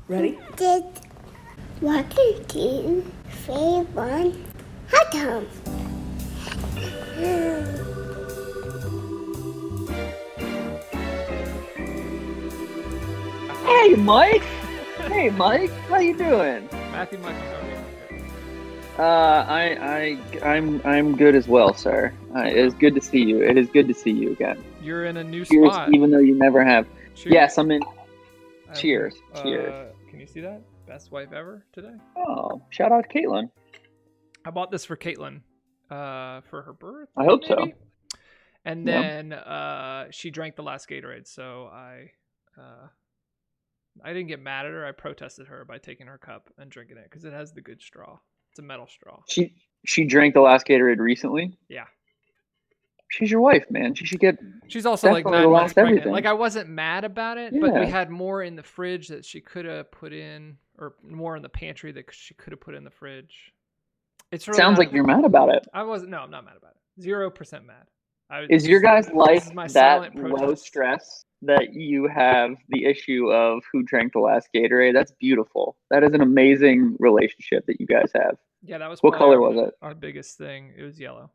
Ready? Did Walking to save one hot tub. Hey, Mike. Hey, Mike. How you doing? Matthew Michael Tony. I'm good as well, sir. It is good to see you. It is good to see you again. You're in a new Cheers, spot. even though you never have. Cheers. Yes, I'm in. I Cheers. hope, Cheers. Can you see that? Best wife ever today. Oh, shout out Caitlin. I bought this for Caitlin, for her birthday. I hope so. maybe? And Yeah. then she drank the last Gatorade, so I didn't get mad at her. I protested her by taking her cup and drinking it because it has the good straw. It's a metal straw. She drank the last Gatorade recently. Yeah. She's your wife, man. She should get. She's also like Definitely 9 months lost pregnant. everything. Like I wasn't mad about it, but we Yeah. had more in the fridge that she could have put in, or more in the pantry that she could have put in the fridge. It's really Sounds not- like you're mad about it. I wasn't. No, I'm not mad about it. 0% mad. Is your guys' life is my that silent low protest. stress that you have the issue of who drank the last Gatorade? That's beautiful. That is an amazing relationship that you guys have. Yeah, that was. What probably color was it? Our biggest thing. It was yellow.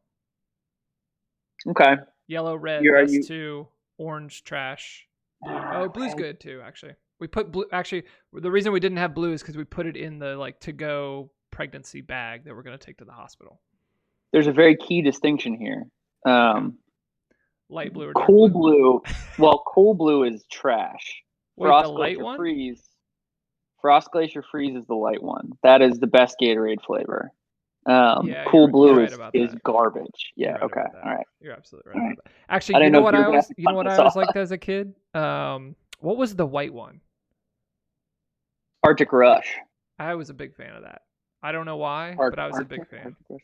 Okay. Yellow, red. Are Best you- two. Orange, trash. Blue. Oh, blue's good too. Actually, we put blue. Actually, the reason we didn't have blue is because we put it in the like to go pregnancy bag that we're gonna take to the hospital. There's a very key distinction here. Light blue or dark Cool blue. blue. Well, cool blue is trash. Wait, Frost the light Glacier one? Freeze. Frost Glacier Freeze is the light one. That is the best Gatorade flavor. Yeah, Cool you're blue right about is that. garbage. Yeah. You're right Okay. about that. All right. You're absolutely All right right. about that. Actually, I you didn't know know what if you I were gonna always, have to you know cut what I this always off. liked as a kid? What was the white one? Arctic Rush. I was a big fan of that. I don't know why, but I was a big fan. Arctic Rush.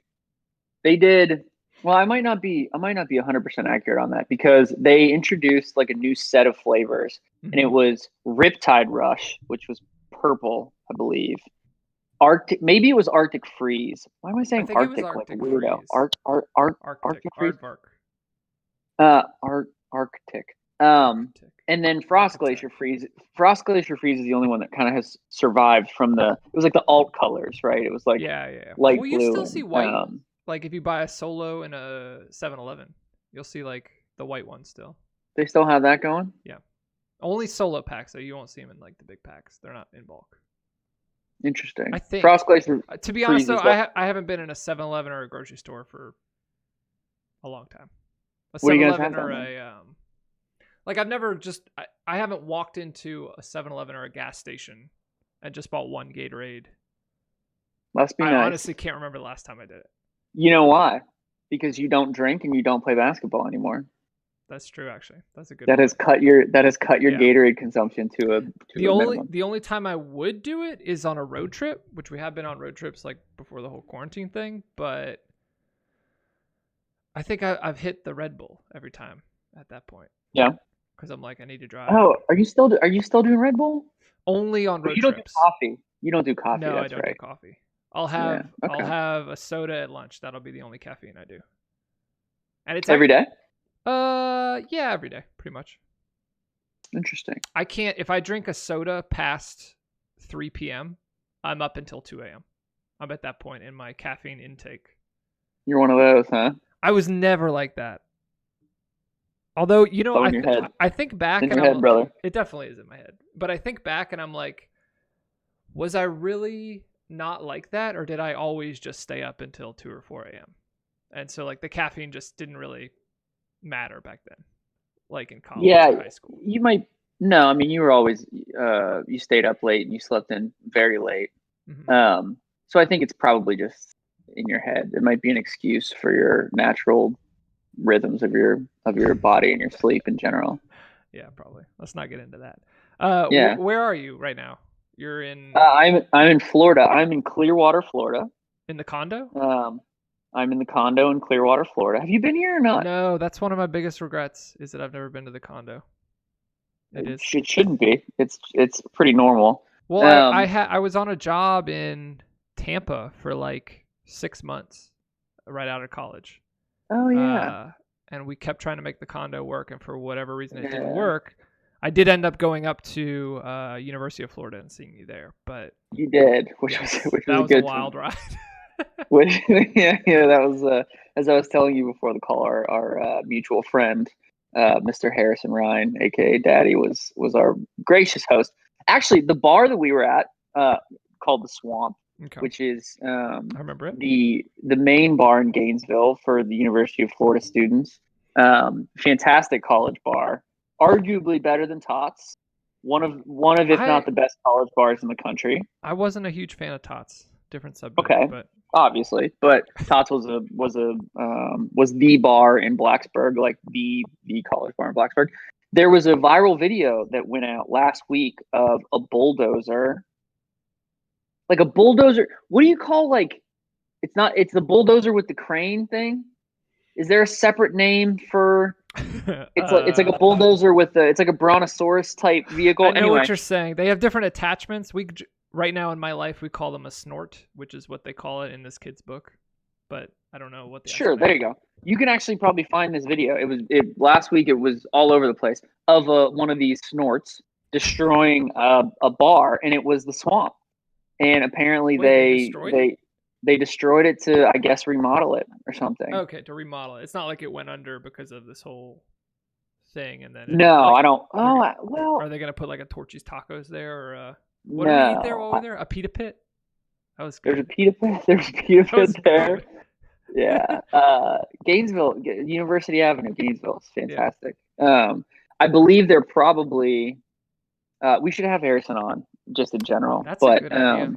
They did. Well, I might not be 100% accurate on that because they introduced like a new set of flavors, and it Mhm. was Riptide Rush, which was purple, I believe. Arctic, maybe it was Arctic Freeze. Why am I saying think it was Arctic like a Arctic weirdo? Freeze. Arctic Freeze. Arctic. And then Frost Glacier Freeze. Frost Glacier Freeze is the only one that kind of has survived from the. It was like the alt colors, right? It was like Yeah. light Well, blue. you still see white. And, Like if you buy a Solo in a 7-Eleven, you'll see like the white one still. they still have that going. Only Solo packs, though. You won't see them in like the big packs. They're not in bulk. Interesting. I think. Frost Glacier. To be honest, though, Freeze is I haven't been in a 7-Eleven or a grocery store for a long time. A What do you guys 7-Eleven have or down a like I've never just I haven't walked into a 7-Eleven or a gas station and just bought one Gatorade. Must be I nice. honestly can't remember the last time I did it. You know why? Because you don't drink and you don't play basketball anymore. That's true, actually. That's a good. That point. has cut your Yeah. Gatorade consumption to a minimum. The only time I would do it is on a road trip, which we have been on road trips like before the whole quarantine thing. But I think I've hit the Red Bull every time at that point. Yeah. Because I'm like I need to drive. Oh, are you still doing Red Bull? Only on road You don't trips. do coffee. You don't do coffee. No, that's I don't right. do coffee. I'll have okay. I'll have a soda at lunch. That'll be the only caffeine I do. And it's Every day. Yeah, every day, pretty much. Interesting. I can't if I drink a soda past 3 p.m. I'm up until 2 a.m. I'm at that point in my caffeine intake. You're one of those, huh? I was never like that. Although, you know, It's all in your head. I think back In and your head, brother. it definitely is in my head. But I think back and I'm like, was I really not like that, or did I always just stay up until 2 or 4 a.m.? And so like the caffeine just didn't really matter back then, like in college or high school. You might. No, I mean you were always. You stayed up late and you slept in very late. Mhm. So I think it's probably just in your head. It might be an excuse for your natural rhythms of your body and your sleep in general. Yeah, probably. Let's not get into that. Yeah. Where are you right now? You're in I'm in Florida. I'm in Clearwater, Florida. in the condo? I'm in the condo in Clearwater, Florida. Have you been here or not? No, that's one of my biggest regrets is that I've never been to the condo. It is. It shouldn't be. It's pretty normal. Well, I was on a job in Tampa for like 6 months right out of college. Oh yeah. And we kept trying to make the condo work, and for whatever reason it didn't Yeah. work. I did end up going up to University of Florida and seeing you there, but You did, which yes, was that a was a good wild ride. Which yeah, that was as I was telling you before the call, our mutual friend, Mr. Harrison Ryan, aka Daddy, was our gracious host. Actually, the bar that we were at, called the Swamp, Okay. which is I remember it. the main bar in Gainesville for the University of Florida students. Fantastic college bar, arguably better than Tots. One of if not the best college bars in the country. I wasn't a huge fan of Tots. Different subject, Okay, but obviously, but Tots was the bar in Blacksburg, like the college bar in Blacksburg. There was a viral video that went out last week of a bulldozer, like a bulldozer. What do you call, like? It's the bulldozer with the crane thing. Is there a separate name for? It's like a bulldozer with it's like a brontosaurus type vehicle. I know Anyway, what you're saying. They have different attachments. Right now in my life we call them a snort, which is what they call it in this kid's book. But I don't know what the sure, there you go. You can actually probably find this video. Last week. It was all over the place of one of these snorts destroying a bar, and it was the Swamp. And apparently they destroyed it to, I guess, remodel it or something. Okay, to remodel it. It's not like it went under because of this whole thing, and then No, I don't. Oh, well, are they gonna put like a Torchy's Tacos there, or what no, did we eat there while we were there? A pita pit. That was good. There's a pita pit. There's a pita pit there. Good. Yeah. Gainesville, University Avenue, Gainesville is fantastic. Yeah. I believe they're probably. We should have Harrison on just in general. That's a good idea.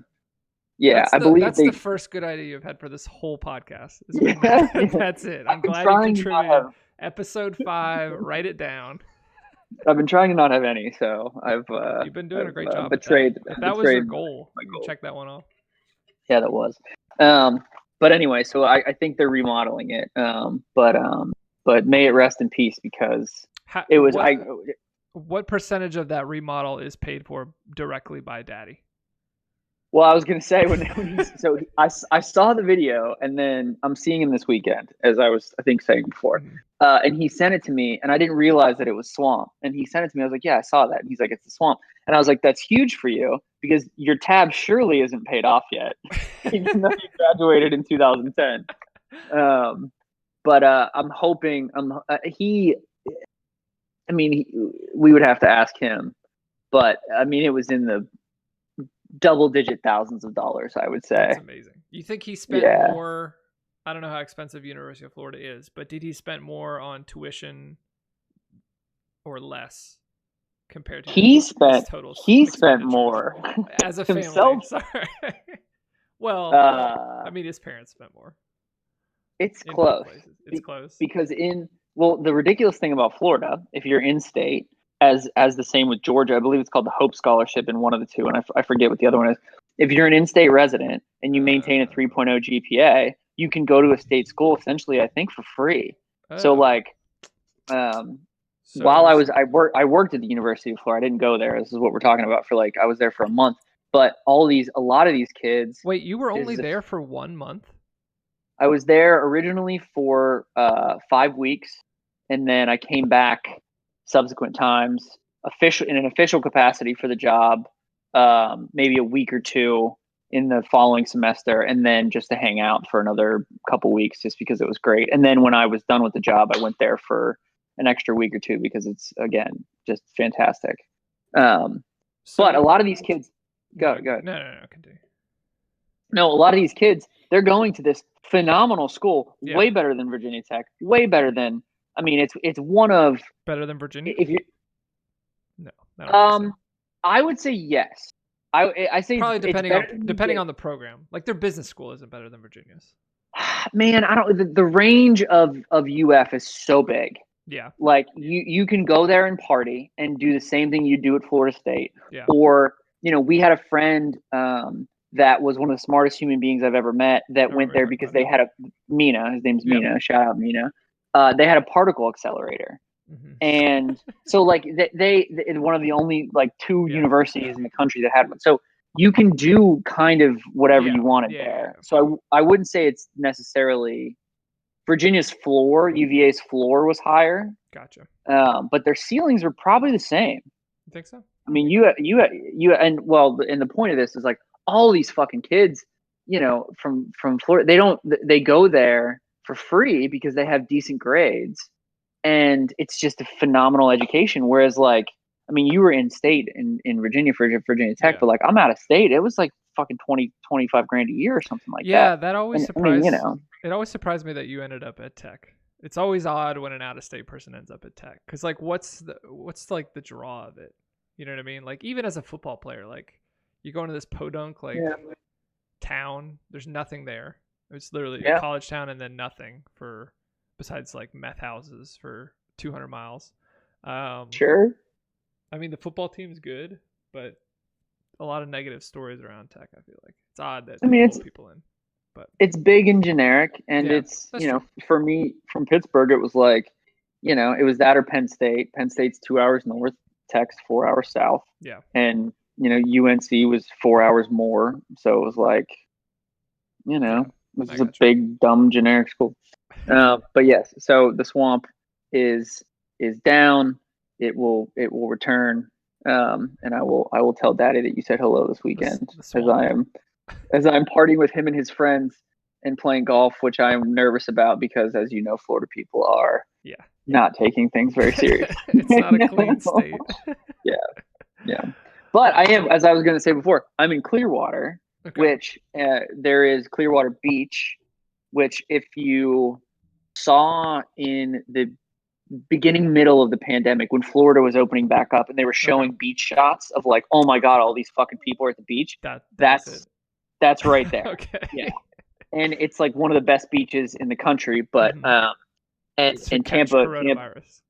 Yeah, I believe that's the first good idea you've had for this whole podcast. That's it. I'm glad you contributed. Episode 5. Write it down. I've been trying to not have any, so You've been doing a great job. Betrayed. If that was your goal, check that one off. Yeah, that was. But anyway, so I think they're remodeling it. But may it rest in peace, because it was. What percentage of that remodel is paid for directly by Daddy? Well, I was gonna say I saw the video, and then I'm seeing him this weekend, as I was, I think, saying before, and he sent it to me, and I didn't realize that it was Swamp. And he sent it to me. I was like, "Yeah, I saw that." And he's like, "It's the Swamp," and I was like, "That's huge for you, because your tab surely isn't paid off yet, even though you graduated in 2010." But I'm hoping we would have to ask him, but I mean, it was in the double-digit thousands of dollars, I would say. That's amazing. You think he spent more? I don't know how expensive University of Florida is, but did he spend more on tuition or less compared to his total? He spent more as a family. Himself. Sorry. Well, I mean, his parents spent more. It's close. It's close because the ridiculous thing about Florida, if you're in state, as the same with Georgia, I believe it's called the Hope Scholarship in one of the two, and I forget what the other one is. If you're an in-state resident and you maintain a 3.0 GPA, you can go to a state school essentially, I think, for free. So while I worked at the University of Florida, I didn't go there. This is what we're talking about. I was there for a month, but a lot of these kids. Wait, you were only there for 1 month? I was there originally for 5 weeks, and then I came back subsequent times, in an official capacity for the job, maybe a week or two in the following semester, and then just to hang out for another couple weeks, just because it was great. And then when I was done with the job, I went there for an extra week or two, because it's, again, just fantastic. But a lot of these kids, go ahead. No, continue. No, a lot of these kids, they're going to this phenomenal school, way better than Virginia Tech, way better than. I mean, it's one of better than Virginia. If you, no, I would say yes. I say probably depending on the program. Like, their business school isn't better than Virginia's. Man, I don't. The range of UF is so big. Yeah. Like, you can go there and party and do the same thing you do at Florida State. Yeah. Or, we had a friend that was one of the smartest human beings I've ever met that went there because they had Mina. His name's Mina. Shout out Mina. They had a particle accelerator. Mm-hmm. And so, like, they one of the only, like, 2 universities in the country that had one. So you can do kind of whatever you wanted there. So I wouldn't say it's necessarily Virginia's floor. UVA's floor was higher. Gotcha. But their ceilings were probably the same. You think so? I mean, and well, and the point of this is like all these fucking kids, from Florida, they go there for free because they have decent grades, and it's just a phenomenal education. Whereas, like, I mean, you were in state in Virginia for Virginia Tech, Yeah. but like I'm out of state. It was like fucking 25 grand a year or something like that. Yeah, that always And I mean, surprised. It always surprised me that you ended up at Tech. It's always odd when an out-of-state person ends up at Tech, because like, what's like the draw of it? You know what I mean? Like, even as a football player, like, you go into this podunk like yeah, town. There's nothing there. It's literally a yeah, college town and then nothing for besides like meth houses for 200 miles. Um, sure. I mean, the football team's good, but a lot of negative stories around Tech. I feel like it's odd that I they mean, pull people in, but it's big and generic, and yeah, it's that's true. for me from Pittsburgh, it was like, it was that or Penn State. Penn State's 2 hours north, Tech's 4 hours south, Yeah, and UNC was 4 hours more. So it was like, yeah, this I is a got you. big dumb generic school. But yes, so the swamp is down. It will return, and I will tell Daddy that you said hello this weekend The as swamp. I'm partying with him and his friends and playing golf, which I'm nervous about because, as you know, Florida people are Yeah, not taking things very serious. it's not a clean state. Yeah, yeah. But I am, as I was going to say before, I'm in Clearwater, Okay. which there is Clearwater Beach, which if you saw in the beginning middle of the pandemic when Florida was opening back up and they were Okay. showing beach shots of like, oh my God, all these fucking people are at the beach. That was it. That's right there. Yeah. Okay. And it's like one of the best beaches in the country, but Mhm. and To catch Tampa, coronavirus.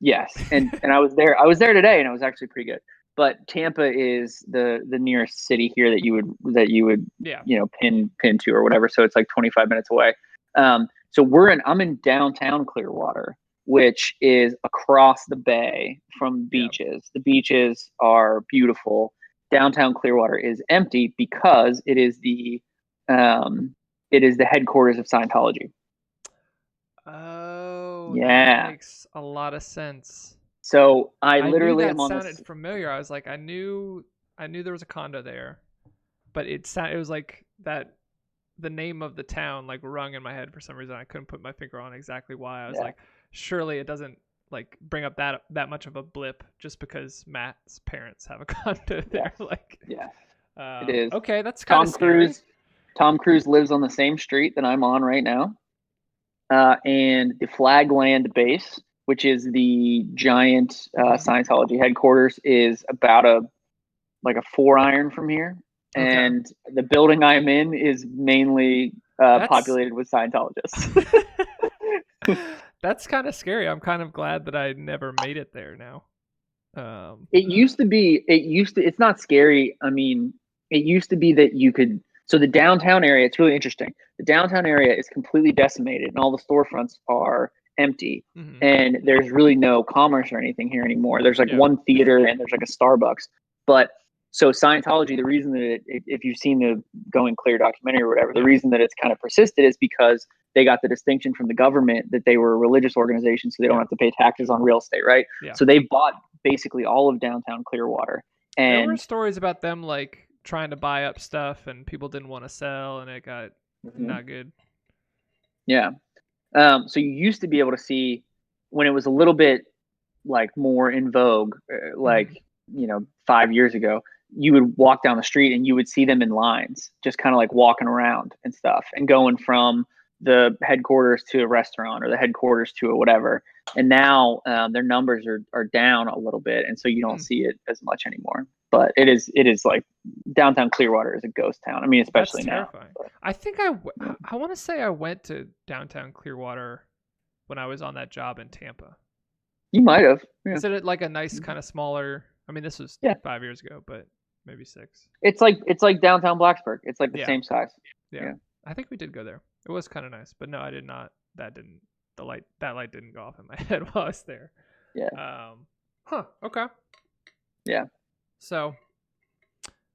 yes, and I was there today, and it was actually pretty good. But Tampa is the nearest city here that you would Yeah. pin to or whatever. So it's like 25 minutes away. So I'm in downtown Clearwater, which is across the bay from Yeah. beaches. The beaches are beautiful. Downtown Clearwater is empty because um, it is the headquarters of Scientology. Oh, that Yeah. makes a lot of sense. So I I knew literally that am on sounded this. familiar. I was like, I knew there was a condo there, but it was like that the name of the town like rung in my head for some reason. I couldn't put my finger on exactly why. I was Yeah. like, surely it doesn't like bring up that much of a blip just because Matt's parents have a condo there. Yes. Like, Yes. It is. okay, that's kind of Tom scary. Cruise. Tom Cruise lives on the same street that I'm on right now, and the Flagland base, which is the giant Mhm. Scientology headquarters, is about a 4 iron from here, Okay, and the building I'm in is mainly that's populated with Scientologists. that's kind of scary. I'm kind of glad that I never made it there now. It used to be. It's not scary. I mean, it used to be that you could. So the downtown area, it's really interesting. The downtown area is completely decimated, and all the storefronts are empty, Mhm. and there's really no commerce or anything here anymore. There's like Yeah. one theater and there's like a Starbucks. But so Scientology, the reason that if you've seen the Going Clear documentary or whatever, the Yeah. reason that it's kind of persisted is because they got the distinction from the government that they were a religious organization, so they don't Yeah. have to pay taxes on real estate, right? Yeah. So they bought basically all of downtown Clearwater. There were And stories about them like trying to buy up stuff and people didn't want to sell and it got Mhm. not good. Yeah. So you used to be able to see when it was a little bit like more in vogue, Mhm. 5 years ago, you would walk down the street and you would see them in lines, just kind of like walking around and stuff and going from the headquarters to a restaurant or the headquarters to a whatever. And now their numbers are down a little bit. And so you don't Hmm. see it as much anymore. But it is like downtown Clearwater is a ghost town. I mean, That's especially now. terrifying. But, I think I want to say I went to downtown Clearwater when I was on that job in Tampa. you might have. Yeah. Is it like a nice kind of smaller? I mean, this was Yeah. 5 years ago, but maybe 6. It's like downtown Blacksburg. It's like the Yeah. same size. Yeah. Yeah. I think we did go there. It was kind of nice, but no, I did not. That light didn't go off in my head while I was there. Yeah. Okay. Yeah. So,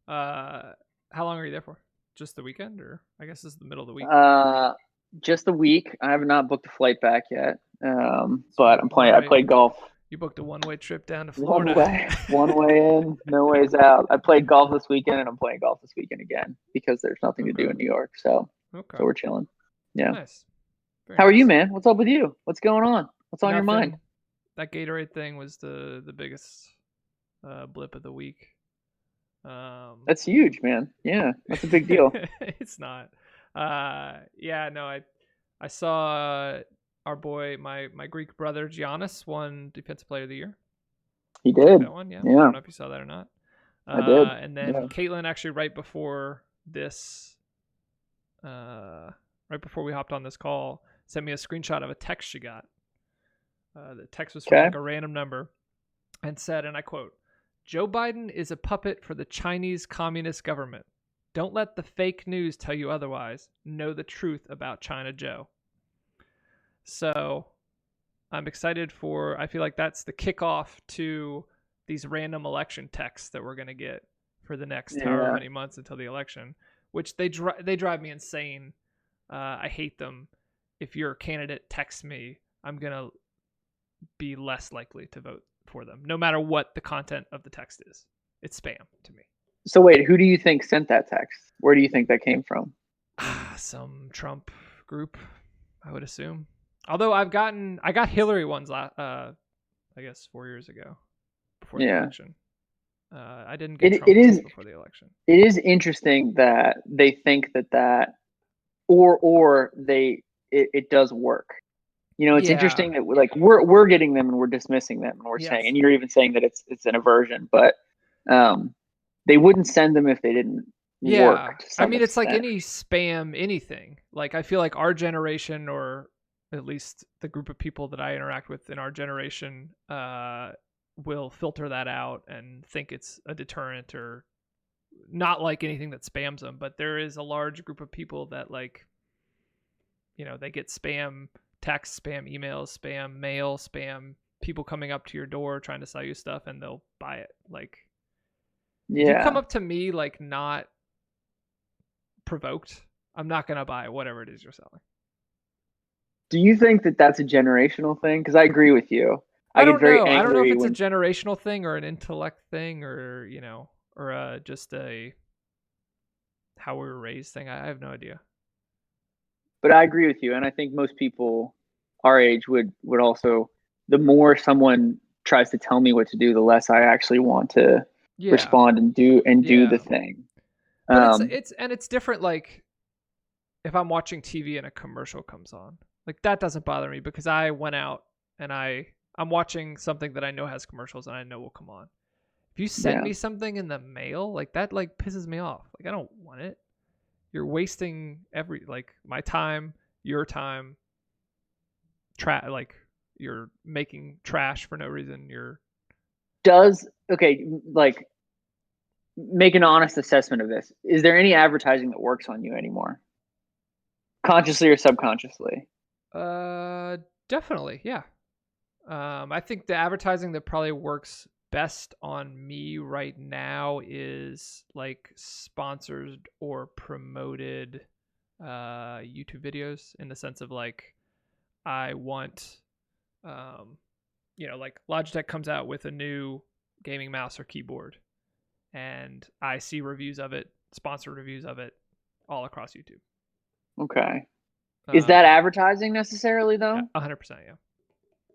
how long are you there for? Just the weekend, or I guess this is the middle of the week. Just a week. I have not booked a flight back yet. So But I'm playing. I right, played golf. You booked a one-way trip down to One Florida. way in, no ways out. I played golf this weekend, and I'm playing golf this weekend again because there's nothing to do Okay. in New York. So Okay. we're chilling. Yeah. Nice. Very How are you, nice. man? What's up with you? What's going on? What's on your mind? Nothing. That Gatorade thing was the biggest blip of the week. That's huge, man. Yeah, that's a big deal. It's not. Yeah, no, I saw our boy, my Greek brother Giannis won Defensive Player of the Year. He did. That one, yeah. I Yeah, don't know if you saw that or not. I did. And then Yeah. Caitlin actually right before this, right before we hopped on this call, sent me a screenshot of a text she got. The text was from Okay. like a random number and said, and I quote, "Joe Biden is a puppet for the Chinese Communist government. Don't let the fake news tell you otherwise. Know the truth about China Joe." So I'm excited for, I feel like that's the kickoff to these random election texts that we're going to get for the next however many months until the election, which they drive me insane. I hate them. If your candidate texts me, I'm going to be less likely to vote for them, no matter what the content of the text is. It's spam to me. So wait, who do you think sent that text? Where do you think that came from? Some Trump group, I would assume. Although I got Hillary ones, I guess 4 years ago, before the election. I didn't get Trump ones before the election. It is interesting that they think that or it does work. You know, it's interesting that we're getting them and we're dismissing them and we're saying, and you're even saying that it's an aversion, but they wouldn't send them if they didn't work. I mean, it's like any spam, anything. Like I feel like our generation, or at least the group of people that I interact with in our generation, will filter that out and think it's a deterrent or not like anything that spams them. But there is a large group of people that like, you know, they get spam text, spam emails, spam mail, spam people coming up to your door trying to sell you stuff, and they'll buy it. Like, if you come up to me like not provoked, I'm not gonna buy whatever it is you're selling. Do you think that that's a generational thing? Because I agree with you. I don't know. I don't know if it's a generational thing or an intellect thing, or you know, or just a how we were raised thing. I have no idea. But I agree with you, and I think most people our age would also. The more someone tries to tell me what to do, the less I actually want to respond and do the thing. But it's different. Like if I'm watching TV and a commercial comes on, like that doesn't bother me because I went out and I'm watching something that I know has commercials and I know will come on. If you send me something in the mail, like that like pisses me off. Like I don't want it. You're wasting my time, your time. Like you're making trash for no reason. Like make an honest assessment of this. Is there any advertising that works on you anymore? Consciously or subconsciously? Definitely, yeah. I think the advertising that probably works best on me right now is like sponsored or promoted YouTube videos, in the sense of like I want like Logitech comes out with a new gaming mouse or keyboard and I see reviews of it, sponsored reviews of it all across YouTube. Okay. Is that advertising necessarily though? 100%, yeah.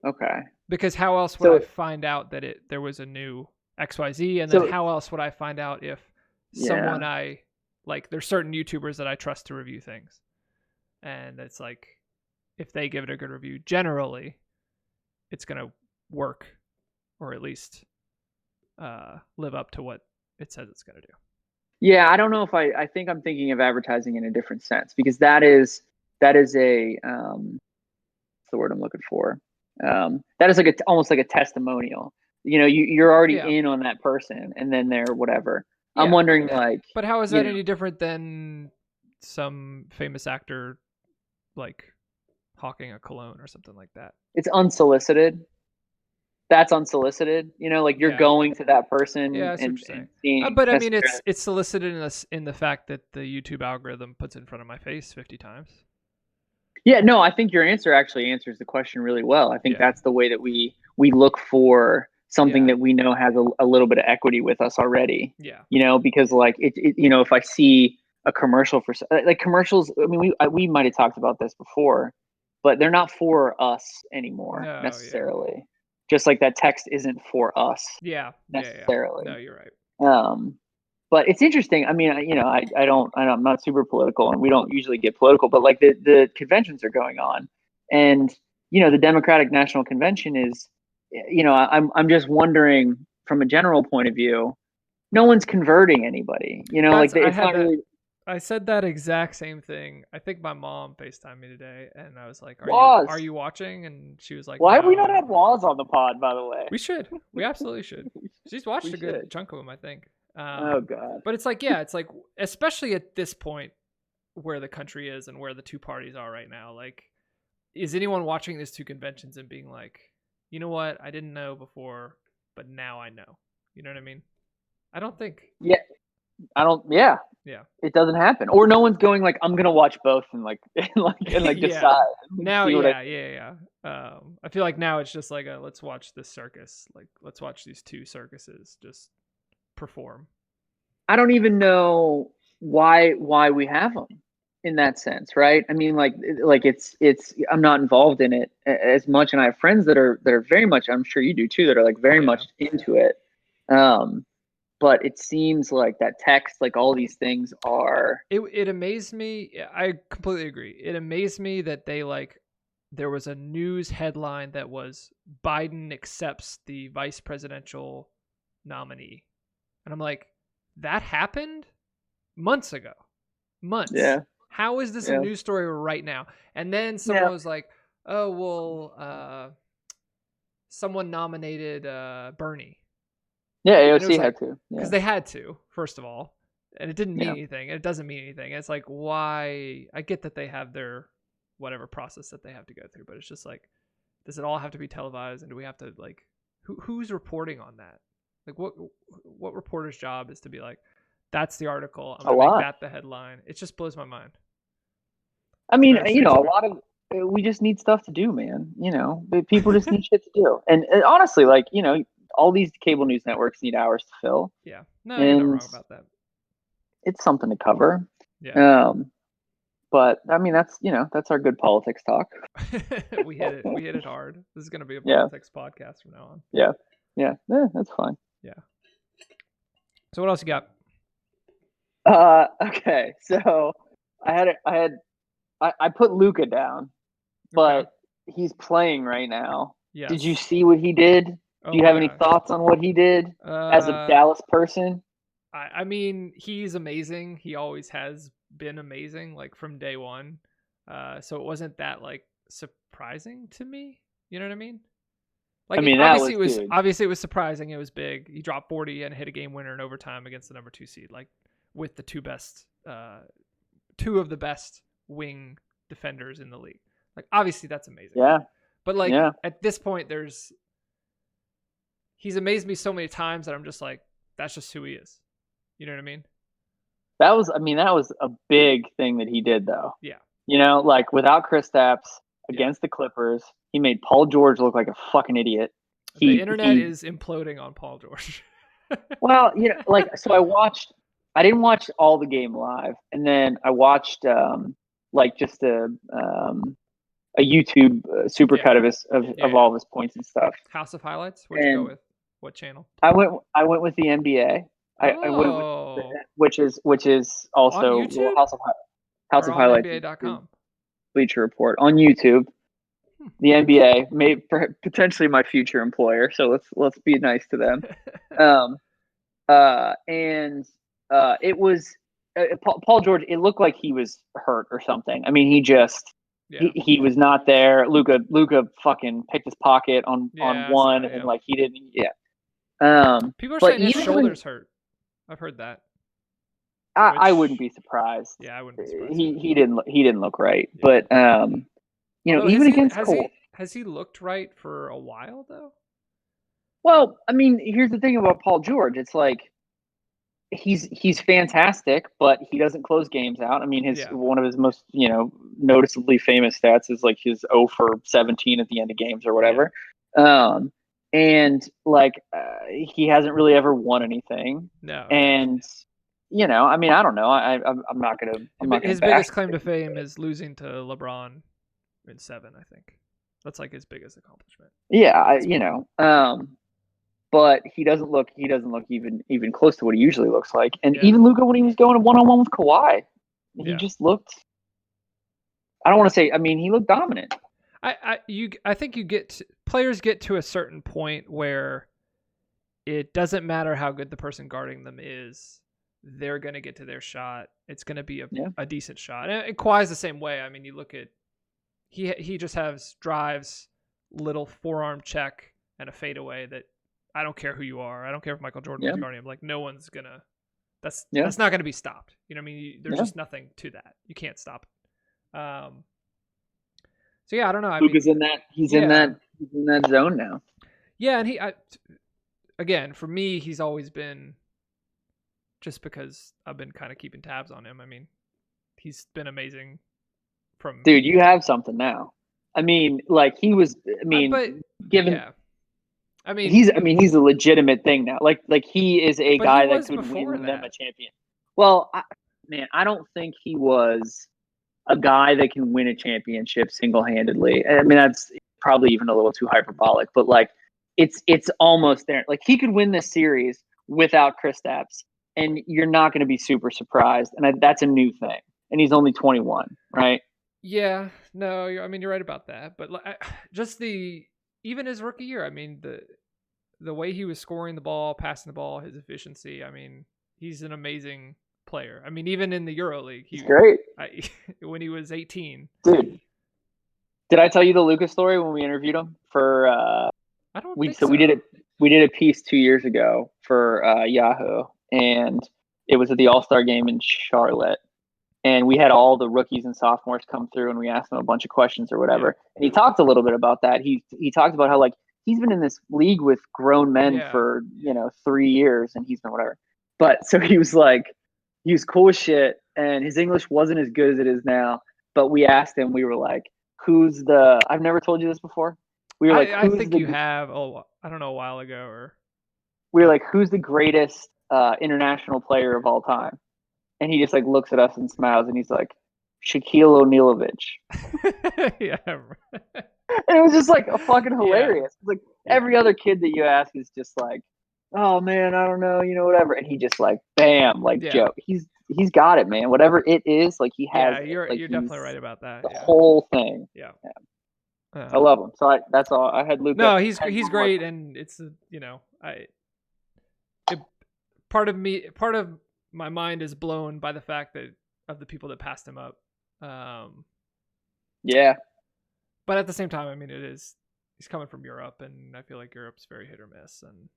Okay. Because how else would I find out that there was a new XYZ? And then how else would I find out if someone I like, there's certain YouTubers that I trust to review things. And it's like, if they give it a good review, generally it's going to work, or at least live up to what it says it's going to do. Yeah, I don't know if I think I'm thinking of advertising in a different sense, because that is a what's the word I'm looking for? That is like almost like a testimonial. You know, you're already in on that person, and then they're whatever. Yeah. I'm wondering, like. But how is that any different than some famous actor, like hawking a cologne or something like that? It's unsolicited. That's unsolicited. You know, like you're going to that person and seeing. But I mean, it's solicited in the fact that the YouTube algorithm puts it in front of my face 50 times. Yeah, no, I think your answer actually answers the question really well. I think Yeah. that's the way that we look for something Yeah. that we know has a little bit of equity with us already. Yeah. Because like if I see a commercial for like commercials, I mean, we might have talked about this before, but they're not for us anymore No, yeah. necessarily. Just like that text isn't for us Yeah. Yeah. Yeah. No, necessarily. you're right. But it's interesting. I mean, I'm not super political, and we don't usually get political, but like the conventions are going on, and the Democratic National Convention is, I'm just wondering from a general point of view, no one's converting anybody. That's Like I it's had not that really I said that exact same thing. I think my mom FaceTimed me today and I was like, are laws. you watching? And she was like, Why have we no. not had laws on the pod? By the way, We should. We absolutely should. She's watched we a good should. chunk of them, I think. Oh God. But it's like, yeah, it's like, especially at this point where the country is and where the two parties are right now, like, is anyone watching these two conventions and being like, you know what? I didn't know before, but now I know. You know what I mean? I don't think. Yeah, I don't. Yeah, Yeah. it doesn't happen, or no one's going like I'm gonna watch both and like and Yeah. decide. Now, See what I yeah. I feel like now it's just like let's watch this circus. Like let's watch these two circuses just perform. I don't even know why we have them in that sense, right? I mean, like it's I'm not involved in it as much, and I have friends that are very much. I'm sure you do too. That are like very Yeah. much into it. But it seems like that text, like all these things are. It amazed me. I completely agree. It amazed me that there was a news headline that was Biden accepts the vice presidential nominee. And I'm like, that happened months ago. Months. Yeah. How is this a Yeah. news story right now? And then someone Yeah. was like, oh, someone nominated Bernie. Yeah. And it was AOC like, had to. Yeah. because they had to, first of all. And it didn't mean Yeah. anything. And it doesn't mean anything. It's like, why? I get that they have their whatever process that they have to go through, but it's just like, does it all have to be televised? And do we have to like, who's reporting on that? Like, what reporter's job is to be like, that's the article. I'm A gonna make lot. that the headline. It just blows my mind. I mean, Very strange a to me. lot of we just need stuff to do, man. People just need shit to do. And honestly, like, all these cable news networks need hours to fill, Yeah. No, you're not and wrong about that. it's something to cover. Yeah. But I mean, that's our good politics talk. We hit it. We hit it hard. This is gonna be a Yeah. politics podcast from now on. Yeah. Yeah. That's fine. Yeah. So what else you got? Okay. So I put Luca down, but he's playing right now. Yes. Did you see what he did? Oh Do you have my any gosh. thoughts on what he did as a Dallas person? I mean, he's amazing. He always has been amazing, like from day one. So it wasn't that like surprising to me. You know what I mean? Like, I mean, that obviously was it was huge. obviously it was surprising. It was big. He dropped 40 and hit a game winner in overtime against the number 2 seed, like with the two of the best wing defenders in the league. Like, obviously that's amazing. Yeah. But like Yeah. at this point, he's amazed me so many times that I'm just like, that's just who he is. You know what I mean? That was a big thing that he did, though. Yeah. Like without Kristaps against the Clippers, he made Paul George look like a fucking idiot. The internet is imploding on Paul George. Well, so I didn't watch all the game live, and then I watched like just a YouTube supercut of all of his points and stuff. House of Highlights? Where'd you go with? What channel? I went with the NBA. I went with which is also On YouTube? House of Highlights. NBA.com. Bleacher Report on YouTube. The NBA may potentially my future employer, so let's be nice to them. It was Paul George. It looked like he was hurt or something. I mean, he was not there. Luca fucking picked his pocket on one, and like he didn't. Yeah. People are saying his shoulders hurt. I've heard that. I wouldn't be surprised. Yeah, I wouldn't be surprised. He didn't look right, but Although, even against Cole. Has he looked right for a while though? Well, I mean, here's the thing about Paul George. It's like he's fantastic, but he doesn't close games out. I mean, Yeah. one of his most noticeably famous stats is like his 0 for 17 at the end of games or whatever. And like he hasn't really ever won anything. No. And I mean, I don't know. I'm not gonna. His biggest claim to fame is losing to LeBron in 7. I think that's like his biggest accomplishment. Yeah, but he doesn't look even close to what he usually looks like. And even Luka, when he was going 1-on-1 with Kawhi, he just looked. I don't want to say. I mean, he looked dominant. I think players get to a certain point where it doesn't matter how good the person guarding them is. They're going to get to their shot. It's going to be a decent shot. And Kawhi's the same way. I mean, you look at he just has drives, little forearm check, and a fadeaway that I don't care who you are. I don't care if Michael Jordan was guarding him. Like, no one's gonna. That's not gonna be stopped. You know what I mean? There's just nothing to that. You can't stop it. So yeah, I don't know. Luka's in that. He's in that zone now. Yeah, and again, for me, he's always been. Just because I've been kind of keeping tabs on him. I mean, he's been amazing. Dude, you have something now. I mean, like he was. I mean, he's a legitimate thing now. Like he is a guy that could win them a champion. Well, I don't think he was a guy that can win a championship single-handedly. I mean, that's probably even a little too hyperbolic, but like it's almost there. Like he could win this series without Kristaps, and you're not going to be super surprised. And that's a new thing. And he's only 21, right? Yeah, no, I mean, you're right about that. But just even his rookie year, I mean, the way he was scoring the ball, passing the ball, his efficiency, I mean, he's an amazing player. I mean, even in the EuroLeague, he's great. When he was 18. Dude, did I tell you the Luka story when we interviewed him for I don't think so. We did a piece 2 years ago for Yahoo, and it was at the All-Star game in Charlotte. And we had all the rookies and sophomores come through, and we asked them a bunch of questions or whatever. And he talked a little bit about that. He talked about how like he's been in this league with grown men for 3 years, and he's been whatever. But so he was cool as shit, and his English wasn't as good as it is now. But we asked him, we were like, "Who's the?" I've never told you this before. We were like, I think you have. Oh, I don't know, a while ago, or we were like, "Who's the greatest international player of all time?" And he just like looks at us and smiles, and he's like, Shaquille O'Nealovich. Yeah. And it was just like fucking hilarious. It's like every other kid that you ask is just like, oh man, I don't know, whatever. And he just like, bam, like Joe. He's got it, man. Whatever it is, like he has. Yeah, you're definitely right about that. The whole thing. Yeah. I love him. So that's all. I had Luka. No, he's great, and it's part of my mind is blown by the fact that of the people that passed him up. Yeah. But at the same time, I mean, he's coming from Europe, and I feel like Europe's very hit or miss. And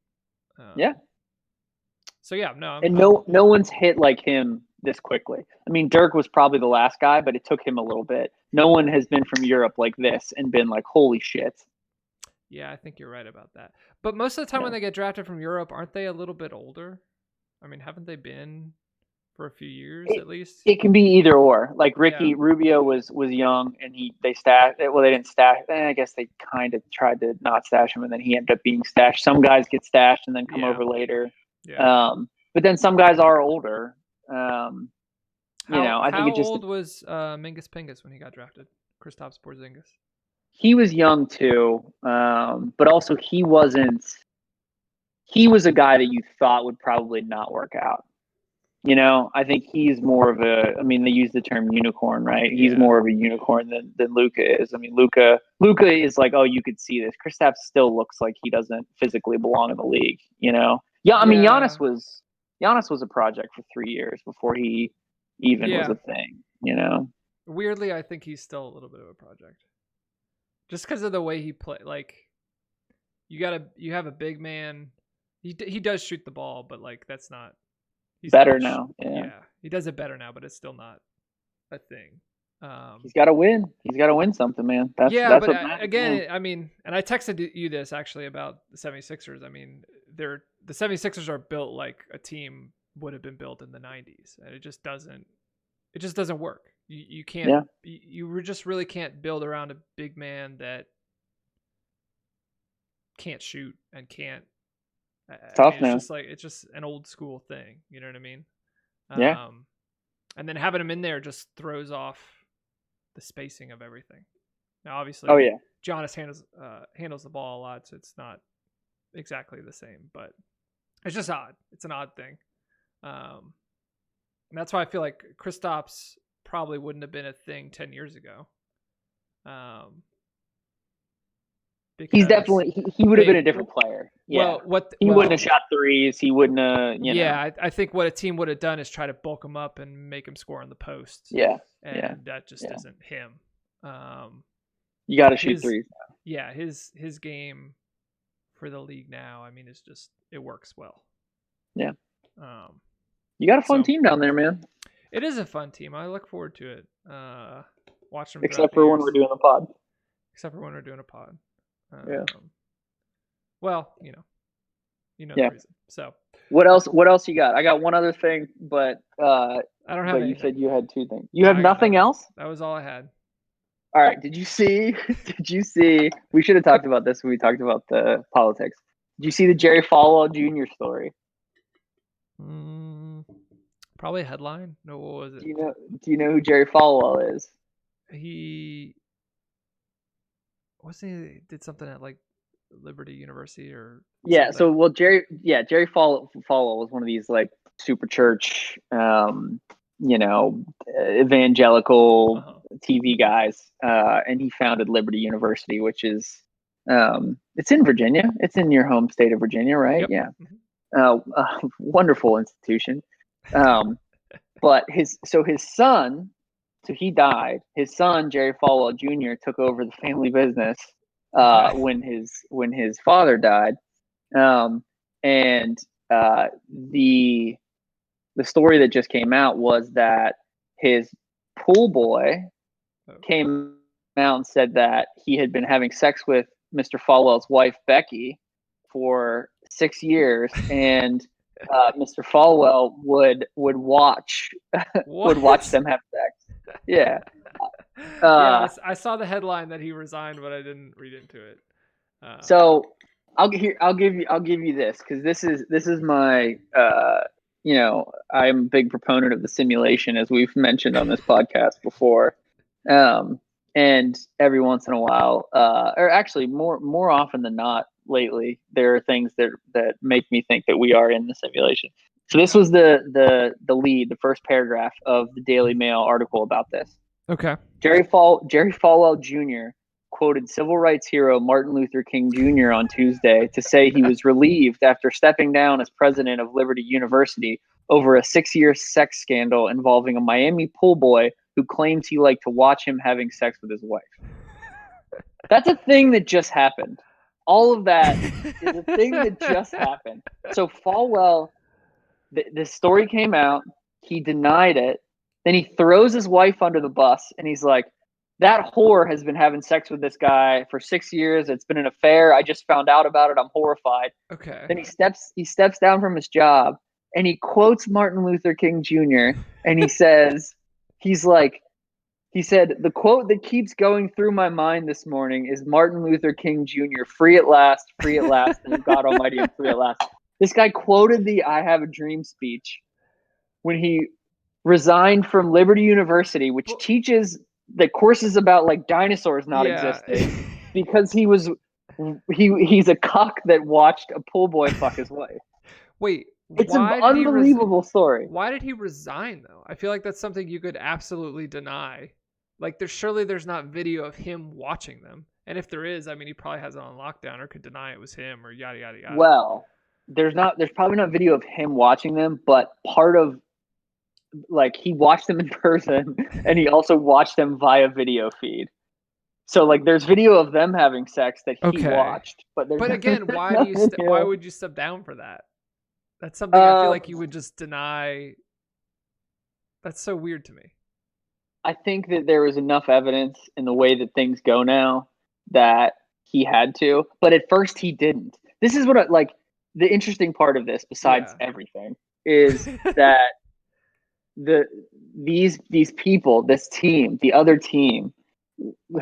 so yeah, no. No one's hit like him this quickly. I mean, Dirk was probably the last guy, but it took him a little bit. No one has been from Europe like this and been like, holy shit. Yeah, I think you're right about that. But most of the time when they get drafted from Europe, aren't they a little bit older? I mean, haven't they been for a few years at least? It can be either or. Like Ricky Rubio was young, and they stashed. Well, they didn't stash. I guess they kind of tried to not stash him, and then he ended up being stashed. Some guys get stashed and then come over later. Yeah. But then some guys are older. I think it just. How old was Mingus Pingus when he got drafted? Kristaps Porzingis. He was young too, but also he wasn't. He was a guy that you thought would probably not work out. I think he's more of a. I mean, they use the term unicorn, right? He's more of a unicorn than Luka is. I mean, Luka is like, oh, you could see this. Kristaps still looks like he doesn't physically belong in the league. Yeah, I mean, Giannis was a project for 3 years before he even was a thing. Weirdly, I think he's still a little bit of a project, just because of the way he play. Like, you have a big man. He does shoot the ball, but like that's not. He's better now. Yeah, he does it better now, but it's still not a thing. He's got to win. He's got to win something, man. That's again, I mean, and I texted you this actually about the 76ers. I mean, the 76ers are built like a team would have been built in the 90s, and it just doesn't work. You can't Yeah. you just really can't build around a big man that can't shoot and can't. Tough, It's man. just like, it's just an old school thing, you know what I mean? Yeah. And then having him in there just throws off the spacing of everything. Now, obviously, Oh yeah. Giannis handles the ball a lot, so it's not exactly the same, but it's just odd. It's an odd thing. And that's why I feel like Kristaps probably wouldn't have been a thing 10 years ago. He's Because definitely he would have been a different player. Yeah. He wouldn't have shot threes. He wouldn't have. I think what a team would have done is try to bulk him up and make him score on the post. Yeah. And that just isn't him. You got to shoot threes. Yeah, his game for the league now, I mean, it's just, it works well. Yeah. You got a fun team down there, man. It is a fun team. I look forward to it. Watching them. Except for when we're doing a pod. Yeah. Well, you know the reason. So what else you got? I got one other thing, but I don't have. But you said you had two things. You have nothing else? That was all I had. All right. Did you see? We should have talked about this when we talked about the politics. Did you see the Jerry Falwell Jr. story? Probably a headline. No, what was it? Do you know who Jerry Falwell is? He did something at like Liberty University or yeah. something. So Jerry Falwell was one of these like super church, evangelical TV guys, and he founded Liberty University, which is it's in Virginia. It's in your home state of Virginia, right? Yep. Yeah. Wonderful institution. But his son, so he died. His son, Jerry Falwell Jr., took over the family business when his father died. And the story that just came out was that his pool boy came out and said that he had been having sex with Mr. Falwell's wife, Becky, for 6 years, and Mr. Falwell would watch them have sex. Yeah. I saw the headline that he resigned, but I didn't read into it. So I'll give you this, because this is my I'm a big proponent of the simulation, as we've mentioned on this podcast before. And every once in a while, or actually more often than not lately, there are things that make me think that we are in the simulation. So this was the lead, the first paragraph of the Daily Mail article about this. Okay. Jerry Falwell Jr. quoted civil rights hero Martin Luther King Jr. on Tuesday to say he was relieved after stepping down as president of Liberty University over a 6-year sex scandal involving a Miami pool boy who claims he liked to watch him having sex with his wife. That's a thing that just happened. All of that is a thing that just happened. So Falwell, the story came out, he denied it, then he throws his wife under the bus, and he's like, that whore has been having sex with this guy for 6 years. It's been an affair. I just found out about it. I'm horrified. Okay. Then he steps down from his job, and he quotes Martin Luther King Jr. and he says, he said, the quote that keeps going through my mind this morning is Martin Luther King Jr. Free at last, and God Almighty, and free at last. This guy quoted the I Have a Dream speech when he resigned from Liberty University, which teaches the courses about like dinosaurs not existing, because he's a cock that watched a pool boy fuck his wife. Wait, it's an unbelievable story. Why did he resign though? I feel like that's something you could absolutely deny. Like there's not video of him watching them. And if there is, I mean, he probably has it on lockdown or could deny it was him or yada, yada, yada. Well, there's probably not video of him watching them, but part of, like, he watched them in person and he also watched them via video feed. So like there's video of them having sex that he watched, but again, why would you step down for that? That's something I feel like you would just deny. That's so weird to me. I think that there was enough evidence in the way that things go now that he had to, but at first he didn't. This is what the interesting part of this, besides everything, is that these people, this team, the other team,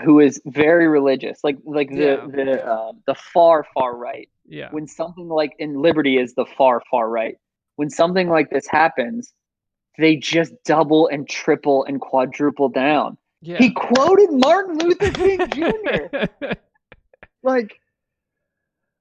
who is very religious, like Yeah. the far right. Yeah. When something like in Liberty is the far right. When something like this happens, they just double and triple and quadruple down. Yeah. He quoted Martin Luther King Jr. Like,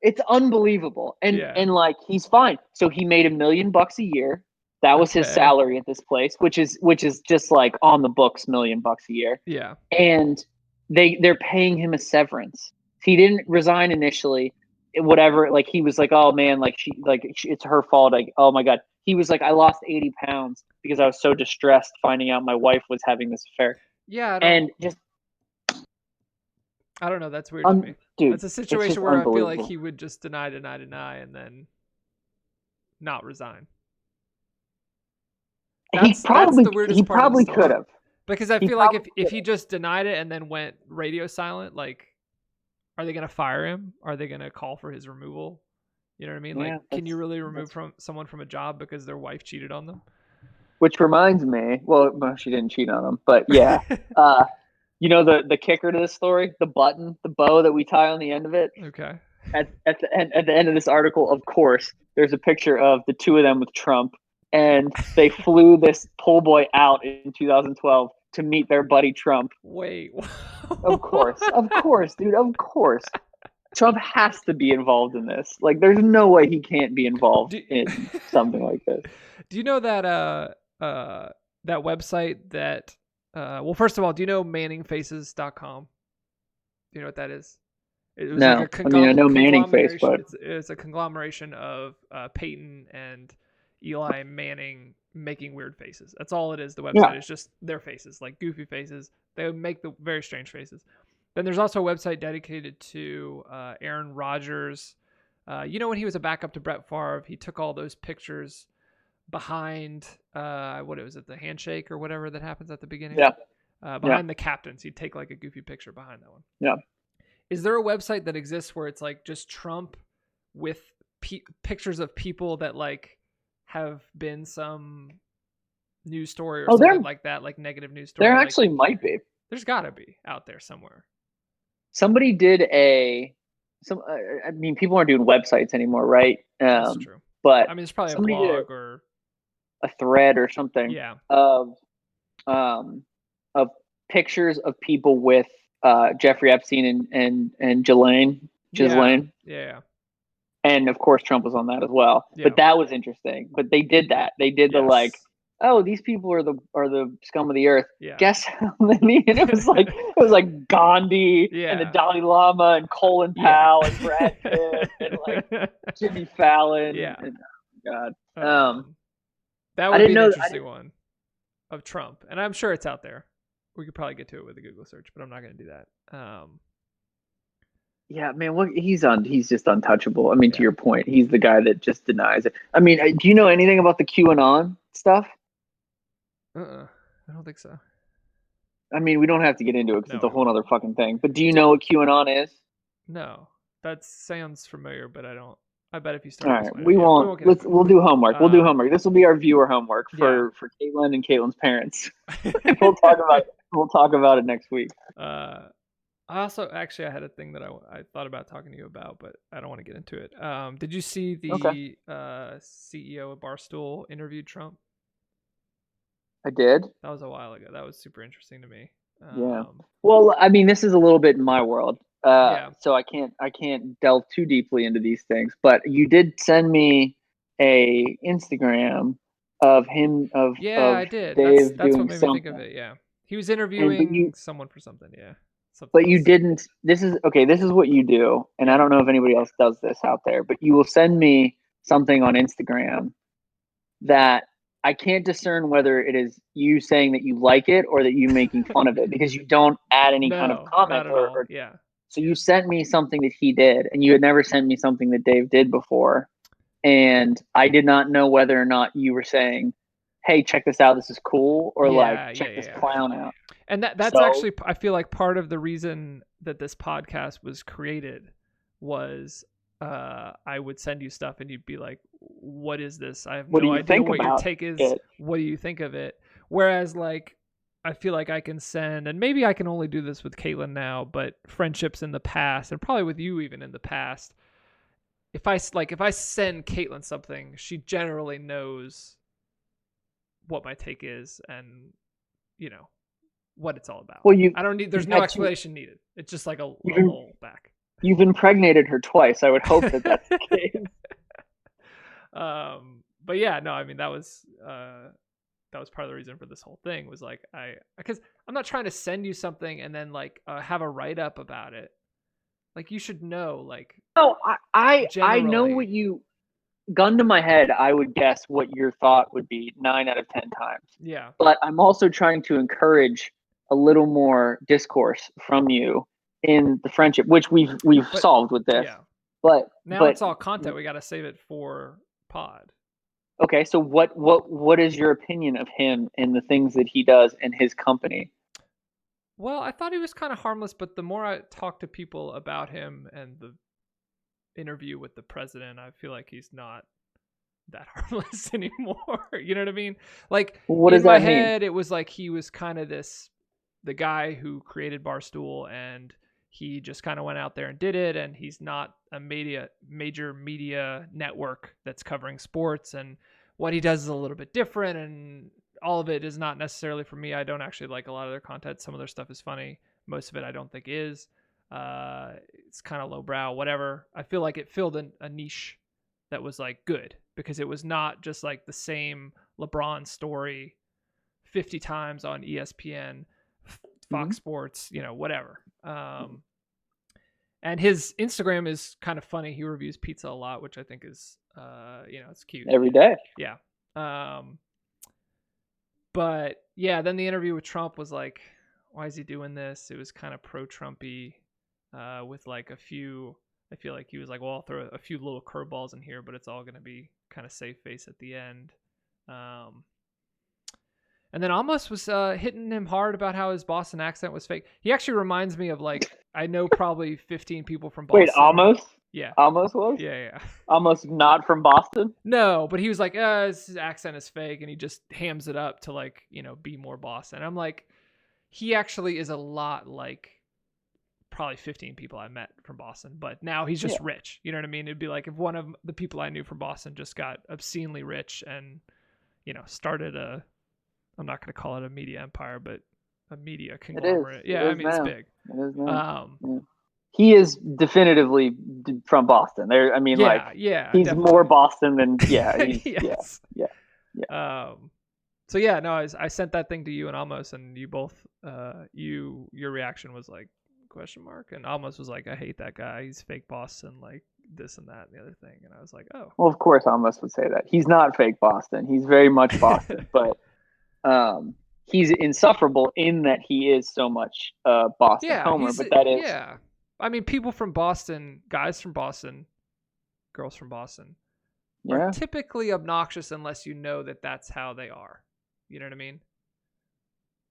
it's unbelievable. And Yeah. and like, he's fine. So he made $1 million a year. That was his Okay. salary at this place, which is just like on the books, $1 million a year. Yeah. And they're paying him a severance. He didn't resign initially. Whatever, like, he was like, oh man, like it's her fault. Like, oh my god. He was like, I lost 80 pounds because I was so distressed finding out my wife was having this affair. Yeah. And just I don't know. That's weird to me. dude, That's a it's situation just where I feel like unbelievable. he would just deny, and then not resign. That's the weirdest part of the story. Could have. Because I feel like if he just denied it and then went radio silent, like, are they going to fire him? Are they going to call for his removal? You know what I mean? Yeah, like, can you really remove someone from a job because their wife cheated on them? Which reminds me, well, she didn't cheat on him, but yeah. You know the kicker to this story, the bow that we tie on the end of it. Okay. At the end of this article, of course, there's a picture of the two of them with Trump, and they flew this pool boy out in 2012 to meet their buddy Trump. Wait. Of course, dude, of course. Trump has to be involved in this. Like, there's no way he can't be involved in something like this. Do you know that that website that well, first of all, do you know manningfaces.com? Do you know what that is? It was No, like I mean, I know Manning Face, but it's a conglomeration of Peyton and Eli Manning making weird faces. That's all it is. The website is just their faces, like goofy faces. They would make the very strange faces. Then there's also a website dedicated to Aaron Rodgers. You know, when he was a backup to Brett Favre, he took all those pictures behind what was it, the handshake or whatever that happens at the beginning. Yeah. Behind the captains, he'd take like a goofy picture behind that one. Yeah. Is there a website that exists where it's like just Trump with pictures of people that like have been some news story or something like that, like negative news story? There like, actually might be. There's got to be out there somewhere. Somebody did I mean, people aren't doing websites anymore, right? That's true. But I mean, it's probably a blog or a thread or something. Yeah. Of pictures of people with Jeffrey Epstein and Ghislaine. Yeah. And of course, Trump was on that as well. Yeah. But that was interesting. But they did that. They did the like, oh, these people are the scum of the earth. Yeah. Guess how many? And it was like Gandhi and the Dalai Lama and Colin Powell and Brad Pitt and like Jimmy Fallon. Yeah. And, oh God. That would be an interesting one of Trump, and I'm sure it's out there. We could probably get to it with a Google search, but I'm not going to do that. Yeah, man, he's just untouchable. I mean, to your point, he's the guy that just denies it. I mean, do you know anything about the QAnon stuff? I don't think so. I mean, we don't have to get into it because it's a whole other fucking thing. But do you know what QAnon is? No, that sounds familiar, but I don't. I bet if you start, all right, we won't. We'll do homework. We'll do homework. This will be our viewer homework for Caitlin and Caitlin's parents. We'll talk about it next week. I also actually I had a thing that I thought about talking to you about, but I don't want to get into it. Did you see the CEO of Barstool interviewed Trump? I did. That was a while ago. That was super interesting to me. Yeah. Well, I mean, this is a little bit in my world. So I can't delve too deeply into these things, but you did send me a Instagram of him I did. Dave that's what made something. me think of it. Yeah, he was interviewing someone for something. Yeah, but you didn't. This is what you do, and I don't know if anybody else does this out there, but you will send me something on Instagram that I can't discern whether it is you saying that you like it or that you making fun of it, because you don't add any kind of comment or yeah. So you sent me something that he did, and you had never sent me something that Dave did before. And I did not know whether or not you were saying, hey, check this out, this is cool, or check this clown out. And that's actually, I feel like part of the reason that this podcast was created was I would send you stuff and you'd be like, what is this? I have What do no you idea think what your about take is. it? What do you think of it? Whereas like I feel like I can send, and maybe I can only do this with Caitlin now, but friendships in the past, and probably with you even in the past, if I send Caitlin something, she generally knows what my take is and what it's all about. Well, I don't need. There's you've no had explanation needed. It's just like a you've, roll back. you've impregnated her twice. I would hope that that's the case. But yeah, no, I mean that was part of the reason for this whole thing was like because I'm not trying to send you something and then like have a write up about it. Like you should know, like No, I know generally. what you. Gun to my head, I would guess what your thought would be 9 out of 10 times. Yeah. But I'm also trying to encourage a little more discourse from you in the friendship, which we've But- solved with this. Yeah. But Now it's all content. We got to save it for pod. okay, so what is your opinion of him and the things that he does and his company? Well, I thought he was kind of harmless, but the more I talk to people about him and the interview with the president, I feel like he's not that harmless anymore. You know what I mean? Like What in does my that mean? head, it was like he was kind of the guy who created Barstool, and he just kind of went out there and did it. And he's not a major media network that's covering sports, and what he does is a little bit different. And all of it is not necessarily for me. I don't actually like a lot of their content. Some of their stuff is funny. Most of it I don't think is. It's kind of lowbrow, whatever. I feel like it filled a niche that was like good because it was not just like the same LeBron story 50 times on ESPN, Fox Sports, whatever. And his Instagram is kind of funny. He reviews pizza a lot, which I think is, it's cute. Every day. Yeah. But yeah, then the interview with Trump was like, why is he doing this? It was kind of pro-Trumpy, with like a few. I feel like he was like, well, I'll throw a few little curveballs in here, but it's all going to be kind of safe face at the end. And then Amos was hitting him hard about how his Boston accent was fake. He actually reminds me of like, I know probably 15 people from Boston. Wait, Amos? Yeah. Amos was? Yeah. Amos not from Boston? No, but he was like, his accent is fake, and he just hams it up to like, be more Boston. I'm like, he actually is a lot like probably 15 people I met from Boston, but now he's just rich. You know what I mean? It'd be like if one of the people I knew from Boston just got obscenely rich and, started I'm not going to call it a media empire, but a media conglomerate. Yeah, I mean, it's big. It is now. He is definitively from Boston. He's definitely more Boston than yes. Yeah. So yeah, no, I sent that thing to you and Amos, and you both, your reaction was like question mark, and Amos was like, I hate that guy. He's fake Boston, like this and that and the other thing. And I was like, oh. Well, of course, Amos would say that. He's not fake Boston. He's very much Boston, but he's insufferable in that he is so much Boston homer. But that is I mean, people from Boston, guys from Boston, girls from Boston, are typically obnoxious unless you know that that's how they are. You know what I mean?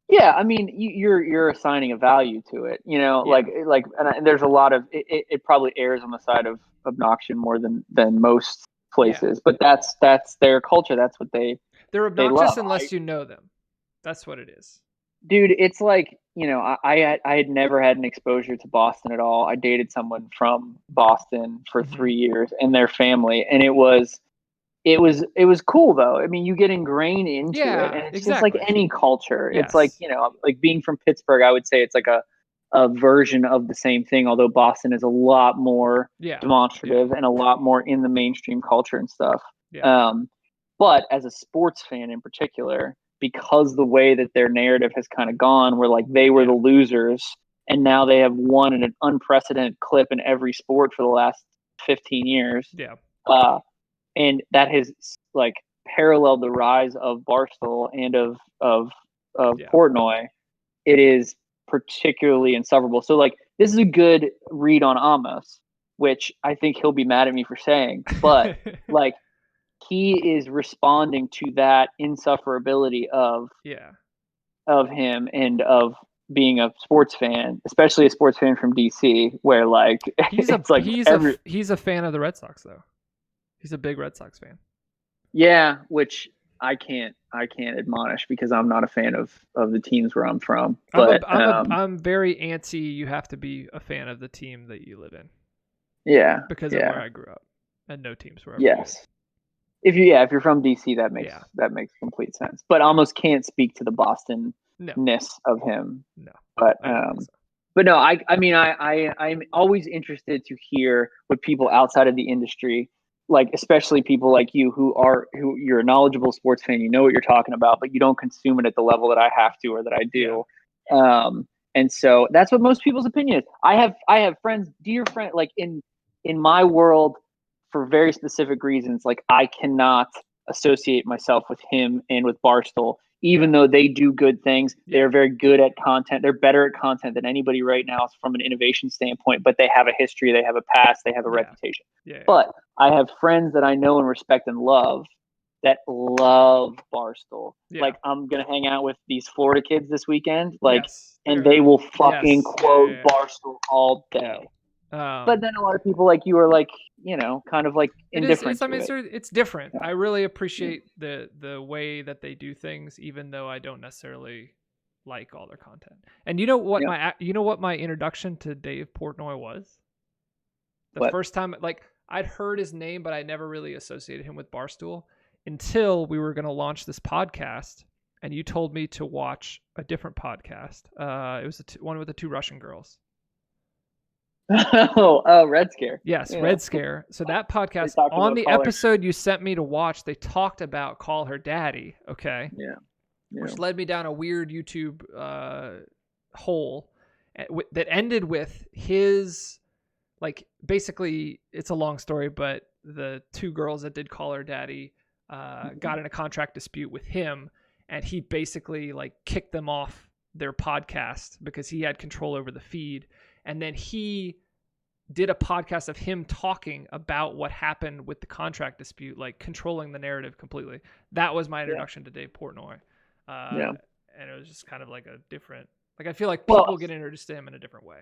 Yeah, I mean, you're assigning a value to it. And there's a lot of it probably errs on the side of obnoxious more than most places. But that's their culture. That's what they're obnoxious unless you know them. That's what it is. Dude, it's like, I had never had an exposure to Boston at all. I dated someone from Boston for 3 years and their family, and it was cool though. I mean, you get ingrained into it, and it's just like any culture. Yes. It's like, like being from Pittsburgh, I would say it's like a version of the same thing, although Boston is a lot more demonstrative and a lot more in the mainstream culture and stuff. Yeah. But as a sports fan in particular, because the way that their narrative has kind of gone, where like they were the losers and now they have won in an unprecedented clip in every sport for the last 15 years. Yeah. And that has like paralleled the rise of Barstool and of Portnoy. It is particularly insufferable. So like this is a good read on Amos, which I think he'll be mad at me for saying, but like he is responding to that insufferability of him and of being a sports fan, especially a sports fan from DC, where like he's a fan of the Red Sox though. He's a big Red Sox fan. Yeah, which I can't admonish because I'm not a fan of the teams where I'm from. But I'm very antsy. You have to be a fan of the team that you live in yeah, because of where I grew up, and no teams were ever yes. If you're from DC, that makes complete sense. But I almost can't speak to the Boston-ness of him. No. But but no, I'm always interested to hear what people outside of the industry, like especially people like you who you're a knowledgeable sports fan, you know what you're talking about, but you don't consume it at the level that I have to or that I do. And so that's what most people's opinion is. I have friends, dear friend, like in my world, for very specific reasons, like I cannot associate myself with him and with Barstool, even though they do good things. They're very good at content. They're better at content than anybody right now from an innovation standpoint, but they have a history, they have a past, they have a reputation. But I have friends that I know and respect and love that love Barstool. Like I'm going to hang out with these Florida kids this weekend, and they will fucking quote Barstool all day. But then a lot of people like you are like, kind of like indifferent. It's different. I really appreciate the way that they do things, even though I don't necessarily like all their content. And you know what my introduction to Dave Portnoy was? The first time, like I'd heard his name, but I never really associated him with Barstool until we were going to launch this podcast, and you told me to watch a different podcast. It was one with the two Russian girls. Red Scare. Yes, Red Scare. So that podcast, on the episode you sent me to watch, they talked about Call Her Daddy, okay? Yeah. Which led me down a weird YouTube hole that ended with his, like, basically, it's a long story, but the two girls that did Call Her Daddy got in a contract dispute with him, and he basically, like, kicked them off their podcast because he had control over the feed. And then he did a podcast of him talking about what happened with the contract dispute, like controlling the narrative completely. That was my introduction to Dave Portnoy. And it was just kind of like a different, like, I feel like people get introduced to him in a different way.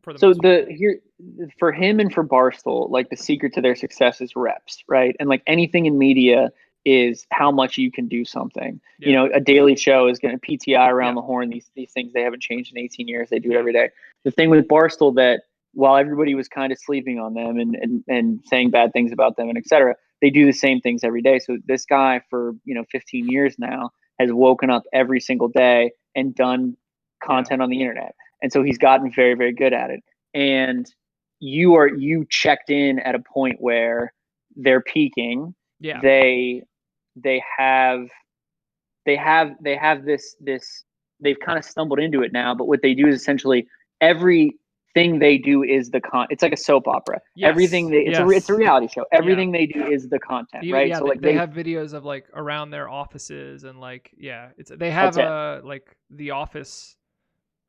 For him and for Barstool, like the secret to their success is reps, right? And like anything in media is how much you can do something. A daily show is going to PTI around the horn. These things, they haven't changed in 18 years. They do it every day. The thing with Barstool, that while everybody was kind of sleeping on them and saying bad things about them and et cetera, they do the same things every day. So this guy for 15 years now has woken up every single day and done content on the internet. And so he's gotten very, very good at it. And you checked in at a point where they're peaking. Yeah. They have this they've kind of stumbled into it now, but what they do is essentially everything they do is it's like a soap opera. Yes. It's a reality show. Everything they do is the content, right? Yeah, so like they have videos of like around their offices and like they have like The Office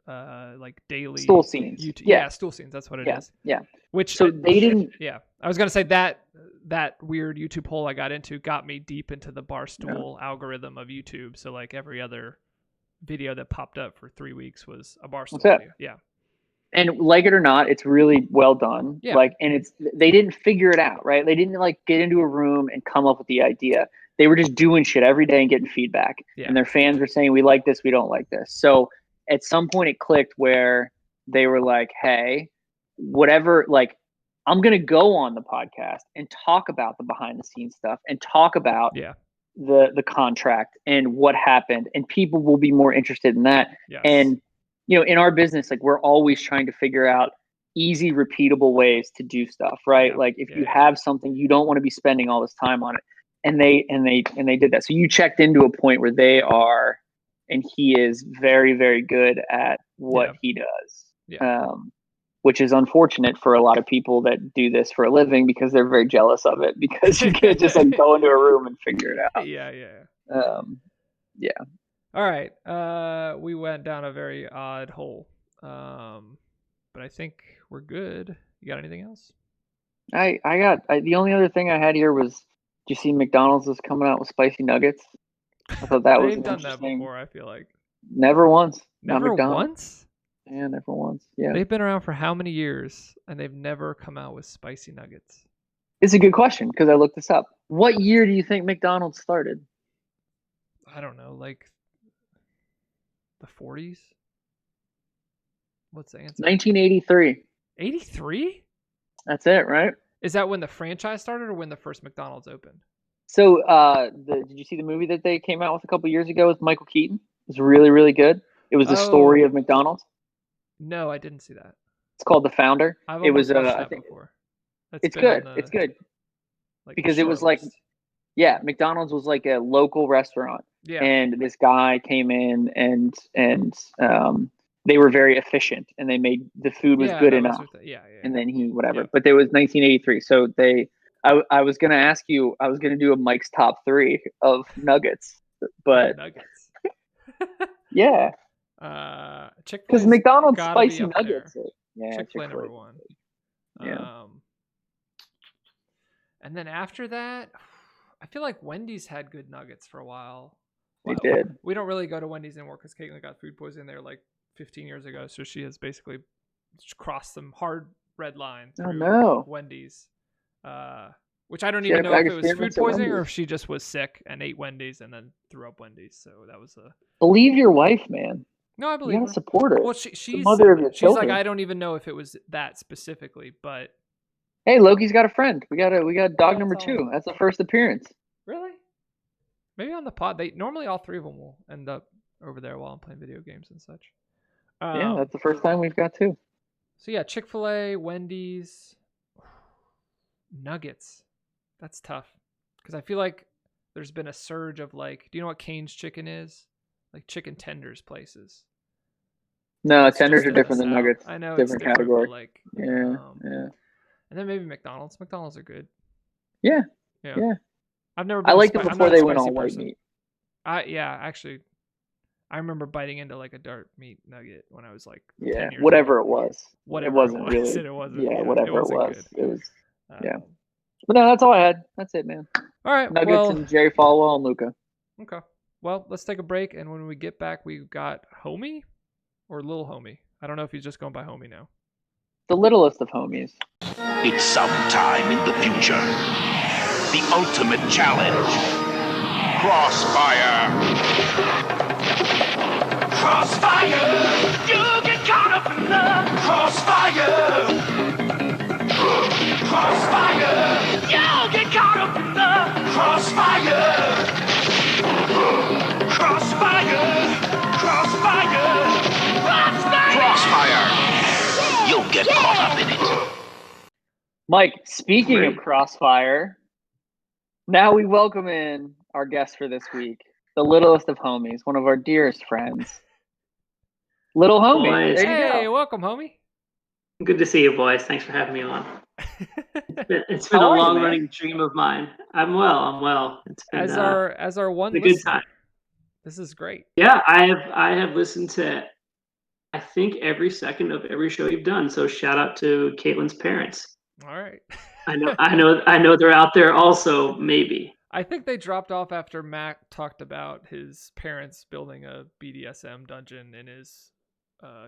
like daily stool scenes. YouTube. Stool scenes, that's what it is. Yeah. Which they didn't I was gonna say that weird YouTube hole I got into got me deep into the Barstool algorithm of YouTube. So like every other video that popped up for 3 weeks was a Barstool video. Yeah. And like it or not, it's really well done. Yeah. Like, and they didn't figure it out, right? They didn't like get into a room and come up with the idea. They were just doing shit every day and getting feedback. Yeah. And their fans were saying, we like this, we don't like this. So at some point it clicked where they were like, hey, whatever, like, I'm going to go on the podcast and talk about the behind the scenes stuff and talk about the contract and what happened, and people will be more interested in that. Yes. And, in our business, like, we're always trying to figure out easy, repeatable ways to do stuff, right? Yeah. Like if you have something, you don't want to be spending all this time on it. And they did that. So you checked into a point where they are, and he is very, very good at what he does. Yeah. Which is unfortunate for a lot of people that do this for a living because they're very jealous of it, because you can't just like go into a room and figure it out. Yeah. All right. We went down a very odd hole. But I think we're good. You got anything else? The only other thing I had here was, did you see McDonald's is coming out with spicy nuggets? I thought that was done that before, I feel like. Never once. Never once? Yeah, never once. Yeah. They've been around for how many years, and they've never come out with spicy nuggets? It's a good question because I looked this up. What year do you think McDonald's started? I don't know, like the 40s. What's the answer? 1983. 83? That's it, right? Is that when the franchise started or when the first McDonald's opened? So, did you see the movie that they came out with a couple years ago with Michael Keaton? It was really, really good. It was the story Oh. of McDonald's. No, I didn't see that. It's called The Founder. I've It was, almost watched I that think before. it's good. It's good Like because it was short like, list. yeah, McDonald's was like a local restaurant, Yeah. and this guy came in and they were very efficient, and they made the food was Yeah, good that was enough, with the, yeah. and then he whatever. Yeah. But there was 1983, so I was gonna ask you, I was gonna do a Mike's top three of nuggets, but Nuggets. yeah, Chick-fil-A because McDonald's gotta be spicy up nuggets. there. Yeah, Chick-fil-A Chick-fil-A. number one. Yeah. And then after that, I feel like Wendy's had good nuggets for a while. They did. We don't really go to Wendy's anymore because Caitlin got food poisoning there like 15 years ago, so she has basically crossed some hard red line Oh through no. Wendy's. Which I don't She had even a know if bag it of was food Spearmints at poisoning or Wendy's. if she just was sick and ate Wendy's and then threw up Wendy's. So that was a Believe your wife, man. no. I You believe gotta her. support her. Well, The she's mother of your she's like, children. I don't even know if it was that specifically, but Hey, Loki's got a friend. We got dog Yeah, number tell him. 2. That's the first appearance. really, maybe on the pod. They normally all three of them will end up over there while I'm playing video games and such. Yeah, that's the first time we've got 2. So yeah, Chick-fil-A, Wendy's, Nuggets. That's tough because I feel like there's been a surge of like, do you know what Cane's Chicken is? Like chicken tenders places. No, It's tenders just are in the different than South. nuggets. I know Different it's different, category. but like, Yeah, yeah. and then maybe McDonald's. McDonald's are good. Yeah. Yeah. Yeah. I've never I been. liked it I'm before not a they went spicy all white person. meat. Actually, I remember biting into like a dark meat nugget when I was like 10 Yeah, years whatever old. it was. Whatever It wasn't was, really. and it wasn't. Yeah, Yeah, whatever it wasn't was. good. It was. Yeah. Um, But no, that's all I had. That's it, man. All right. Nuggets well, and Jerry Falwell and Luca. okay. Well, let's take a break, and when we get back, we've got Homie or Lil Homie. I don't know if he's just going by Homie now. The littlest of homies. It's sometime in the future. The ultimate challenge. Crossfire. Crossfire! You get caught up in the crossfire! Crossfire! You get caught up in the crossfire! Crossfire! Crossfire! Crossfire! You'll get caught up in it. Mike, speaking of Crossfire, now we welcome in our guest for this week, the littlest of homies, one of our dearest friends. Little Homie. Boys. There you Hey, go. welcome, Homie. Good to see you, boys. Thanks for having me on. It's been How a are you, long-running dream of mine. I'm well. It's been as our one a good listener. time. This is great. Yeah, I have listened to I think every second of every show you've done. So shout out to Caitlin's parents. All right. I know they're out there also. Maybe I think they dropped off after Mac talked about his parents building a BDSM dungeon in his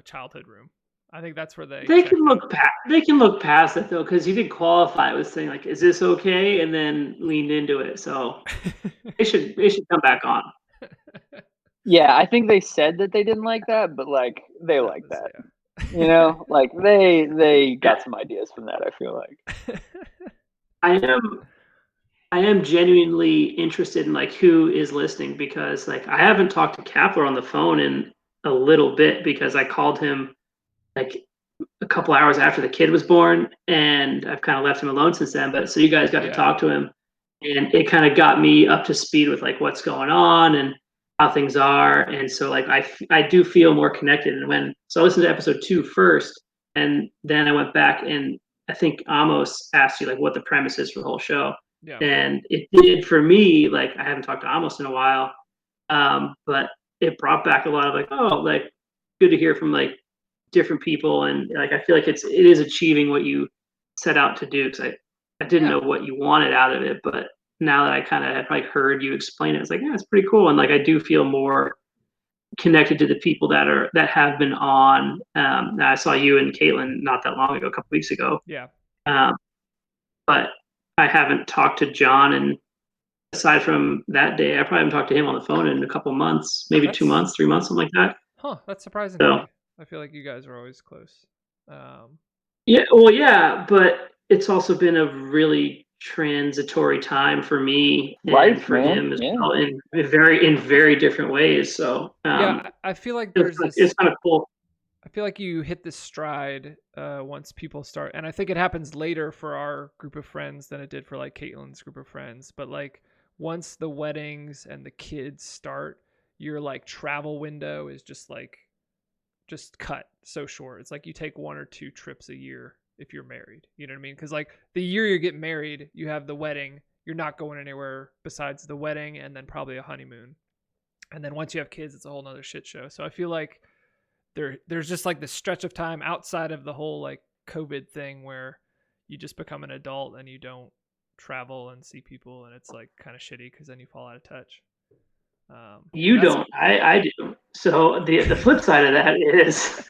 childhood room. I think that's where they they checked out. they can look past it though, because he did qualify with saying like, "Is this okay?" and then leaned into it. So they should come back on. Yeah, I think they said that they didn't like that, but like they like that. You know, like they got some ideas from that, I feel like. I am genuinely interested in like who is listening, because like I haven't talked to Kapler on the phone in a little bit, because I called him like a couple hours after the kid was born, and I've kind of left him alone since then. But so you guys got to talk to him, and it kind of got me up to speed with like what's going on and how things are. And so like I do feel more connected. And so I listened to episode 2 first, and then I went back, and I think Amos asked you like what the premise is for the whole show. Yeah. And it did for me. Like I haven't talked to Amos in a while, but it brought back a lot of like, oh, like good to hear from like different people, and like I feel like it is achieving what you set out to do, because I didn't know what you wanted out of it, but now that I kind of had like heard you explain it, it's like, yeah, it's pretty cool. And like I do feel more connected to the people that have been on. Now I saw you and Caitlin not that long ago, a couple weeks ago. Yeah. But I haven't talked to John, and aside from that day, I probably haven't talked to him on the phone in a couple months, maybe 2 That's months, 3 months, something like that. Huh, that's surprising to So me. I feel like you guys were always close. Um, yeah, well, yeah, but it's also been a really transitory time for me and Life, for man. him as Yeah. well in very different ways. So yeah, I feel like it's there's this. it's kind of cool. I feel like you hit this stride once people start, and I think it happens later for our group of friends than it did for like Caitlin's group of friends. But like once the weddings and the kids start, your like travel window is just cut so short. It's like you take 1 or 2 trips a year if you're married. You know what I mean? Because like the year you get married, you have the wedding. You're not going anywhere besides the wedding and then probably a honeymoon. And then once you have kids, it's a whole nother shit show. So I feel like there's just like this stretch of time outside of the whole like COVID thing where you just become an adult and you don't travel and see people, and it's like kind of shitty because then you fall out of touch. You That's don't, I do. So the flip side of that is,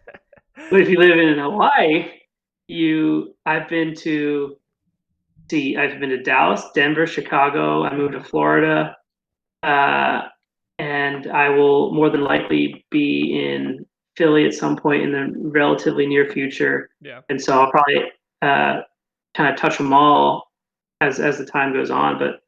but if you live in Hawaii, I've been to I've been to Dallas, Denver, Chicago. I moved to Florida, uh, and I will more than likely be in Philly at some point in the relatively near future. yeah, And so I'll probably kind of touch them all as the time goes on. But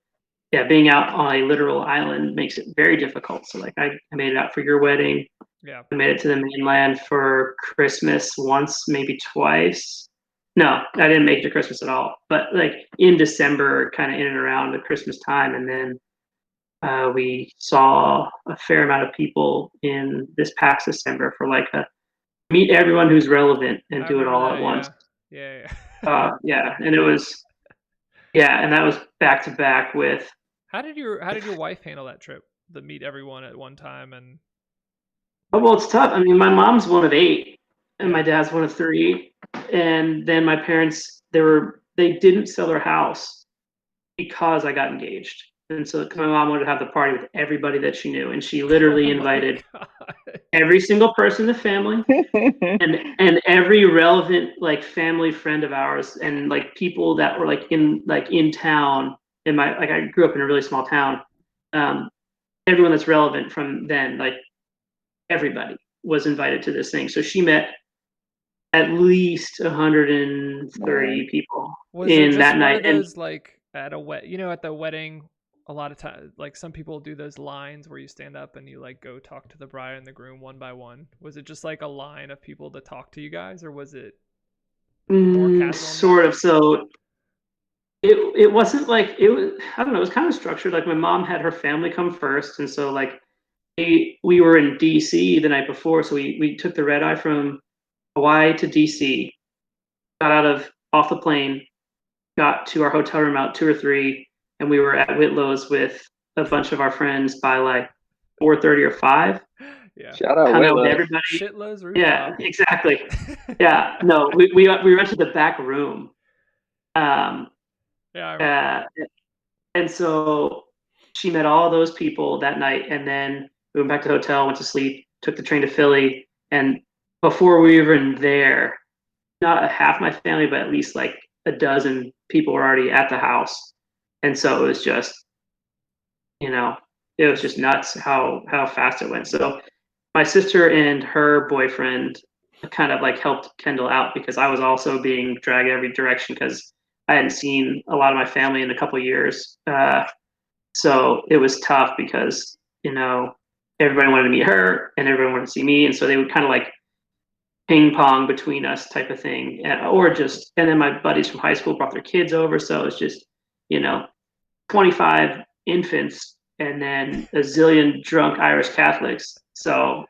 yeah, being out on a literal island makes it very difficult. So like I made it out for your wedding. yeah. I made it to the mainland for Christmas once, maybe twice. No, I didn't make it to Christmas at all. But like in December, kind of in and around the Christmas time, and then we saw a fair amount of people in this past December for like a meet everyone who's relevant and I do it remember all that. at once. Yeah, and it was and that was back to back with. How did your wife handle that trip? The meet everyone at one time and Oh, like well, it's tough. I mean, my mom's one of eight, and yeah. my dad's one of three, and then my parents they didn't sell their house because I got engaged. And so 'cause my mom wanted to have the party with everybody that she knew, and she Oh literally my invited god. every single person in the family and every relevant like family friend of ours and like people that were in town in my like I grew up in a really small town. Um, everyone that's relevant from then, like everybody was invited to this thing. So she met at least 130 people Was it in just that one of night. And those like at a at the wedding, a lot of time like some people do those lines where you stand up and you like go talk to the bride and the groom one by one. Was it just like a line of people to talk to you guys, or was it more casual than that? sort of. So it wasn't like it was. I don't know. It was kind of structured. Like my mom had her family come first, and so like we were in DC the night before, so we took the red eye from Hawaii to DC, got off the plane, got to our hotel room about 2 or 3, and we were at Whitlow's with a bunch of our friends by like 4:30 or 5. Yeah. Shout out Hung out with Willow. everybody. Shitloads Yeah, rooftop. exactly. Yeah, no, we rented the back room. Um, Yeah, uh, and so she met all those people that night, and then we went back to the hotel, went to sleep, took the train to Philly, and before we were even there, not half my family, but at least like a dozen people were already at the house, and so it was just, it was just nuts how fast it went. So my sister and her boyfriend kind of like helped Kendall out because I was also being dragged every direction because I hadn't seen a lot of my family in a couple of years. So it was tough because, everybody wanted to meet her and everyone wanted to see me. And so they would kind of like ping pong between us type of thing. And then my buddies from high school brought their kids over. So it's just, you know, 25 infants and then a zillion drunk Irish Catholics. So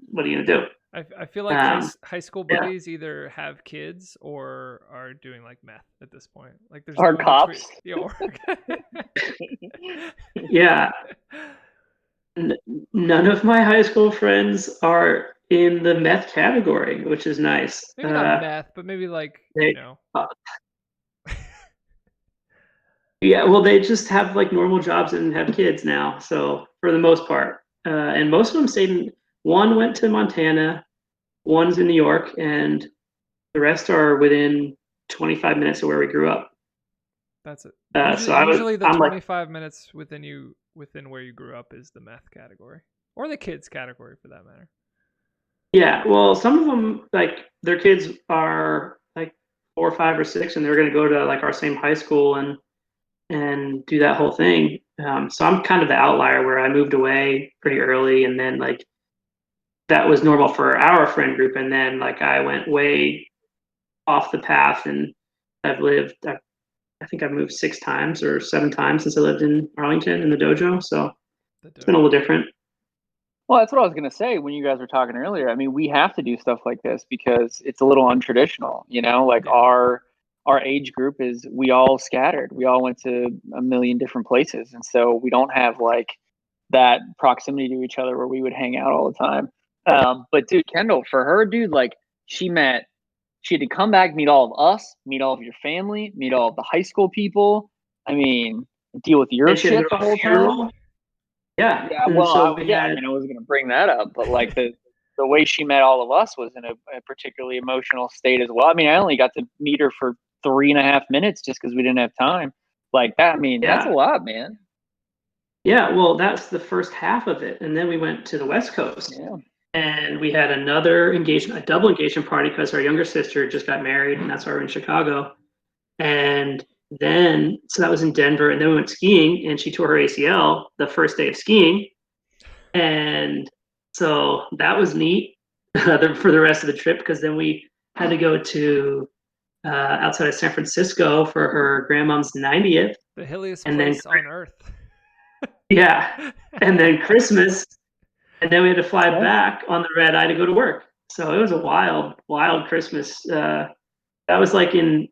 what are you going to do? I feel like high school yeah. buddies either have kids or are doing like meth at this point. Like there's Are no in cops? between. Yeah. None of my high school friends are in the meth category, which is nice. Maybe not meth, but maybe like, They, yeah, well, they just have like normal jobs and have kids now. So for the most part, and most of them stayed one went to Montana, one's in New York, and the rest are within 25 minutes of where we grew up. That's it. So I was, Usually the I'm like, 25 minutes within where you grew up is the meth category, or the kids category for that matter. yeah. Well, some of them, like their kids are like 4, 5, or 6, and they're going to go to like our same high school and do that whole thing. So I'm kind of the outlier where I moved away pretty early, and then like that was normal for our friend group, and then like I went way off the path, and I think I've moved 6 times or 7 times since I lived in Arlington in the dojo. So it's been a little different. Well, that's what I was going to say when you guys were talking earlier. I mean, we have to do stuff like this because it's a little untraditional, like Yeah. our age group is, we all scattered. We all went to a million different places. And so we don't have like that proximity to each other where we would hang out all the time. But dude, Kendall, for her, dude, like she had to come back, meet all of us, meet all of your family, meet all of the high school people. I mean, deal with your And she had shit to the go to a whole funeral. time. Yeah. Yeah, And well, so I mean, I was going to bring that up, but like the way she met all of us was in a particularly emotional state as well. I mean, I only got to meet her for 3.5 minutes just because we didn't have time. Like that, I mean, that's a yeah. lot, man. Yeah. Well, that's the first half of it. And then we went to the West Coast. Yeah. And we had another engagement, a double engagement party because our younger sister just got married, and that's why we're in Chicago. And then, so that was in Denver, and then we went skiing, and she tore her ACL the first day of skiing, and so that was neat for the rest of the trip because then we had to go to outside of San Francisco for her grandmom's 90th, The hilliest and then place on earth. yeah, and then Christmas. And then we had to fly Yeah. back on the red eye to go to work. So it was a wild, wild Christmas. That was like I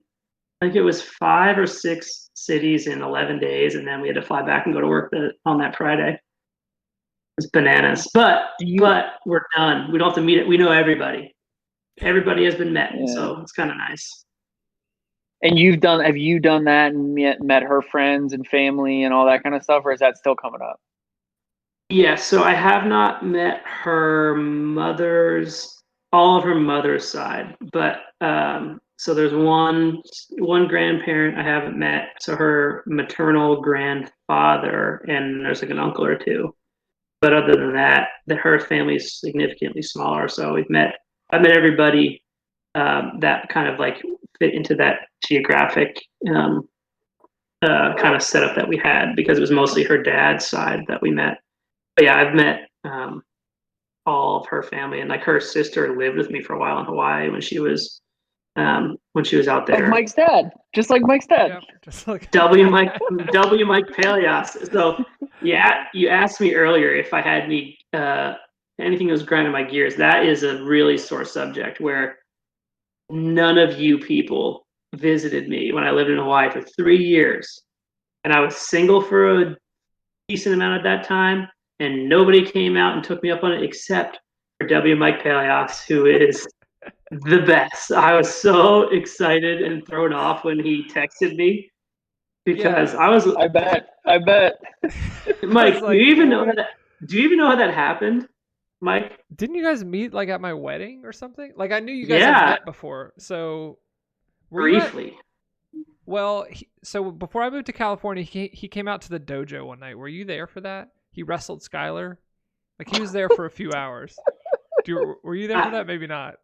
think it was 5 or 6 cities in 11 days. And then we had to fly back and go to work on that Friday. It was bananas. But we're done. We don't have to meet it. We know everybody. Everybody has been met. Yeah. So it's kind of nice. And have you done that and met her friends and family and all that kind of stuff, or is that still coming up? Yeah, so I have not met all of her mother's side, but so there's one grandparent I haven't met, so her maternal grandfather, and there's like an uncle or two. But other than that, her family is significantly smaller. So I've met everybody that kind of like fit into that geographic kind of setup that we had because it was mostly her dad's side that we met. But yeah, I've met all of her family, and like her sister lived with me for a while in Hawaii when she was out there. Like Mike's dad, just like Mike's dad. Yeah, just like W Mike Palias. So yeah, you asked me earlier if I had anything that was grinding my gears. That is a really sore subject where none of you people visited me when I lived in Hawaii for 3 years, and I was single for a decent amount at that time. And nobody came out and took me up on it except for W. Mike Palias, who is the best. I was so excited and thrown off when he texted me because I bet. Mike, like, do you even know how that happened, Mike? Didn't you guys meet like at my wedding or something? Like I knew you guys had met before. So briefly. Well, so before I moved to California, he came out to the dojo one night. Were you there for that? He wrestled Skylar. Like he was there for a few hours. Were you there for that? Maybe not.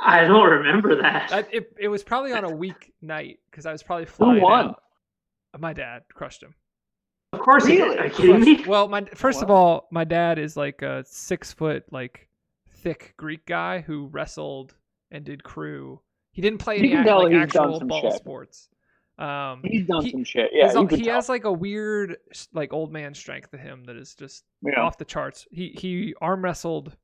I don't remember that. It was probably on a week night because I was probably flying Who won? out. My dad crushed him. Of course he did. Are you kidding me? Well, first of all, my dad is like a 6 foot, like thick Greek guy who wrestled and did crew. He didn't play any actual ball sports. He's done some shit. Yeah, he has like a weird like old man strength to him that is just off the charts. He arm wrestled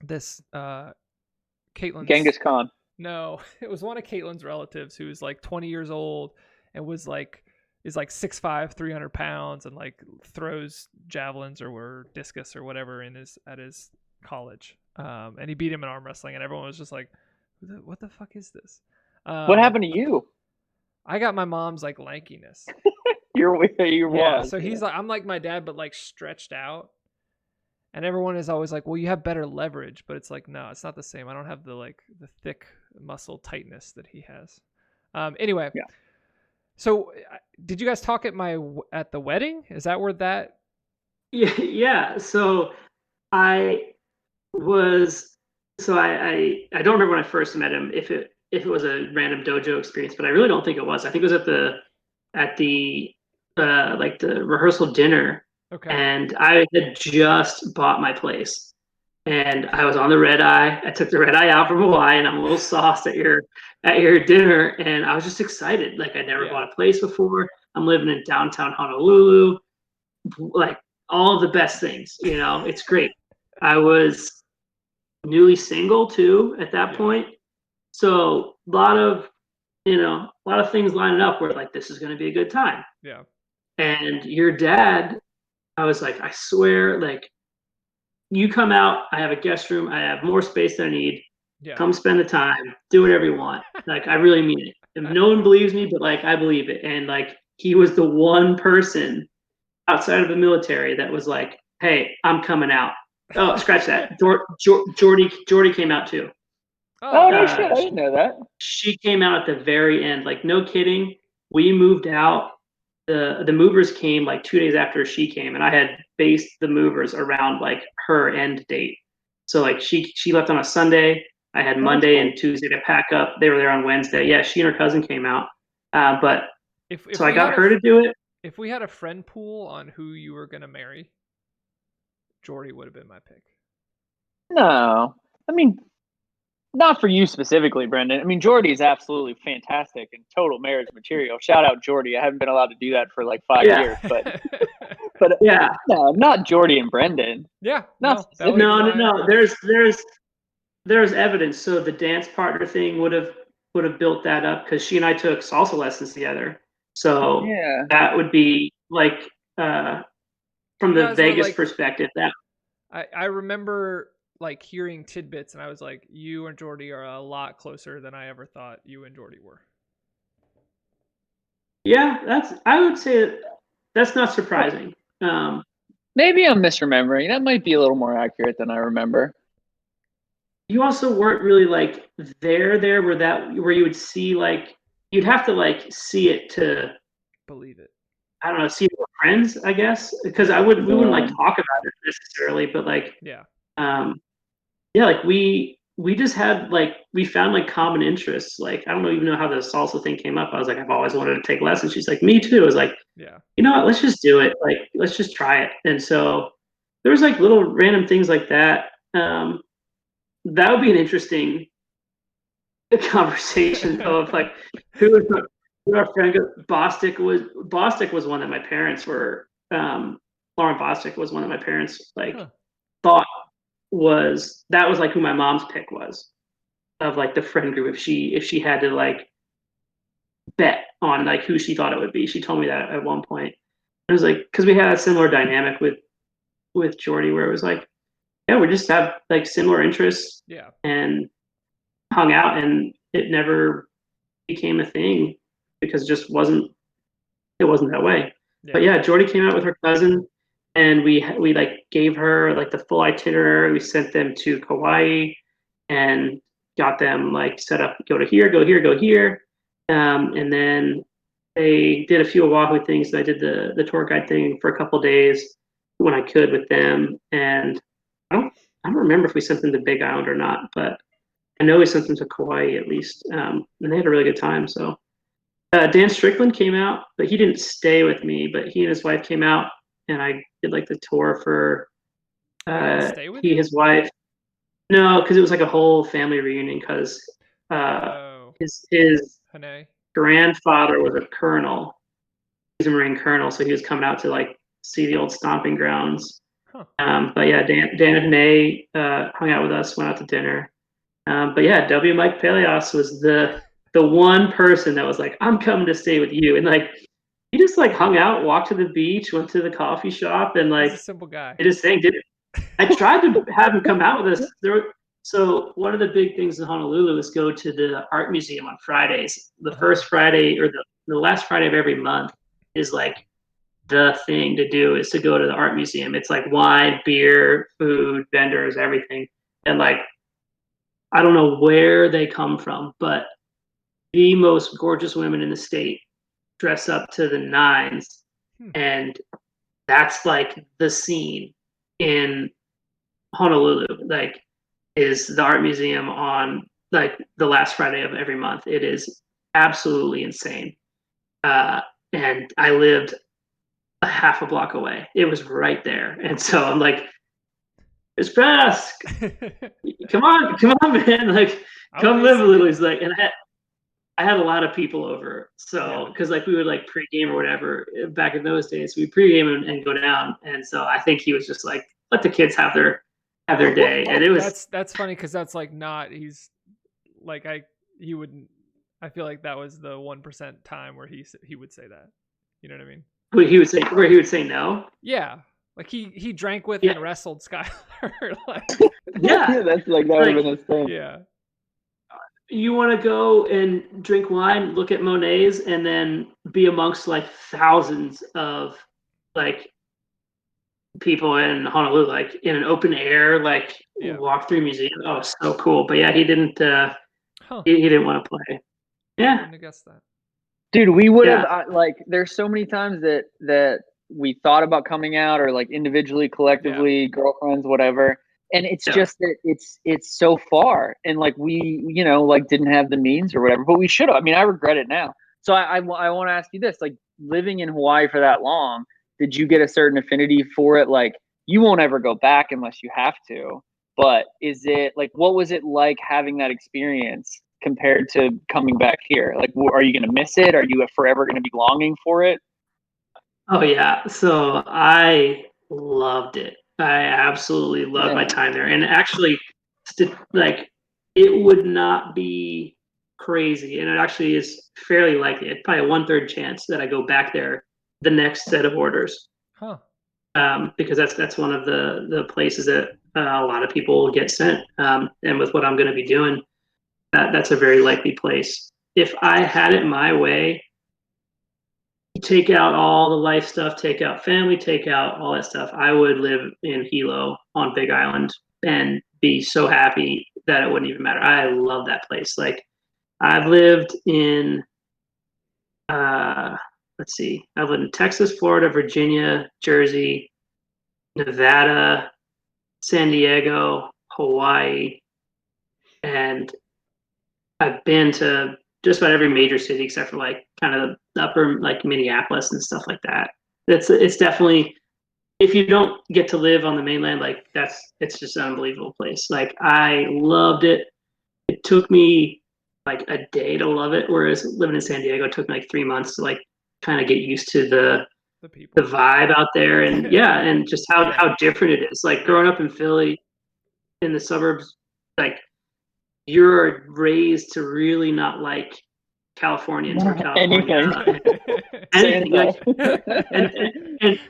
this Caitlin's Genghis Khan. No, it was one of Caitlin's relatives who was like 20 years old and is like 6'5", 300 pounds, and like throws javelins or discus or whatever at his college. And he beat him in arm wrestling, and everyone was just like, "What the fuck is this?" What happened to you? I got my mom's like lankiness. So he's like, I'm like my dad, but like stretched out. And everyone is always like, well, you have better leverage, but it's like, no, it's not the same. I don't have the thick muscle tightness that he has. Anyway, So, did you guys talk at the wedding? Is that where that? Yeah. So I was I don't remember when I first met him if it was a random dojo experience, but I really don't think it was. I think it was at the like the rehearsal dinner, Okay. and I had just bought my place, and I was on the red eye. I took the red eye out from Hawaii, and I'm a little sauced at your dinner, and I was just excited. Like I'd never Yeah. bought a place before. I'm living in downtown Honolulu, like all of the best things. It's great. I was newly single too at that Yeah. point, so a lot of things lining up where like this is going to be a good time. Yeah. And your dad, I was like, I swear, like you come out, I have a guest room, I have more space than I need. Yeah. Come spend the time, do whatever you want. Like I really mean it. And no one believes me, but like I believe it. And like he was the one person outside of the military that was like, "Hey, I'm coming out." Oh, scratch that. Jordy came out too. Oh, no Uh, shit! I didn't know that. She came out at the very end. Like no kidding. We moved out. The movers came like 2 days after she came, and I had based the movers around like her end date. So like she left on a Sunday. I had Oh, that's Monday cool. and Tuesday to pack up. They were there on Wednesday. Yeah, she and her cousin came out. But If so I we got had her to do it. if we had a friend pool on who you were gonna marry, Jordy would have been my pick. No, I mean, not for you specifically, Brendan. I mean, Jordy is absolutely fantastic and total marriage material. Shout out Jordy. I haven't been allowed to do that for like 5 Yeah. years, but Yeah. no, not Jordy and Brendan. Yeah. Not No, that was specifically. No. There's evidence. So the dance partner thing would have built that up because she and I took salsa lessons together. So Yeah. that would be like from You the guys were, Vegas like- perspective. That I remember like hearing tidbits, and I was like, you and Jordy are a lot closer than I ever thought you and Jordy were. yeah, I would say that's not surprising. Maybe I'm misremembering. That might be a little more accurate than I remember. You also weren't really like there where you would see like you'd have to like see it to Believe it. I don't know, see your friends, I guess, because we wouldn't like talk about it necessarily, but like Yeah. yeah, like we just had like we found like common interests. Like I don't even know how the salsa thing came up. I was like, I've always wanted to take lessons. She's like, me too. I was like, Yeah. you know what, let's just do it. Like let's just try it. And so there was like little random things like that. That would be an interesting conversation though, of like who our friend Bostic was one that my parents were Lauren Bostic was one that my parents like thought that was like who my mom's pick was of like the friend group if she had to like bet on like who she thought it would be. She told me that at one point. It was like because we had a similar dynamic with Jordy where it was like, yeah, we just have like similar interests. Yeah. And hung out, and it never became a thing because it just wasn't that way. Yeah. But yeah, Jordy came out with her cousin, and we like gave her like the full itinerary. We sent them to Kauai and got them like set up, go here, go here, go here. And then they did a few Oahu things. And I did the tour guide thing for a couple of days when I could with them. And I don't remember if we sent them to Big Island or not, but I know we sent them to Kauai at least. And they had a really good time. So Dan Strickland came out, but he didn't stay with me, but he and his wife came out, and I did like the tour for Stay with you? his wife. No, because it was like a whole family reunion because his Hane. grandfather was a colonel. He's a Marine colonel, so he was coming out to like see the old stomping grounds. Huh. But yeah, Dan and Hane hung out with us, went out to dinner. But yeah, W. Mike Peleos was the one person that was like, I'm coming to stay with you. And like, he just like hung out, walked to the beach, went to the coffee shop, and like, He's a simple guy. did his thing. I tried to have him come out with us. So one of the big things in Honolulu is go to the art museum on Fridays. The first Friday or the last Friday of every month is like the thing to do is to go to the art museum. It's like wine, beer, food, vendors, everything. And like, I don't know where they come from, but the most gorgeous women in the state dress up to the nines, and that's like the scene in Honolulu. Like, is the art museum on like the last Friday of every month. It is absolutely insane. And I lived a half a block away. It was right there, and so I'm like, it's Brask. Come on, man! Like, come live a little. He's like, and I had a lot of people over, so because like we would like pregame or whatever back in those days, we pregame and go down, and so I think he was just like, let the kids have their day, and it was that's funny because that's like not he's like he wouldn't. I feel like that was the 1% time where he would say that. You know what I mean? where he would say no. Yeah, like he drank with and wrestled Skylar. Like, Yeah, that's like that would have been his thing. yeah. You want to go and drink wine, look at Monet's, and then be amongst like thousands of like people in Honolulu, like in an open air, like walk through museum. Oh, so cool. But yeah, he didn't he didn't want to play. Yeah. I wouldn't have guessed that. Dude, we would have like there's so many times that we thought about coming out or like individually, collectively, girlfriends, whatever. And it's just that it's so far, and like we, you know, like didn't have the means or whatever, but we should have. I mean, I regret it now. So I want to ask you this: like living in Hawaii for that long, did you get a certain affinity for it? Like you won't ever go back unless you have to. But is it like what was it like having that experience compared to coming back here? Like, are you going to miss it? Are you forever going to be longing for it? Oh yeah. So I loved it. I absolutely loved my time there. And actually, like, it would not be crazy. And it actually is fairly likely. It's probably a 1/3 chance that I go back there the next set of orders. Huh. Because that's one of the places that a lot of people get sent. And with what I'm going to be doing, that's a very likely place. If I had it my way, take out all the life stuff, take out family, take out all that stuff, I would live in Hilo on Big Island and be so happy that it wouldn't even matter. I love that place. Like, I've lived in let's see, I've lived in Texas, Florida, Virginia, Jersey, Nevada, San Diego, Hawaii, and I've been to just about every major city except for like kind of the upper, like Minneapolis and stuff like that. It's definitely, if you don't get to live on the mainland, like it's just an unbelievable place. Like, I loved it. It took me like a day to love it, whereas living in San Diego took me like 3 months to like kind of get used to the vibe out there, and and just how different it is. Like, growing up in Philly, in the suburbs, like, you're raised to really not like Californians or California. Anything. Like,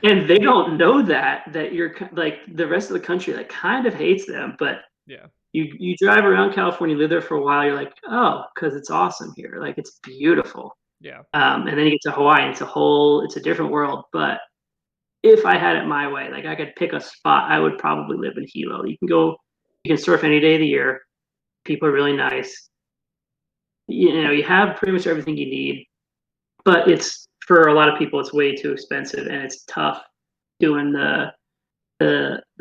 and they don't know that you're like the rest of the country like kind of hates them, but you drive around California, live there for a while, you're like, oh, because it's awesome here, like it's beautiful. And then you get to Hawaii, and it's a different world. But if I had it my way, like I could pick a spot, I would probably live in Hilo. You can surf any day of the year. People are really nice. You know, you have pretty much everything you need, but it's, for a lot of people, it's way too expensive, and it's tough doing the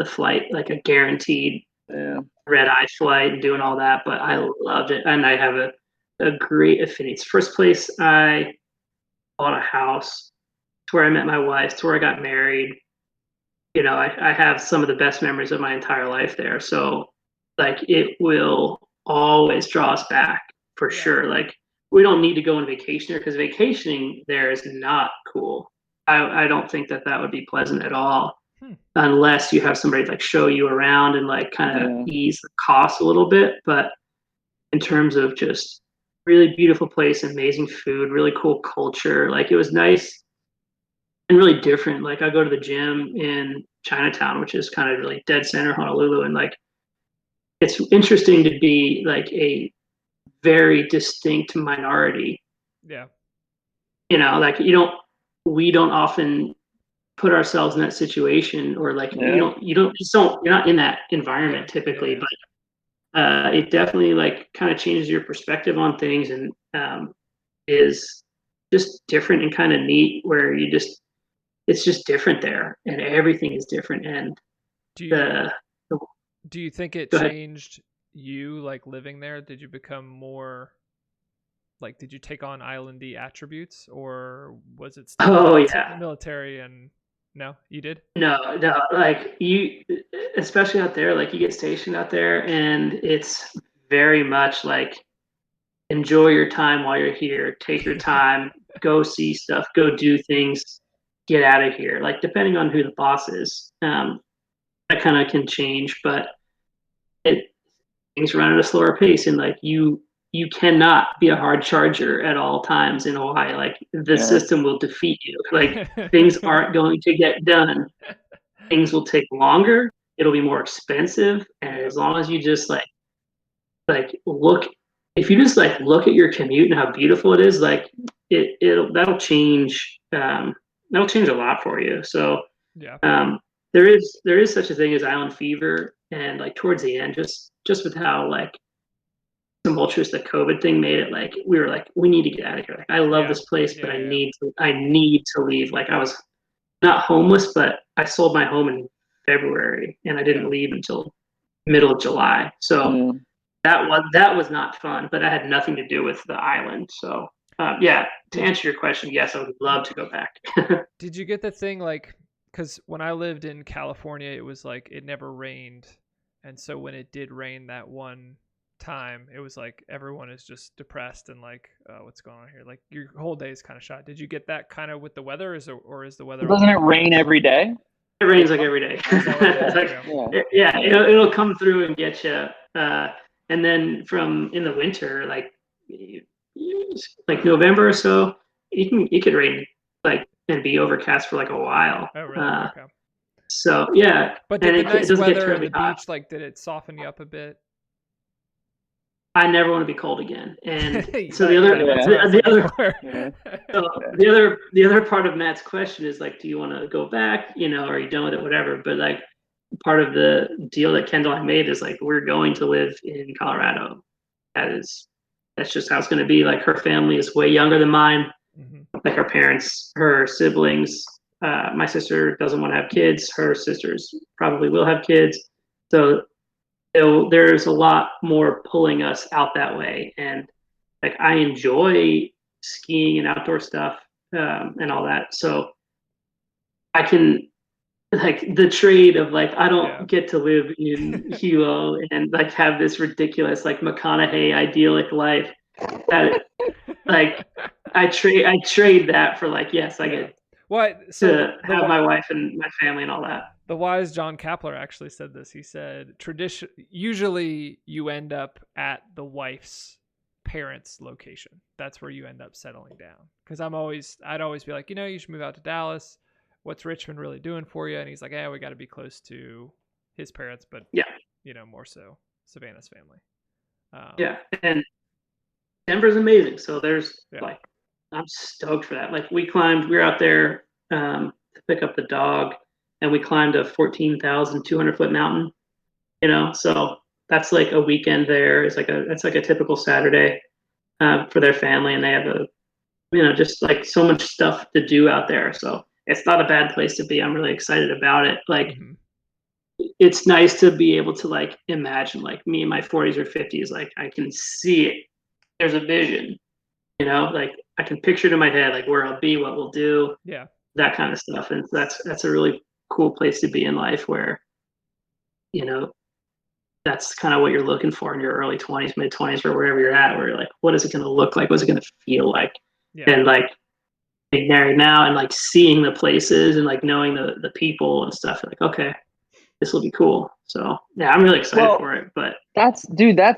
flight, like a guaranteed red-eye flight, and doing all that. But I loved it, and I have a great affinity. It's the first place I bought a house. It's where I met my wife. It's where I got married. You know, I have some of the best memories of my entire life there. So, like, it will always draw us back for sure. Like, we don't need to go on vacation there, because vacationing there is not cool. I don't think that would be pleasant at all, unless you have somebody like show you around and like kind of ease the cost a little bit. But in terms of just really beautiful place, amazing food, really cool culture, like, it was nice and really different. Like, I go to the gym in Chinatown, which is kind of really dead center Honolulu, and like, it's interesting to be like a very distinct minority. You know, like, we don't often put ourselves in that situation, or like you're not in that environment typically. But it definitely like kind of changes your perspective on things, and is just different and kind of neat where it's just different there and everything is different. And Do you the do you think it Go ahead. changed you like living there? Did you become more like did you take on islandy attributes or was it still Oh yeah. military and no, you did? No, like you, especially out there, like you get stationed out there, and it's very much like enjoy your time while you're here. Take your time, go see stuff, go do things, get out of here. Like depending on who the boss is, that kind of can change, but it things run at a slower pace, and like you cannot be a hard charger at all times in Hawaii. Like the Yeah. system will defeat you. Like things aren't going to get done. Things will take longer. It'll be more expensive, and Yeah. as long as you just like look, if you just like look at your commute and how beautiful it is, like that'll change. That'll change a lot for you. So Yeah. there is such a thing as island fever, and like towards the end, just with how like tumultuous the COVID thing made it, like we were like we need to get out of here. Like I love Yeah. this place, but Yeah, yeah. I need to leave. Like I was not homeless, but I sold my home in February and I didn't Yeah. leave until middle of July. So Yeah. that was not fun, but that had nothing to do with the island. So yeah, to Did answer your question, yes, I would love to go back. did you get the thing like cuz when I lived in California it was like it never rained and so when it did rain that one time it was like everyone is just depressed and like what's going on here like your whole day is kind of shot. Did you get that kind of with the weather or is the weather Doesn't always it rain every day? It rains like every day. Is that what it is? Like, Yeah. Yeah. yeah, it'll come through and get you. And then from in the winter, like November or so, it could rain like and be overcast for like a while. Oh really? Okay. So yeah, But and did the it nice doesn't get weather terribly and the hot. beach like did it soften you up a bit? I never want to be cold again. And so Right, right, that's what I was the looking other for. Yeah. so the other part of Matt's question is like, do you want to go back? Are you done with it? Whatever. But like part of the deal that Kendall and I made is like we're going to live in Colorado. That's just how it's going to be. Like her family is way younger than mine. Mhm. Like her parents, her siblings. My sister doesn't want to have kids. Her sisters probably will have kids. So there's a lot more pulling us out that way. And like I enjoy skiing and outdoor stuff and all that. So I can like the trade of like I Yeah. don't get to live in Hilo and like have this ridiculous like McConaughey idyllic life. That like I trade that for like yes I Yeah. get What? So to have my wife and my family and all that. the wise John Kapler actually said this. He said, usually you end up at the wife's parents' location. That's where you end up settling down. Because I'd always be like, you should move out to Dallas. What's Richmond really doing for you? And he's like, we got to be close to his parents, but Yeah. more so Savannah's family. Yeah, and Denver's amazing. So there's Yeah. like I'm stoked for that. Like we were out there to pick up the dog, and we climbed a 14,200-foot mountain. So that's like a weekend there. That's like a typical Saturday for their family, and they have just like so much stuff to do out there. So it's not a bad place to be. I'm really excited about it. Like Mhm. it's nice to be able to like imagine like me in my 40s or 50s. Like I can see it. There's a vision. Like I can picture it in my head, like where I'll be, what we'll do, Yeah. that kind of stuff. And that's a really cool place to be in life where, that's kind of what you're looking for in your early 20s, mid 20s, or wherever you're at, where you're like, what is it going to look like? What's it going to feel like? Yeah. And like being married now and like seeing the places and like knowing the people and stuff, like, okay, this will be cool. So yeah, I'm really excited for it. But That's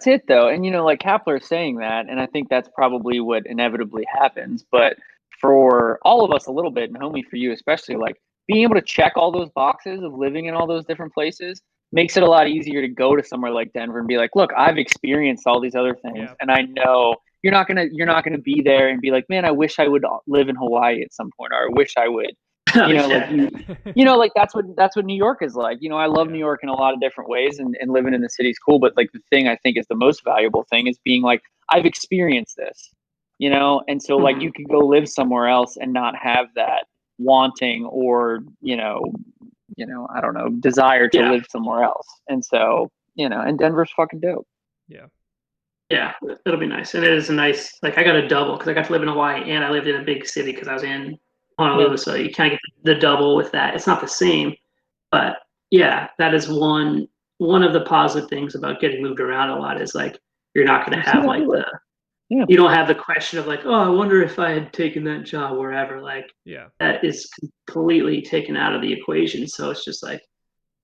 it though. And like Kapler is saying that, and I think that's probably what inevitably happens. But for all of us a little bit, and homie for you especially, like being able to check all those boxes of living in all those different places makes it a lot easier to go to somewhere like Denver and be like, look, I've experienced all these other things, Yeah. and I know you're not gonna be there and be like, man, I wish I would live in Hawaii at some point, or I wish I would. Like that's what New York is like. I love Yeah. New York in a lot of different ways, and living in the city is cool. But like the thing I think is the most valuable thing is being like, I've experienced this. you know? And so like Mhm. you could go live somewhere else and not have that wanting or, I don't know, desire to Yeah. live somewhere else. And so, and Denver's fucking dope. Yeah. Yeah, it'll be nice. And it is a nice, like, I got a double because I got to live in Hawaii and I lived in a big city because I was in Honolulu. Yeah. So you kind of get the double with that. It's not the same, but yeah, that is one of the positive things about getting moved around a lot is like you're not going You to see have it like everywhere. Yeah. you don't have the question of like, oh, I wonder if I had taken that job wherever. Like Yeah. that is completely taken out of the equation. So it's just like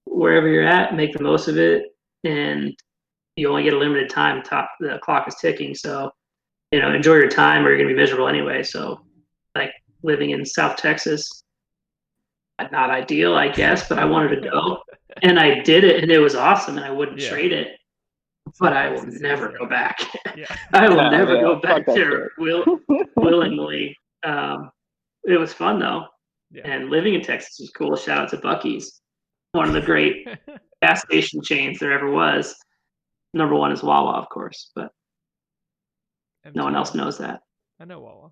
wherever you're at, make the most of it, and you only get a limited time. The clock is ticking, so enjoy your time, or you're gonna be miserable anyway. So, like living in South Texas, not ideal, I guess, but I wanted to go, and I did it, and it was awesome, and I wouldn't Yeah. trade it. South But I will Texas is never easy. go back. Yeah. I will No, never yeah, go fuck back that there willingly. It was fun though, Yeah. and living in Texas was cool. Shout out to Buc-ee's, one of the great gas station chains there ever was. Number one is Wawa, of course, but no one else M2. knows that. I know Wawa.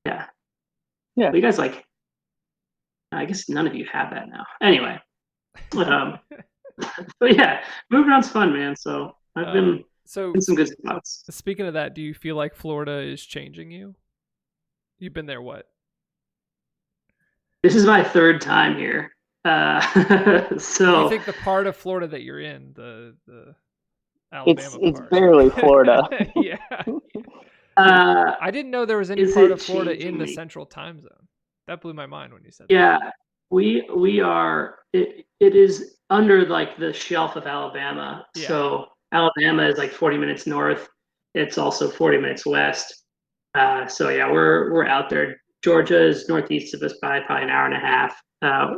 Yeah. Yeah. But you guys like, I guess none of you have that now. Anyway, but yeah, moving around's fun, man. So I've been So in some good spots. speaking of that, do you feel like Florida is changing you? You've been there what? This is my third time here. Do So you think the part of Florida that you're in, the Alabama it's part? barely Florida. Yeah. uh, I didn't know there was any Is part it of Florida in changing the me? central time zone. That blew my mind when you said that. yeah, we are. It is under like the shelf of Alabama. Yeah. So Alabama is like 40 minutes north. It's also 40 minutes west. So yeah, we're out there. Georgia is northeast of us by probably an hour and a half.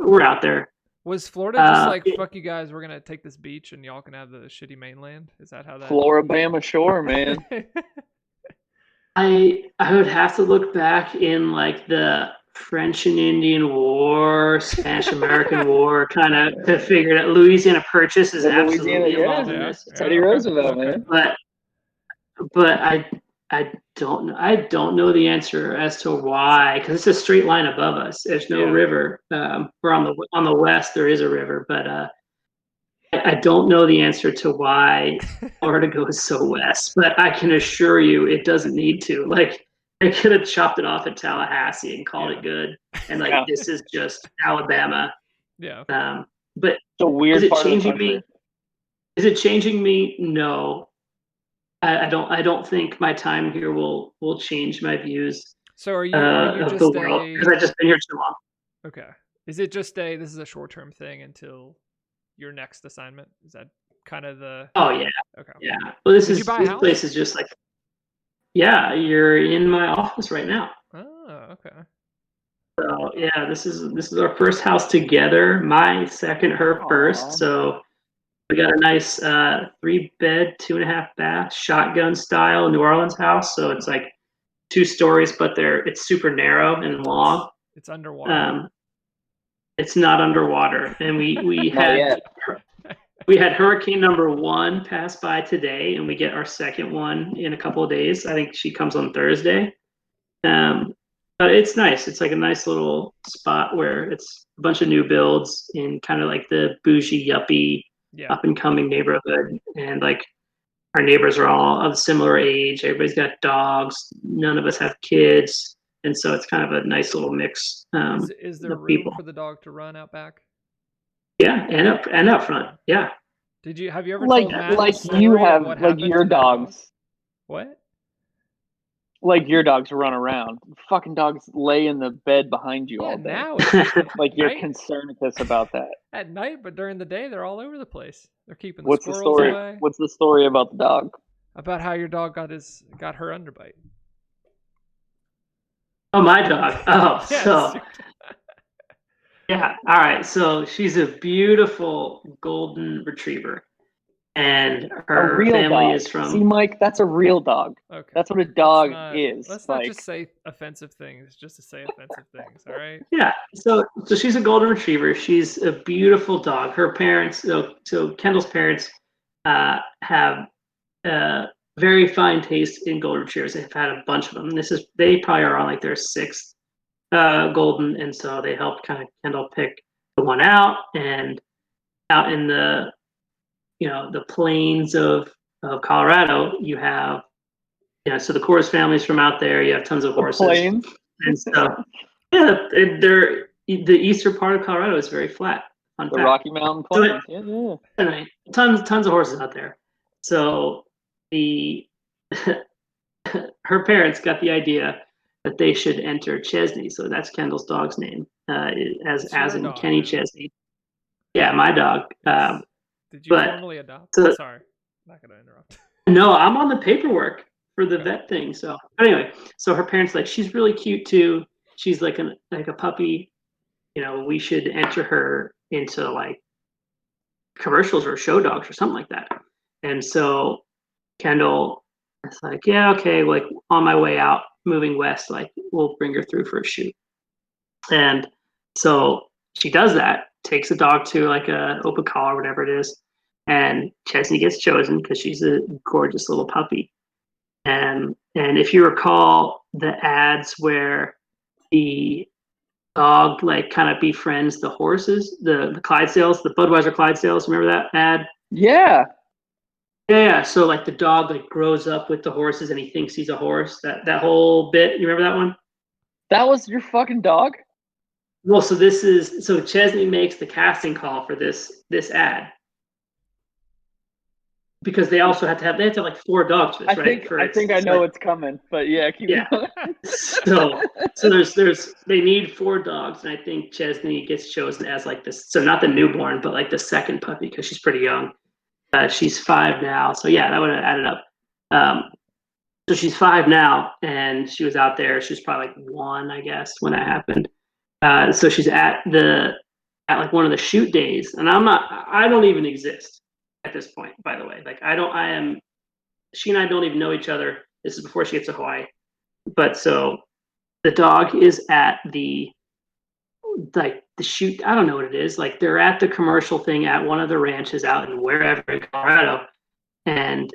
We're out there. Was Florida just like, it- fuck you guys, we're going to take this beach and y'all can have the shitty mainland? Is that how that... Floribama Shore, man. I would have to look back in like the French and Indian War, Spanish American War, kind of to figure it out. Louisiana Purchase is The absolutely Louisiana, yeah. involved in Yeah, this. yeah. Teddy Okay, Roosevelt, okay. man. But I don't know. I don't know the answer as to why, because it's a straight line above us. There's no Yeah. river. We're on the west. There is a river, but I don't know the answer to why Florida goes so west. But I can assure you, it doesn't need to. Like they could have chopped it off at Tallahassee and called Yeah. it good. And like Yeah. this is just Alabama. Yeah. But It's a weird is it part of the changing country. me? Is it changing me? No. I don't think my time here will change my views So are you of just the world because I've just been here too long. Okay. Is it just this is a short-term thing until your next assignment? Is that kind of the... Oh yeah, Okay. yeah. Well, Did you buy a this house? place is just like, yeah, you're in my office right now. Oh, okay. So yeah, this is our first house together. My second, her Aw. first. So we got a nice 3-bed, 2.5-bath, shotgun style New Orleans house. So it's like 2 stories, but it's super narrow and long. It's underwater. It's not underwater, and we Not yet. had hurricane number 1 pass by today, and we get our second one in a couple of days. I think she comes on Thursday. But it's nice. It's like a nice little spot where it's a bunch of new builds in kind of like the bougie, yuppie, Yeah. up and coming neighborhood, and like our neighbors are all of similar age. Everybody's got dogs. None of us have kids, and so it's kind of a nice little mix. Is there of room people. for the dog to run out back? Yeah, and up front. Yeah. Have you ever Like told Matt the you story of have what like happened your to that dog? dogs. What? Like your dogs run around. Fucking dogs lay in the bed behind you Yeah, all day. now it's Like you're night, concerned with us about that. at night, but during the day they're all over the place. They're keeping the What's the squirrels story? away. What's the story about the dog? About how your dog got her underbite. Oh, my dog. Oh, Yeah, so yeah. All right. So she's a beautiful golden retriever, and A her real family dog. is from. See, Mike, that's a real dog. okay. That's what a dog not, is. Let's like, not just say offensive things just to say offensive things, all right? Yeah. So she's a golden retriever. She's a beautiful dog. Her parents, so Kendall's parents, have very fine taste in golden retrievers. They've had a bunch of them. They probably are on like their sixth golden, and so they helped kind of Kendall pick the one out. And out in the the plains of Colorado, you have so the Coors family's from out there. You have tons of horses, Plains. and so yeah, they're the eastern part of Colorado is very flat. Fun The fact. Rocky Mountain So Plains. Yeah. Anyway, tons of horses out there. So the her parents got the idea that they should enter Chesney. So that's Kendall's dog's name, as It's your in dog, Kenny man. Chesney. Yeah, my dog. Did you but- formally adopt? so- Sorry, not gonna interrupt. No, I'm on the paperwork for the Okay. vet thing. So anyway, so her parents like she's really cute too. She's like a puppy. We should enter her into like commercials or show dogs or something like that. And so Kendall is like, yeah, okay, like on my way out, moving west, like we'll bring her through for a shoot. And so she does that, takes the dog to like a open call or whatever it is, and Chesney gets chosen because she's a gorgeous little puppy. And if you recall the ads where the dog like kind of befriends the horses, the Clydesdales, the Budweiser Clydesdales. Remember that ad? Yeah. Yeah. So like the dog like grows up with the horses and he thinks he's a horse. That whole bit. You remember that one? That was your fucking dog? Well, so Chesney makes the casting call for this ad because they also have to have like 4 dogs for this, right? I think I know what's coming, but yeah, keep Yeah. going. So they need 4 dogs, and I think Chesney gets chosen as like this. So not the newborn, but like the second puppy because she's pretty young. She's 5 now, so yeah, that would have added up. So she's 5 now, and she was out there. She was probably like 1, I guess, when that happened. So she's at like one of the shoot days, and I don't even exist at this point, by the way. Like she and I don't even know each other. This is before she gets to Hawaii. But so the dog is at the shoot. I don't know what it is. Like they're at the commercial thing at one of the ranches out in wherever in Colorado. And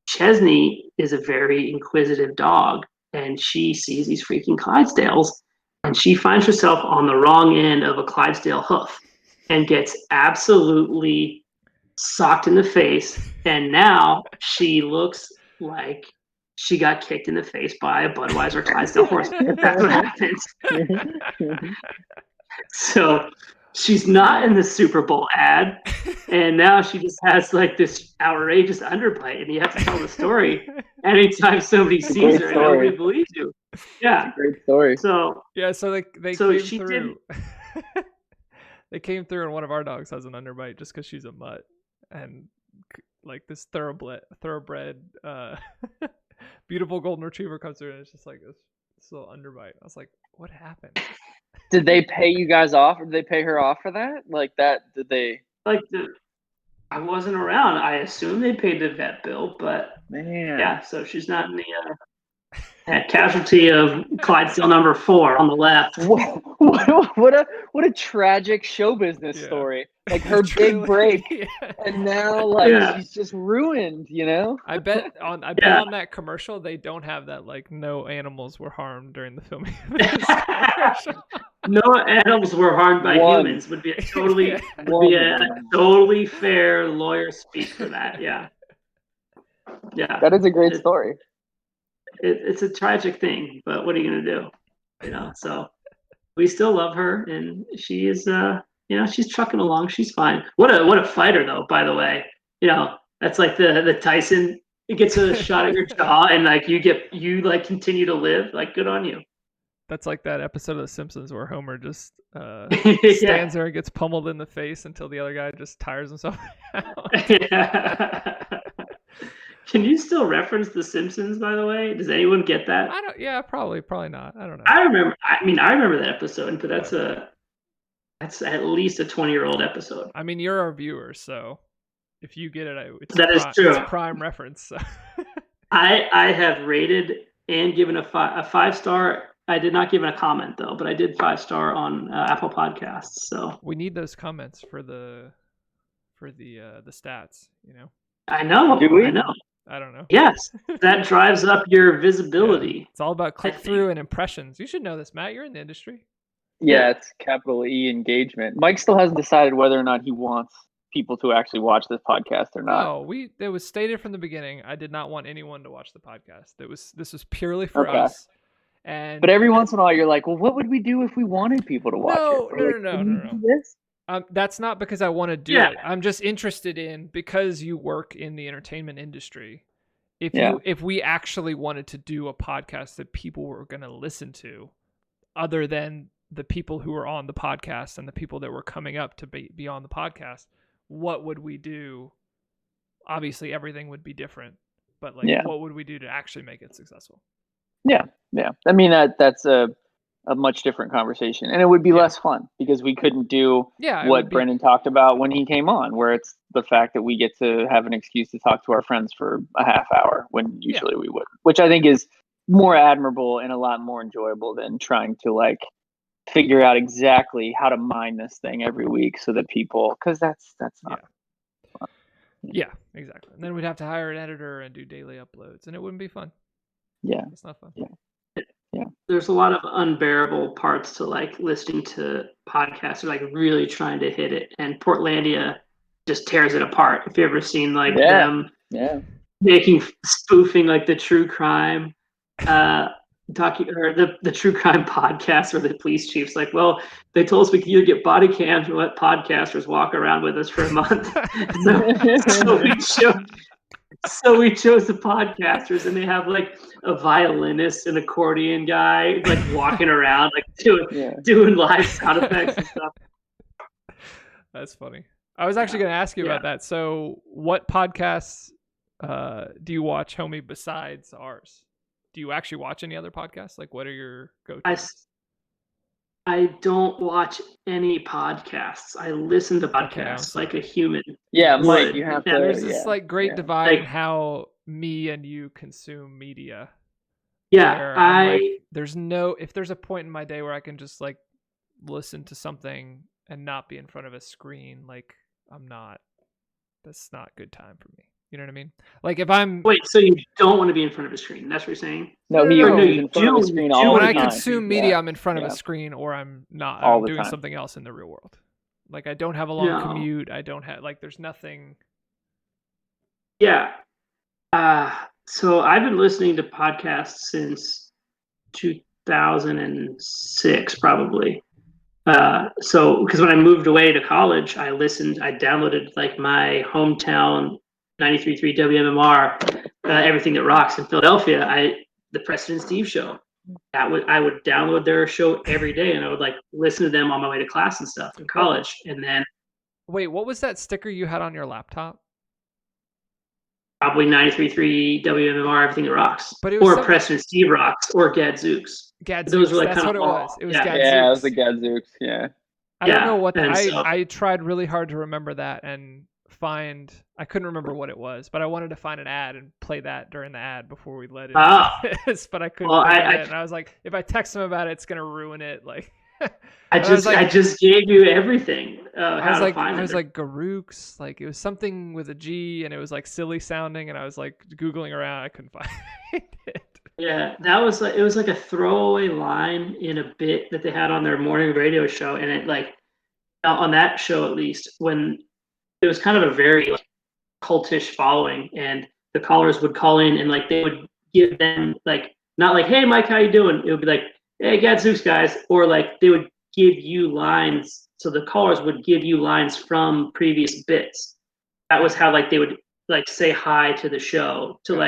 Chesney is a very inquisitive dog. And she sees these freaking Clydesdales. And she finds herself on the wrong end of a Clydesdale hoof and gets absolutely socked in the face. And now she looks like she got kicked in the face by a Budweiser Clydesdale horse. That's what happens. So she's not in the Super Bowl ad, and now she just has like this outrageous underbite, and you have to tell the story anytime somebody sees her, and nobody believes you. Yeah, Great story. so Yeah, so they So came she through. They came through, and one of our dogs has an underbite just because she's a mutt, and like this thoroughbred, beautiful golden retriever comes through, and it's just like this little underbite. I was like, what happened? Did they pay you guys off, or did they pay her off for that? Like that? Did they? like I wasn't around. I assume they paid the vet bill, but Man. yeah, so she's not in the casualty of Clydesdale number 4 on the left. What a tragic show business Yeah. story. Like her Truly, big break, yeah. and now like Yeah. she's just ruined. I bet on that commercial they don't have that like no animals were harmed during the filming of this commercial. No animals were harmed by One. humans would be a totally Yeah. would be a totally fair lawyer speak for that. Yeah. That is a great It- story. It's a tragic thing, but what are you gonna do? So we still love her, and she is she's trucking along. She's fine. What a fighter though, by the way. That's like the Tyson. It gets a shot at your jaw, and like you continue to live. Like good on you. That's like that episode of The Simpsons where Homer just Yeah. stands there and gets pummeled in the face until the other guy just tires himself out. Yeah. Can you still reference The Simpsons, by the way? Does anyone get that? I don't. Yeah, probably not. I don't know. I remember that episode, but that's at least a 20-year-old episode. I mean, you're our viewers, so if you get it, That is true. It's prime reference. So. I have rated and given a 5-star. I did not give it a comment though, but I did 5-star on Apple Podcasts. So We need those comments for the stats. I know. Do we? I know. I don't know. Yes, that drives up your visibility. Yeah. It's all about click think. through and impressions. You should know this, Matt. You're in the industry. Yeah, it's capital E engagement. Mike still hasn't decided whether or not he wants people to actually watch this podcast or not. No, it was stated from the beginning. I did not want anyone to watch the podcast. This was purely for us. And but every once in a while, you're like, well, what would we do if we wanted people to watch it? No. This? That's not because I want to do it. I'm just interested in, because you work in the entertainment industry. If we actually wanted to do a podcast that people were going to listen to, other than the people who were on the podcast and the people that were coming up to be on the podcast, what would we do? Obviously, everything would be different, but what would we do to actually make it successful? Yeah. I mean, that's a much different conversation, and it would be less fun because we couldn't do what Brendan talked about when he came on, where it's the fact that we get to have an excuse to talk to our friends for a half hour when usually we wouldn't, which I think is more admirable and a lot more enjoyable than trying to figure out exactly how to mine this thing every week so that people, because that's not fun. Yeah, exactly. And then we'd have to hire an editor and do daily uploads, and it wouldn't be fun. Yeah, it's not fun. Yeah. There's a lot of unbearable parts to listening to podcasts or really trying to hit it, and Portlandia just tears it apart. If you ever seen them spoofing the true crime the true crime podcast, where the police chief's well, they told us we could either get body cams or let podcasters walk around with us for a month. So we chose the podcasters, and they have a violinist, an accordion guy walking around doing live sound effects and stuff. That's funny. I was actually going to ask you about that. So what podcasts do you watch, homie, besides ours? Do you actually watch any other podcasts? What are your go-tos? I don't watch any podcasts. I listen to podcasts like a human. Yeah, Mike, you have to. There's this great divide in how me and you consume media. Yeah, if there's a point in my day where I can just listen to something and not be in front of a screen, that's not good time for me. You know what I mean? If I'm... Wait, so you don't want to be in front of a screen? That's what you're saying? No, he's in front of a screen all the time. When I consume media, I'm in front of a screen, or I'm not. I'm doing something else in the real world. I don't have a long commute. I don't have... there's nothing... Yeah. So I've been listening to podcasts since 2006, probably. Because when I moved away to college, I downloaded my hometown 93.3 WMMR, Everything That Rocks in Philadelphia. The Preston and Steve Show. I would download their show every day, and I would listen to them on my way to class and stuff in college. And then, wait, what was that sticker you had on your laptop? Probably 93.3 WMMR, Everything That Rocks, but it was Preston and Steve Rocks, or Gadzooks. Those were that's what it was. It was Gadzooks. Yeah, it was the Gadzooks. Yeah. I don't know what I tried really hard to remember that and I couldn't remember what it was, but I wanted to find an ad and play that during the ad before we let it. But I couldn't. And I was like, if I text them about it, it's gonna ruin it. I just gave you everything. I was like Garooks, it was something with a G, and it was silly sounding, and I was Googling around, I couldn't find it. Yeah, that was it was a throwaway line in a bit that they had on their morning radio show, and it on that show at least, when it was kind of a very cultish following, and the callers would call in and they would give them not hey Mike, how you doing? It would be hey Gadzooks guys, or they would give you lines, so the callers would give you lines from previous bits. That was how they would say hi to the show to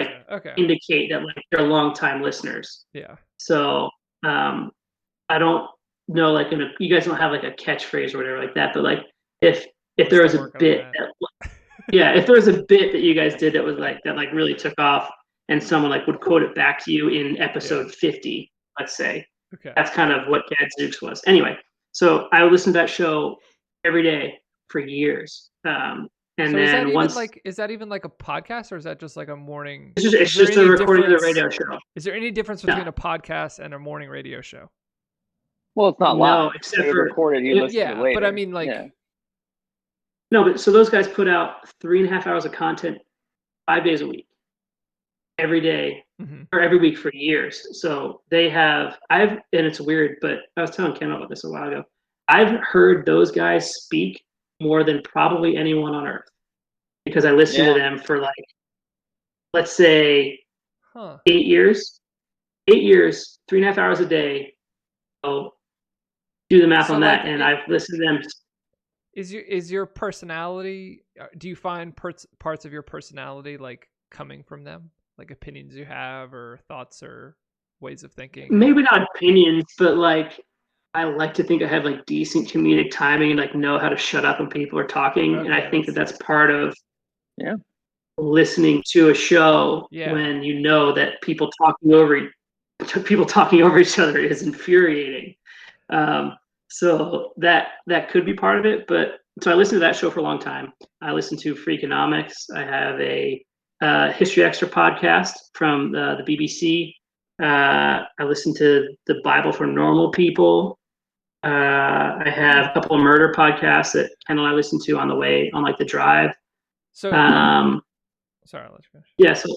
indicate that they're longtime listeners. Yeah. So I don't know you guys don't have a catchphrase or whatever like that, but if there was a bit if there was a bit that you guys did that was that really took off, and someone would quote it back to you in episode 50, let's say. Okay. That's kind of what Gadzooks was. Anyway, so I would listen to that show every day for years. And so then is that even a podcast, or is that just a morning? It's just a recording of the radio show. Is there any difference between a podcast and a morning radio show? Well, it's not live. No, except for recorded. You listen to it later. But I mean, No, but so those guys put out 3.5 hours of content 5 days a week. every day Hmm. or every week for years. So and it's weird, but I was telling Ken about this a while ago. I've heard those guys speak more than probably anyone on earth because I listened to Yeah. them for like, let's say Huh. 8 years, 8 years, 3.5 hours a day. So do the math So on like, that. And I've listened to them. is your personality? Do you find parts of your personality like coming from them, like opinions you have, or thoughts, or ways of thinking, or Maybe not opinions, but like I like to think I have like decent comedic timing and like know how to shut up when people are talking. And I okay, think that that's part of Yeah. listening to a show yeah. when you know that people talking over each other is infuriating. So that could be part of it. But so I listened to that show for a long time. I listened to Freakonomics. I have a History Extra podcast from the BBC. I listen to the Bible for Normal People. I have a couple of murder podcasts that Ken and I listen to on the way on like the drive. So Um, sorry, I'll let you finish. yeah. So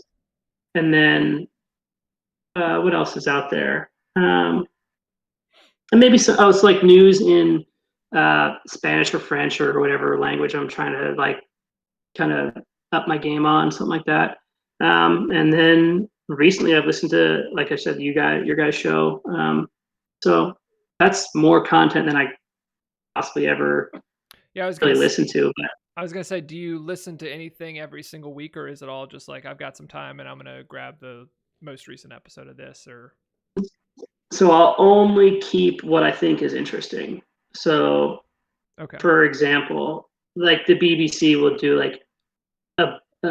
and then what else is out there? And maybe it's like news in Spanish or French or whatever language I'm trying to like kind of up my game on, something like that. And then recently I've listened to, like I said, your guys' show. So that's more content than I possibly ever Yeah, really listen to. But I was gonna say, do you listen to anything every single week, or is it all just like I've got some time and I'm gonna grab the most recent episode of this? Or so I'll only keep what I think is interesting. So, okay, for example, like the BBC will do like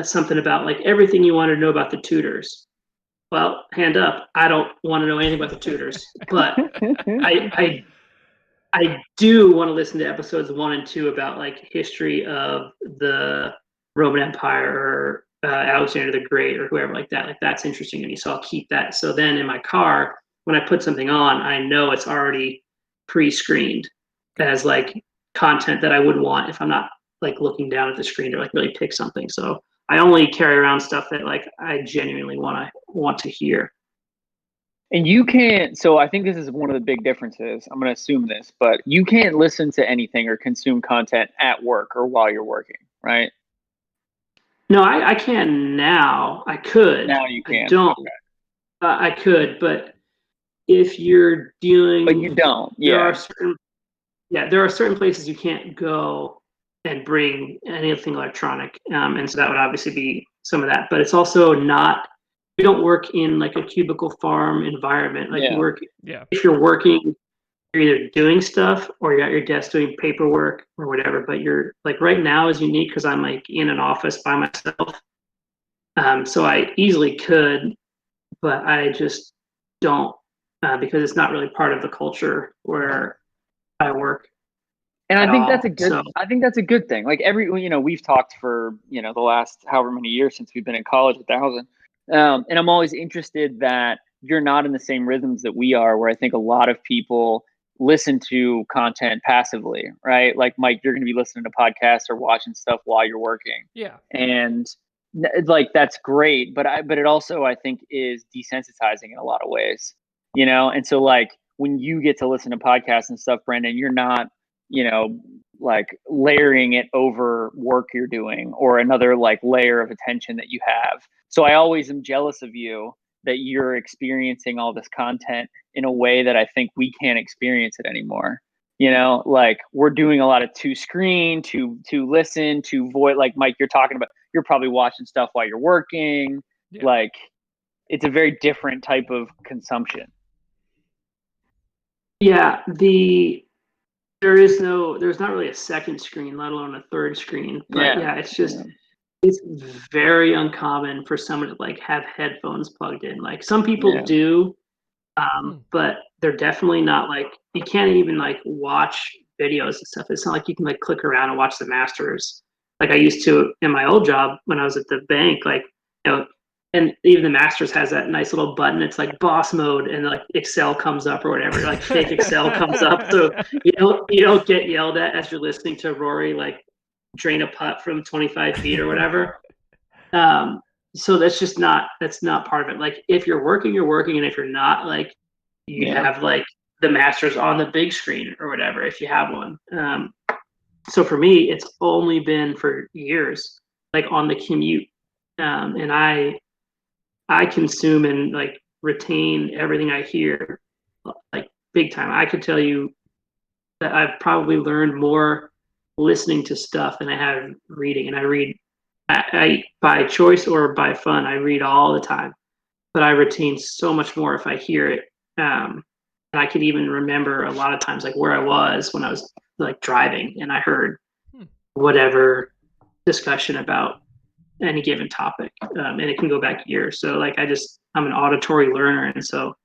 something about like everything you want to know about the Tudors. Well, hand up, I don't want to know anything about the Tudors, but I I do want to listen to episodes 1 and 2 about like history of the Roman Empire or Alexander the Great or whoever like that. Like that's interesting to me, so I'll keep that. So then in my car, when I put something on, I know it's already pre-screened as like content that I would want if I'm not like looking down at the screen to like really pick something. So I only carry around stuff that like I genuinely want to hear. And you can't, so I think this is one of the big differences. I'm going to assume this, but you can't listen to anything or consume content at work or while you're working, right? No, I can now. I could. Now you I can. don't. Okay. I could, but if you're But you don't. there are Yeah. there are certain places you can't go and bring anything electronic, and so that would obviously be some of that. But it's also not. You don't work in like a cubicle farm environment. Like Yeah. yeah, if you're working, you're either doing stuff or you're at your desk doing paperwork or whatever. But you're like right now is unique because I'm like in an office by myself. So I easily could, but I just don't because it's not really part of the culture where I work And at I think that's all. a good, I think that's a good thing. Like we've talked for, the last however many years since we've been in college, 1,000. And I'm always interested that you're not in the same rhythms that we are, where I think a lot of people listen to content passively, right? Like Mike, you're going to be listening to podcasts or watching stuff while you're working. yeah, And like, that's great. But it also, I think, is desensitizing in a lot of ways, And so like when you get to listen to podcasts and stuff, Brendan, you're not, like layering it over work you're doing or another like layer of attention that you have. So I always am jealous of you that you're experiencing all this content in a way that I think we can't experience it anymore. Like we're doing a lot of to screen, to listen, to voice, like Mike, you're talking about, you're probably watching stuff while you're working. yeah. Like it's a very different type of consumption. Yeah, there's not really a second screen, let alone a third screen. But yeah, it's just it's very uncommon for someone to like have headphones plugged in. Like some people do, but they're definitely not like you can't even like watch videos and stuff. It's not like you can like click around and watch the Masters like I used to in my old job when I was at the bank. Like and even the Masters has that nice little button. It's like boss mode, and like Excel comes up or whatever. Like fake Excel comes up, so you don't get yelled at as you're listening to Rory like drain a putt from 25 feet or whatever. so that's not part of it. Like if you're working, you're working, and if you're not, like you Yeah. have like the Masters on the big screen or whatever if you have one. So for me, it's only been for years, like on the commute, and I consume and like retain everything I hear, like big time. I could tell you that I've probably learned more listening to stuff than I have reading, and I read. I by choice or by fun, I read all the time, but I retain so much more if I hear it. And I can even remember a lot of times like where I was when I was like driving and I heard whatever discussion about any given topic, and it can go back years. So like I'm an auditory learner, and so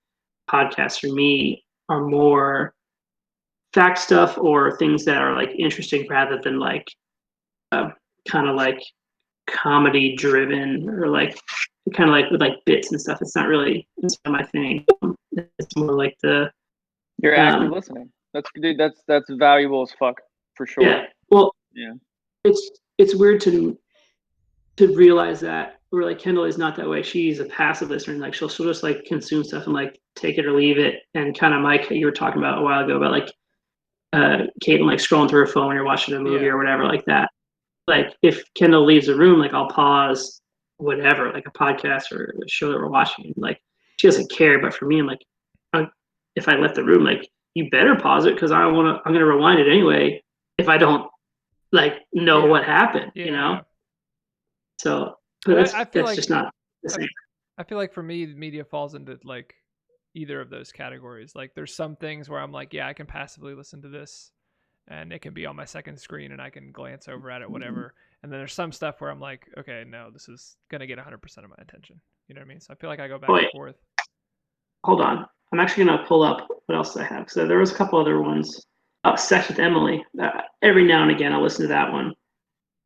podcasts for me are more fact stuff or things that are like interesting rather than like kind of like comedy driven or like kind of like with like bits and stuff. It's not my thing. It's more like You're active listening. That's dude. That's valuable as fuck for sure. yeah. Well, Yeah. It's weird to realize that, or like Kendall is not that way. She's a passive listener, and like she'll just like consume stuff and like take it or leave it. And kind of Mike, you were talking about a while ago about like Caitlin like scrolling through her phone when you're watching a movie or whatever like that. Like if Kendall leaves the room, like I'll pause whatever, like a podcast or a show that we're watching. Like she doesn't care, but for me, I'm like, if I left the room, like you better pause it because I'm gonna rewind it anyway if I don't like know what happened, you know. So, but that's just not the same. I feel like for me, media falls into like either of those categories. Like there's some things where I'm like, yeah, I can passively listen to this and it can be on my second screen and I can glance over at it, whatever. And then there's some stuff where I'm like, okay, no, this is going to get 100% of my attention. You know what I mean? So I feel like I go back and forth. Hold on. I'm actually going to pull up what else I have. So there was a couple other ones. Sex with Emily. Every now and again, I'll listen to that one.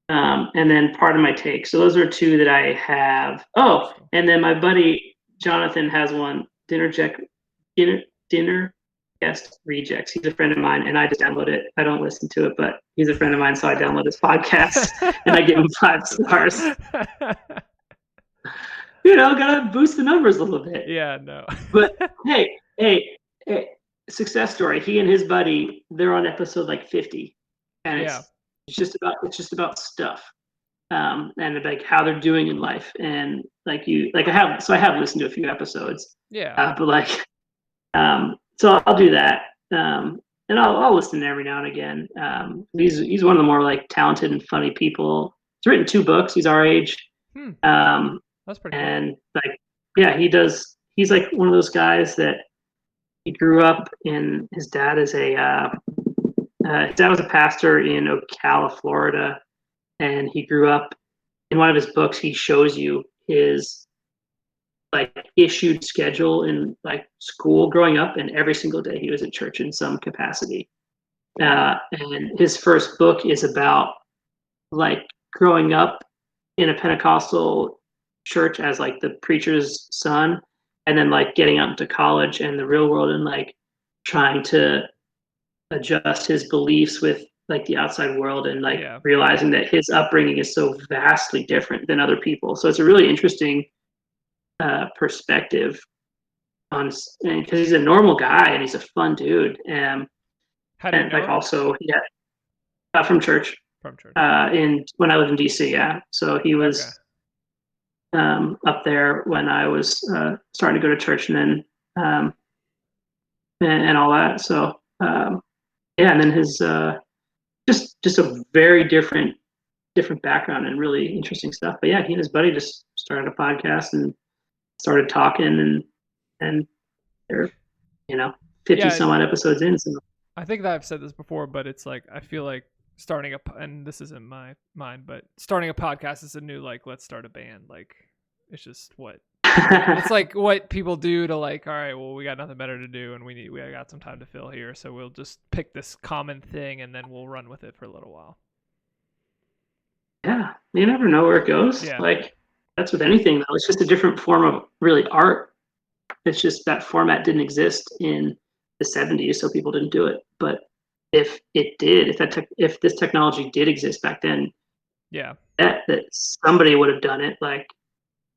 And then Part of My Take. So those are two that I have. Oh, and then my buddy Jonathan has one. Dinner Guest Rejects. He's a friend of mine, and I just download it. I don't listen to it, but he's a friend of mine, so I download his podcast and I give him 5 stars. Gotta boost the numbers a little bit. Yeah, no. But hey, success story. He and his buddy, they're on episode like 50, and it's just about stuff, and like how they're doing in life, and I have listened to a few episodes. Yeah. But like, so I'll do that, and I'll listen every now and again. He's one of the more like talented and funny people. He's written 2 books. He's our age. That's pretty and cool. Like, yeah, he does. He's like one of those guys that he grew up in. His dad is his dad was a pastor in Ocala, Florida, and he grew up. In one of his books, he shows you his like issued schedule in like school growing up, and every single day he was at church in some capacity. And his first book is about like growing up in a Pentecostal church as like the preacher's son, and then like getting out into college and the real world and like trying to adjust his beliefs with like the outside world and like realizing that his upbringing is so vastly different than other people. So it's a really interesting perspective on, because he's a normal guy and he's a fun dude. And like also from church. When I lived in DC, yeah. So he was up there when I was starting to go to church, and then and all that. So and then his just a very different background and really interesting stuff. But yeah, he and his buddy just started a podcast and started talking, and they're 50 some odd episodes in. So I think that I've said this before, but it's like I feel like starting and this isn't my mind, but starting a podcast is a new like let's start a band. Like it's just it's like what people do to like, all right, well, we got nothing better to do and we got some time to fill here, so we'll just pick this common thing and then we'll run with it for a little while. Yeah, you never know where it goes. Like that's with anything though. It's just a different form of really art. It's just that format didn't exist in the 70s, so people didn't do it. But if it did, if this technology did exist back then, that somebody would have done it. Like,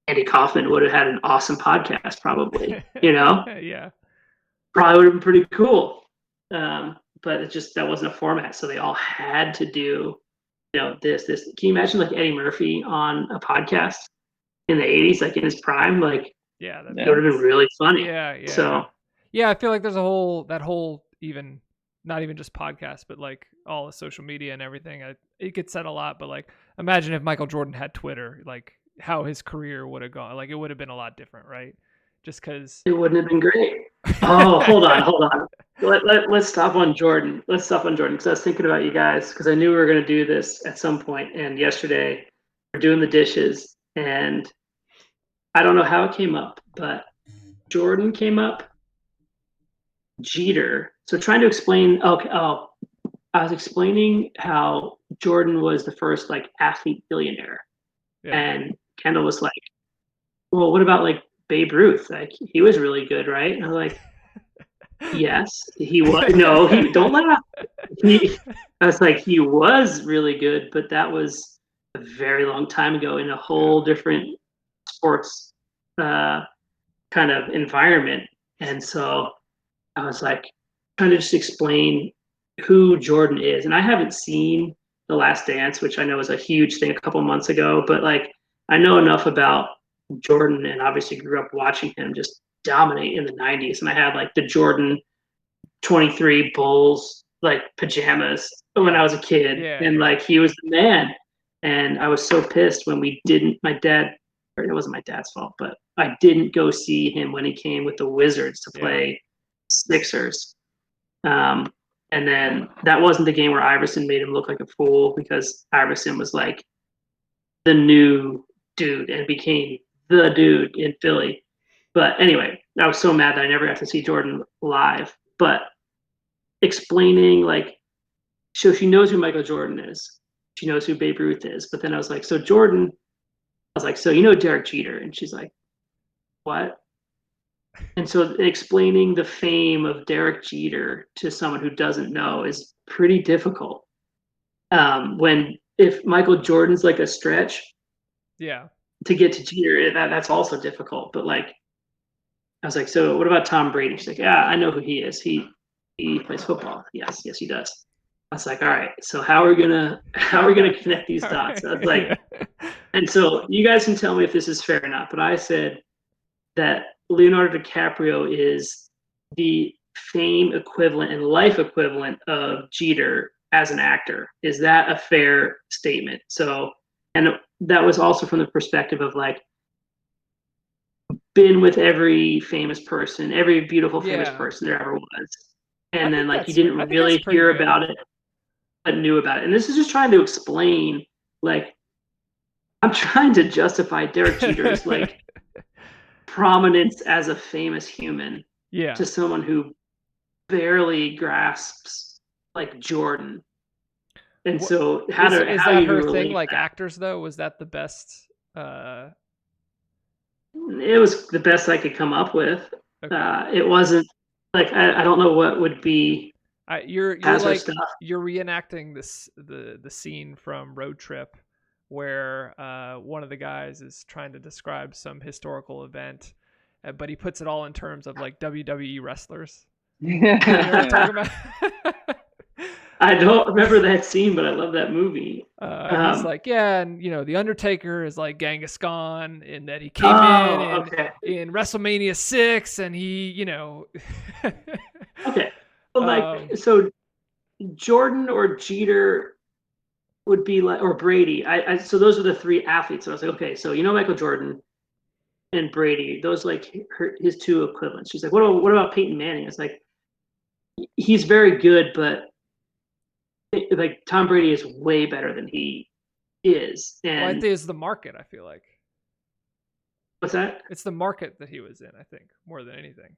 Andy Kaufman would have had an awesome podcast, probably. Yeah. Probably would have been pretty cool. But that wasn't a format, so they all had to do, this. Can you imagine like Eddie Murphy on a podcast in the '80s, like in his prime? Like, Yeah. it would have been really funny. Yeah. Yeah. So yeah, I feel like there's that whole even not even just podcast, but like all the social media and everything. It gets said a lot, but like imagine if Michael Jordan had Twitter, like how his career would have gone. Like it would have been a lot different, right? Just because it wouldn't have been great. Oh, hold on. Let's stop on Jordan. Because I was thinking about you guys because I knew we were going to do this at some point. And yesterday we're doing the dishes, and I don't know how it came up, but Jordan came up, Jeter. So trying to explain. Okay. Oh, I was explaining how Jordan was the first like athlete billionaire, yeah. and Kendall was like, "Well, what about like Babe Ruth? Like he was really good, right?" And I was like, "Yes, he was." No, he don't laugh. I was like, he was really good, but that was a very long time ago in a whole different sports kind of environment. And so I was like trying to just explain who Jordan is. And I haven't seen The Last Dance, which I know was a huge thing a couple months ago, but like I know enough about Jordan and obviously grew up watching him just dominate in the 90s. And I had like the Jordan 23 Bulls like pajamas when I was a kid. Yeah, and yeah. like he was the man. And I was so pissed when we didn't, my dad, or it wasn't my dad's fault, but I didn't go see him when he came with the Wizards to play Sixers. And then that wasn't the game where Iverson made him look like a fool because Iverson was like the new dude and became the dude in Philly. But anyway, I was so mad that I never got to see Jordan live. But explaining like, so she knows who Michael Jordan is. She knows who Babe Ruth is. But then I was like, so Jordan, I was like, so you know Derek Jeter? And she's like, what? And so explaining the fame of Derek Jeter to someone who doesn't know is pretty difficult. If Michael Jordan's like a stretch, Yeah. to get to Jeter, that's also difficult. But like, I was like, so what about Tom Brady? She's like, yeah, I know who he is. He plays football. Yes, he does. I was like, all right, so how are we gonna connect these dots? I was like, and so you guys can tell me if this is fair or not. But I said that Leonardo DiCaprio is the fame equivalent and life equivalent of Jeter as an actor. Is that a fair statement? So, and that was also from the perspective of like, been with every famous person, every beautiful famous person there ever was. And then like you didn't really hear about it, but knew about it. And this is just trying to explain, like, I'm trying to justify Derek Jeter's like prominence as a famous human to someone who barely grasps like Jordan. And so is that her thing? Like actors though, was that the best? It was the best I could come up with. Okay. It wasn't like I don't know what would be. You're like stuff. You're reenacting the scene from Road Trip where one of the guys is trying to describe some historical event, but he puts it all in terms of like WWE wrestlers. You know what I'm talking about? I don't remember that scene, but I love that movie. He's like, yeah, and you know, the Undertaker is like Genghis Khan, and that he came in WrestleMania 6, and he, you know. Okay, well, like so, Jordan or Jeter would be like, or Brady. So those are the three athletes. So I was like, okay, so you know Michael Jordan and Brady, those like his two equivalents. She's like, what about Peyton Manning? It's like he's very good, but like Tom Brady is way better than he is. And I think it's the market. I feel like. What's that? It's the market that he was in. I think more than anything.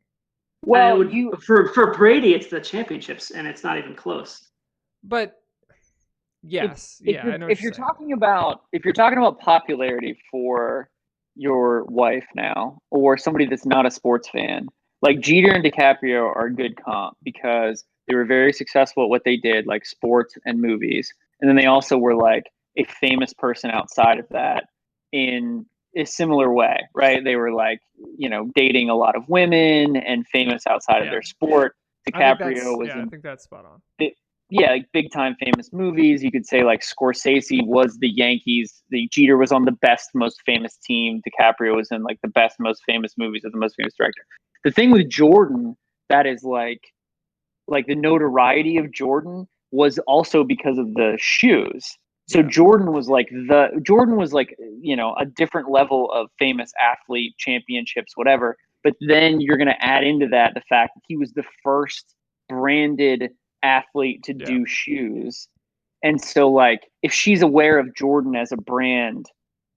Well, for Brady, it's the championships, and it's not even close. But yes, I know. If you're talking about popularity for your wife now, or somebody that's not a sports fan, like Jeter and DiCaprio are a good comp because they were very successful at what they did, like sports and movies. And then they also were like a famous person outside of that in a similar way, right? They were like, dating a lot of women and famous outside of Yeah. their sport. I DiCaprio was I in, think that's spot on. like big time famous movies. You could say like Scorsese was the Yankees. The Jeter was on the best, most famous team. DiCaprio was in like the best, most famous movies of the most famous director. The thing with Jordan that is like the notoriety of Jordan was also because of the shoes. So Yeah. Jordan was like a different level of famous athlete, championships, whatever. But then you're going to add into that the fact that he was the first branded athlete to do shoes. And so like if she's aware of Jordan as a brand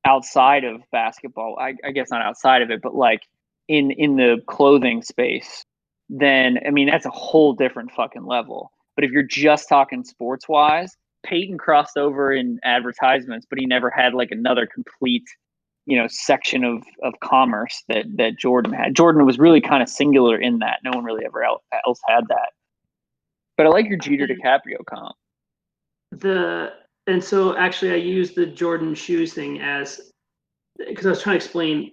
outside of basketball, I guess not outside of it, but like in the clothing space, then I mean that's a whole different fucking level. But if you're just talking sports wise, Peyton crossed over in advertisements, but he never had like another complete, section of commerce that Jordan had. Jordan was really kind of singular in that. No one really ever else had that. But I like your Jeter DiCaprio comp. And so actually I used the Jordan shoes thing as because I was trying to explain.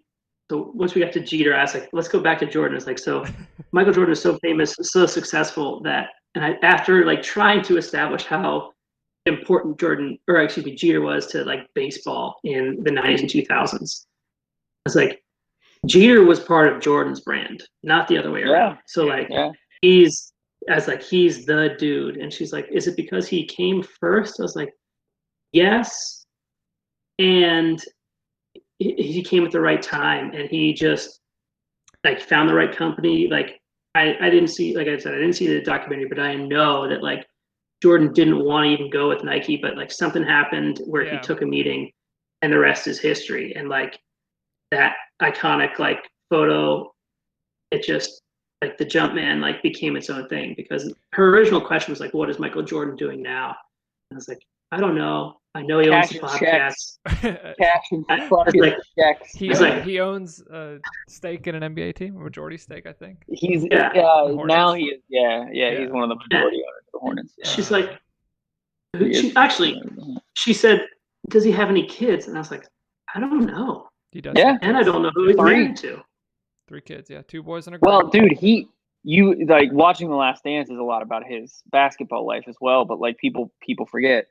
So once we got to Jeter, I was like, let's go back to Jordan. It's like, so Michael Jordan is so famous, so successful that, and after like trying to establish how important Jeter was to like baseball in the 90s and 2000s, I was like, Jeter was part of Jordan's brand, not the other way around. So like he's the dude. And she's like, is it because he came first? I was like, yes. And he came at the right time, and he just like found the right company. Like I didn't see, like I said, I didn't see the documentary, but I know that like Jordan didn't want to even go with Nike, but like something happened where he took a meeting, and the rest is history. And like that iconic like photo, it just like the Jumpman like became its own thing, because her original question was like, what is Michael Jordan doing now? And I was like, I don't know. I know he owns the podcast. Cash and fucking checks. He owns a stake in an NBA team, a majority stake, I think. He's now he is he's one of the majority owners of the Hornets. She's like, she said, does he have any kids? And I was like, I don't know. He does. Yeah, and I don't know who he's married to. 3 kids, 2 boys and a girl. Well, dude, you like watching The Last Dance is a lot about his basketball life as well, but like people forget.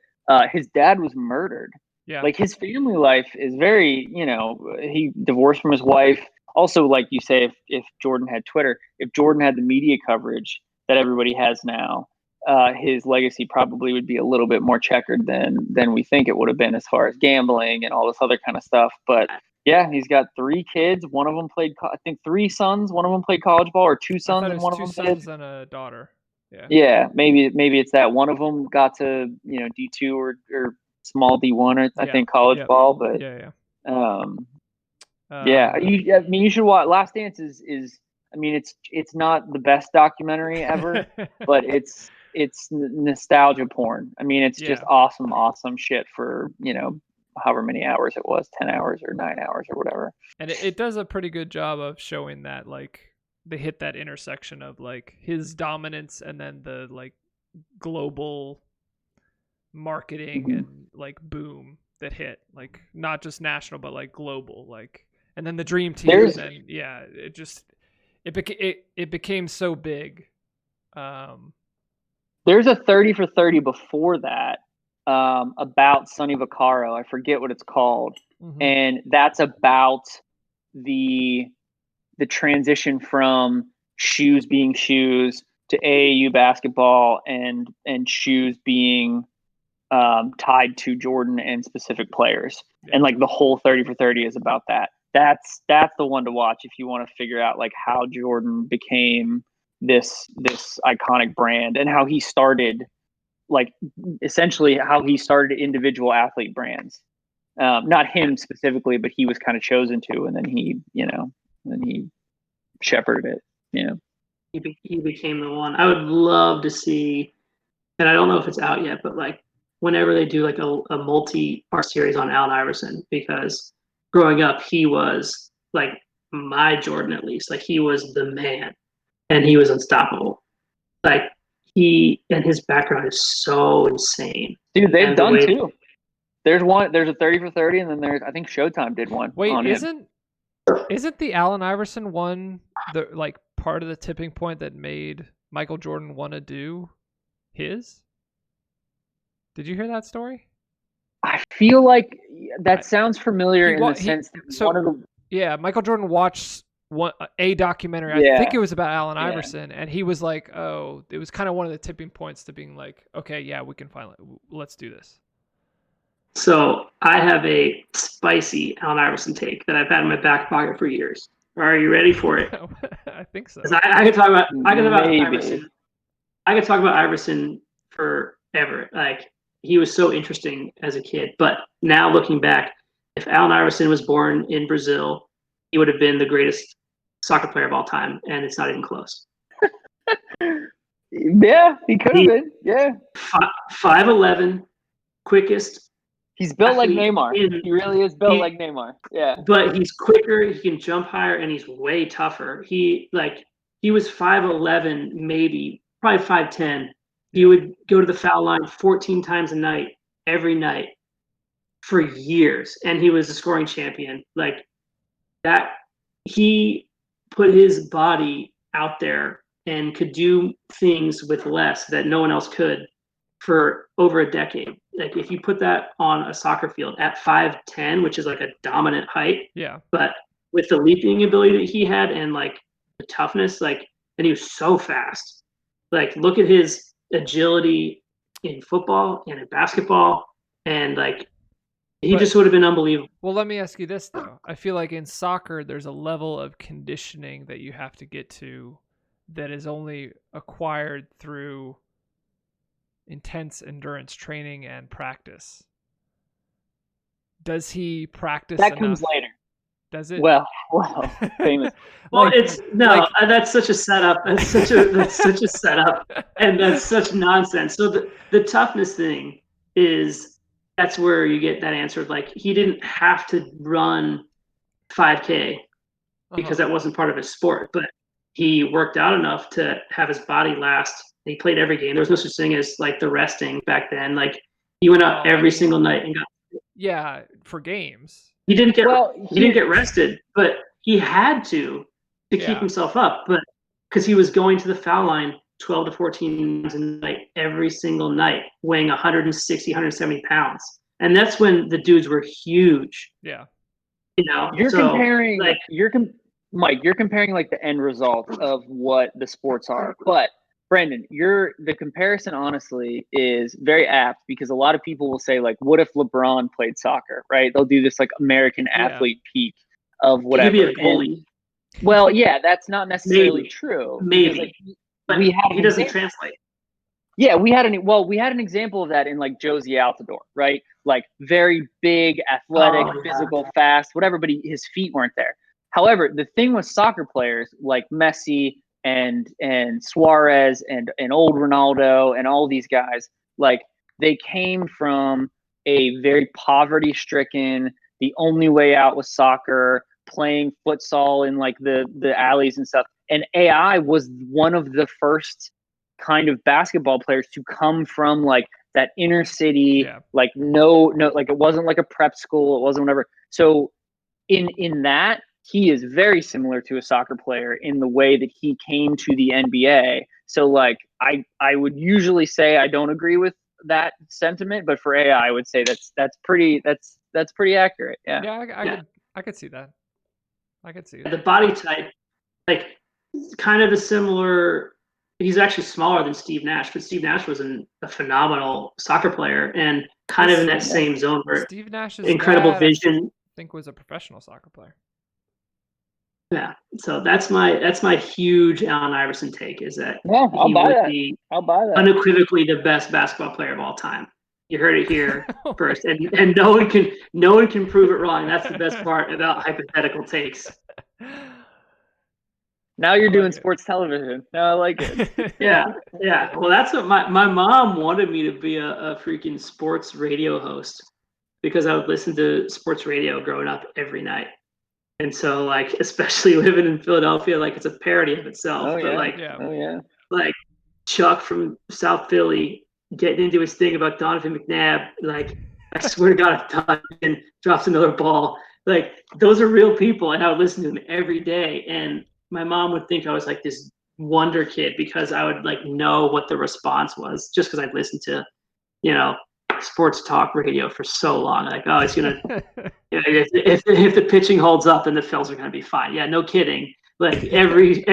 His dad was murdered. Yeah. Like his family life is very, he divorced from his wife. Also, like you say, if Jordan had Twitter, if Jordan had the media coverage that everybody has now, his legacy probably would be a little bit more checkered than we think it would have been as far as gambling and all this other kind of stuff. But yeah, he's got 3 kids. One of them played, I think 3 sons. One of them played college ball, or 2 sons and one of them 2 sons and a daughter. Yeah, maybe it's that one of them got to D2 or small D1 or I think college ball, but you should watch Last Dance. Is I mean it's not the best documentary ever, but it's nostalgia porn. I mean it's just awesome shit for however many hours it was, 10 hours or 9 hours or whatever. And it does a pretty good job of showing that like they hit that intersection of like his dominance and then the like global marketing and like boom that hit, like not just national but like global, like, and then the dream team and it became so big. There's a 30 for 30 before that about Sonny Vaccaro. I forget what it's called. And that's about the transition from shoes being shoes to AAU basketball and shoes being tied to Jordan and specific players. And like the whole 30 for 30 is about that. That's the one to watch if you want to figure out like how Jordan became this iconic brand and how he started, like essentially how he started individual athlete brands. Not him specifically, but he was kind of chosen to, and then he shepherded it. He became the one. I would love to see, and I don't know if it's out yet, but like whenever they do like a multi-part series on Allen Iverson, because growing up he was like my Jordan, at least. Like he was the man, and he was unstoppable. Like he and his background is so insane. Dude, they've done 2. There's one. There's a 30 for 30, and then there's I think Showtime did one. Wait, on him. isn't the Allen Iverson one the like part of the tipping point that made Michael Jordan want to do his? Did you hear that story? I feel like that sounds familiar in the he- sense that so- one of the Yeah, Michael Jordan watched a documentary. I Yeah. think it was about Allen Yeah. Iverson, and he was like, "Oh," it was kind of one of the tipping points to being like, "Okay, yeah, we can finally let's do this." So I have a spicy Allen Iverson take that I've had in my back pocket for years. Are you ready for it? I think so. 'Cause I could talk about Maybe. Iverson. I could talk about Iverson forever. Like he was so interesting as a kid. But now looking back, if Allen Iverson was born in Brazil, he would have been the greatest soccer player of all time, and it's not even close. Yeah, he could have been. Yeah, 5'11", quickest, he's built like Athlete Neymar. in- He really is built he- like Neymar. Yeah, but he's quicker. He can jump higher, and he's way tougher. He was 5'11", maybe probably 5'10". He would go to the foul line 14 times a night, every night, for years, and he was a scoring champion. Like that, he put his body out there and could do things with less that no one else could for over a decade. Like if you put that on a soccer field at 5'10", which is like a dominant height, Yeah, but with the leaping ability that he had and like the toughness, like, and he was so fast. Like look at his agility in football and in basketball, and like he But- just would have been unbelievable. well, let me ask you this though. I feel like in soccer, there's a level of conditioning that you have to get to that is only acquired through intense endurance training and practice. Does he practice that enough? comes later. Does it? Well, famous. Well, Like- it's no, that's such a setup. That's such a setup, and that's such nonsense. So the toughness thing is that's where you get that answer. Like he didn't have to run 5K because that wasn't part of his sport, but he worked out enough to have his body last. He played every game. There was no such thing as like the resting back then. Like he went out Oh, I every mean- single night and got. Yeah, for games. He didn't get Well, he didn't get rested, but he had to keep Yeah. himself up. But because he was going to the foul line 12 to 14 times a night every single night, weighing 160, 170 pounds, and that's when the dudes were huge. Yeah. You know, You're So, comparing like Mike, you're comparing like the end result of what the sports are. But Brendan, the comparison honestly is very apt because a lot of people will say like, what if LeBron played soccer, right? They'll do this like American Yeah. athlete peak of he whatever. could be a And- goalie, well, yeah, that's not necessarily Maybe. true. because, maybe, like, but we had he an doesn't example- translate. Yeah, we had an example of that in like Josie Altidore, right? Like very big, athletic, Oh, yeah. physical, fast, whatever, but his feet weren't there. However, the thing with soccer players like Messi and Suarez and old Ronaldo and all these guys, like they came from a very poverty-stricken, the only way out was soccer, playing futsal in like the alleys and stuff. And AI was one of the first kind of basketball players to come from like that inner city, Yeah. like no, like it wasn't like a prep school, it wasn't whatever. So in that, he is very similar to a soccer player in the way that he came to the NBA. So like I would usually say I don't agree with that sentiment, but for AI, I would say that's pretty accurate. Yeah. Yeah, I could see that. I could see The it. body type, like kind of a similar. He's actually smaller than Steve Nash, but Steve Nash was a phenomenal soccer player and kind of in that same zone where Steve Nash's incredible dad, vision. I think, was a professional soccer player. Yeah, so that's my huge Allen Iverson take is that Yeah, I'll he buy would that. be I'll buy that. unequivocally the best basketball player of all time. You heard it here first, and no one can prove it wrong. That's the best part about hypothetical takes. Now you're I doing like it. sports television. No, I like it. Yeah. Well, that's what my mom wanted me to be a freaking sports radio host because I would listen to sports radio growing up every night. And so, like, especially living in Philadelphia, like it's a parody of itself. Oh, but yeah. like, Yeah. Oh yeah. like Chuck from South Philly getting into his thing about Donovan McNabb, like I swear to God, if Dodson drops another ball, like those are real people, and I would listen to them every day. And my mom would think I was like this wonder kid because I would like know what the response was just because I'd listened to, you know, sports talk radio for so long. Like, oh, it's gonna, you know, if the pitching holds up, then the Phils are gonna be fine. Yeah, no kidding. Like every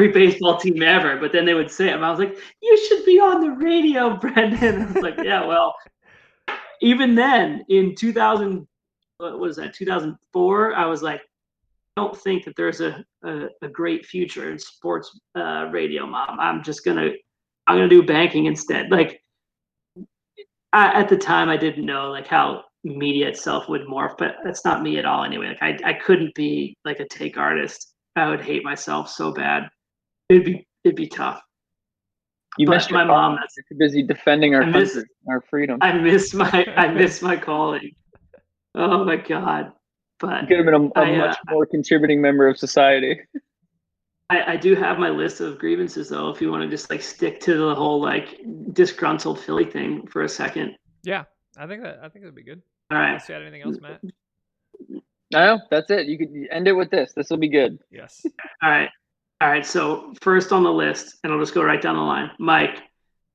baseball team ever. But then they would say it, and I was like, you should be on the radio, Brendan. I was like, yeah, well, even then in 2000, what was that, 2004, I was like, I don't think that there's a great future in sports radio, Mom. I'm gonna do banking instead. Like at the time I didn't know like how media itself would morph, but that's not me at all anyway. Like I couldn't be like a take artist. I would hate myself so bad. It'd be tough. You But missed your my mom, calling. You're too busy defending our country, our freedom. I miss my calling. Oh my God. But You could have been a much more contributing member of society. I do have my list of grievances though, if you want to just like stick to the whole like disgruntled Philly thing for a second. Yeah, I think that'd be good. All right. Unless you had anything else, Matt? No, that's it. You could end it with this. This will be good. Yes. All right. So first on the list, and I'll just go right down the line. Mike,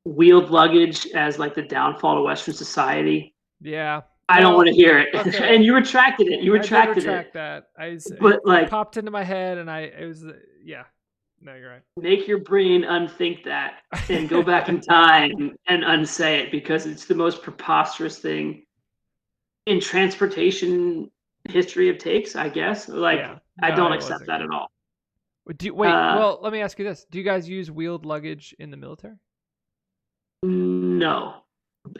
wheeled luggage as like the downfall of Western society. Yeah. I don't want to hear it. Okay. And you retracted it. You retracted I did retract it. that. But it like popped into my head, and yeah. No, you're right. make your brain unthink that and go back in time and unsay it because it's the most preposterous thing in transportation history of takes, I guess. Like Yeah. I No, don't it accept wasn't that good. at all. Wait, well, let me ask you this. Do you guys use wheeled luggage in the military? No.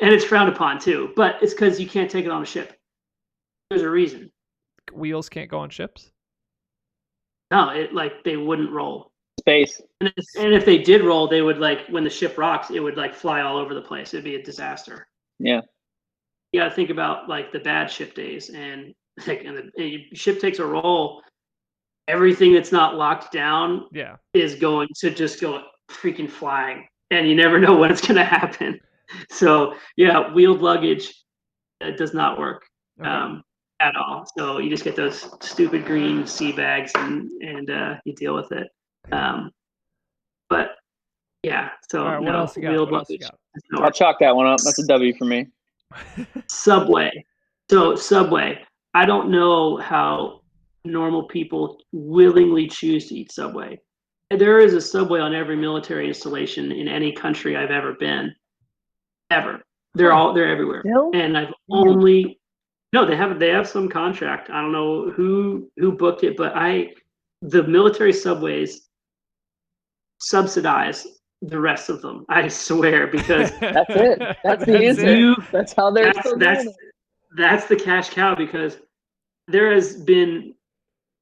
And it's frowned upon too, but it's because you can't take it on a ship. There's a reason. Wheels can't go on ships? No, it like they wouldn't roll. Space. And if they did roll, they would like when the ship rocks, it would like fly all over the place. It'd be a disaster. Yeah. You got to think about like the bad ship days, and like and the ship takes a roll. Everything that's not locked down Yeah. is going to just go freaking flying, and you never know when it's going to happen. So yeah, wheeled luggage does not work Okay. at all. So you just get those stupid green sea bags, and you deal with it. But yeah, so All right, what no, else you got? wheeled What else you luggage got? does not I'll work. chalk that one up. That's a W for me. Subway. So Subway. I don't know how normal people willingly choose to eat Subway. There is a Subway on every military installation in any country I've ever been. Ever. They're everywhere. Still? And I've only no, they have some contract. I don't know who booked it, but the military subways subsidize the rest of them. I swear, because That's it. That's the answer. you That's how they're still doing it. that's the cash cow, because there has been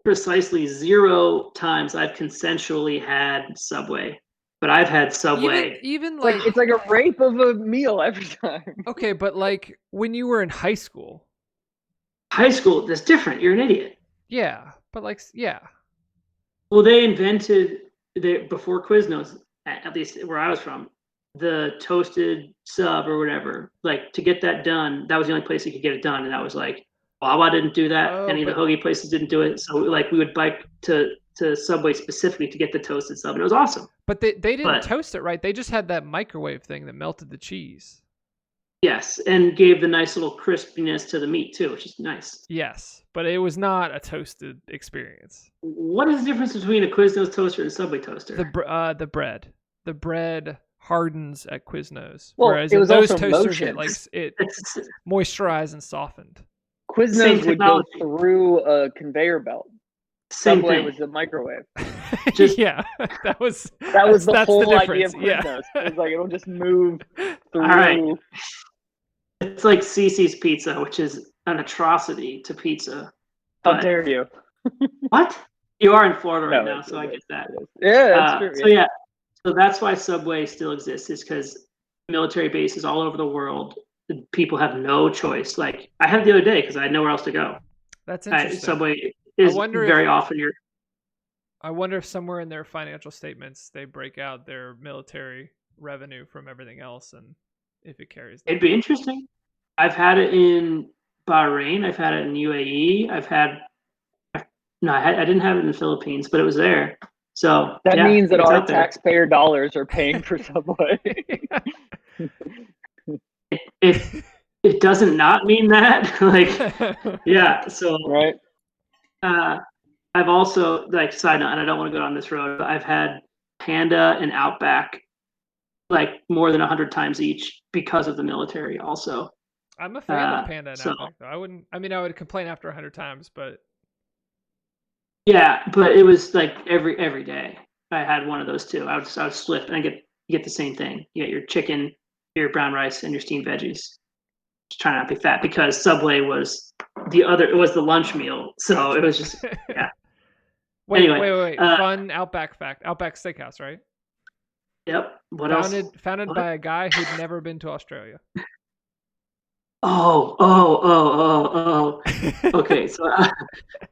precisely 0 times I've consensually had Subway, but I've had Subway. even It's like like it's like a rape of a meal every time. okay, but like when you were in high school, High school, that's different. You're an idiot. yeah, but like yeah, Well, they invented before Quiznos, at least where I was from, the toasted sub or whatever. Like to get that done, that was the only place you could get it done, and that was like Wawa didn't do that. Oh, Any of the hoagie places didn't do it. So like we would bike to Subway specifically to get the toasted sub, and it was awesome. but they didn't But- toast it right. They just had that microwave thing that melted the cheese. Yes, and gave the nice little crispiness to the meat too, which is nice. Yes, but it was not a toasted experience. What is the difference between a Quiznos toaster and a Subway toaster? The bread hardens at Quiznos, Well, whereas it in was those also toasters motion. it It's moisturized and softened. Same Quiznos would go technology. through a conveyor belt. same Subway thing. was the microwave. Just- yeah, that was That was the that's whole idea of difference. Yeah. Quiznos. It was like it'll just move through. All right. It's like Cece's Pizza, which is an atrocity to pizza. How But dare you? what? You are in Florida right No, now, so I get that. Yeah, that's true. So yeah, so that's why Subway still exists, is because military bases all over the world, the people have no choice. Like I had the other day because I had nowhere else to go. That's interesting. Subway is wonder very if- often your I wonder if somewhere in their financial statements they break out their military revenue from everything else and if it carries. It'd be interesting. I've had it in Bahrain. I've had it in UAE. No, I didn't have it in the Philippines, but it was there. So That yeah, means that it's our out there. taxpayer dollars are paying for Subway. It doesn't not mean that. Like, yeah. So Right? I've also, like, side note, and I don't want to go down this road, but I've had Panda and Outback like more than 100 times each because of the military. Also, I'm a fan of Panda and so Outback, though. I wouldn't. I mean, I would complain after 100 times, but yeah, but it was like every day I had one of those two. I would slip and you get the same thing. You get your chicken, your brown rice, and your steamed veggies. Just trying not to be fat because Subway was it was the lunch meal. So it was just, yeah. wait, Anyway, wait. Fun Outback fact. Outback Steakhouse, right? Yep. What else? Founded What? by a guy who'd never been to Australia. Oh. Okay,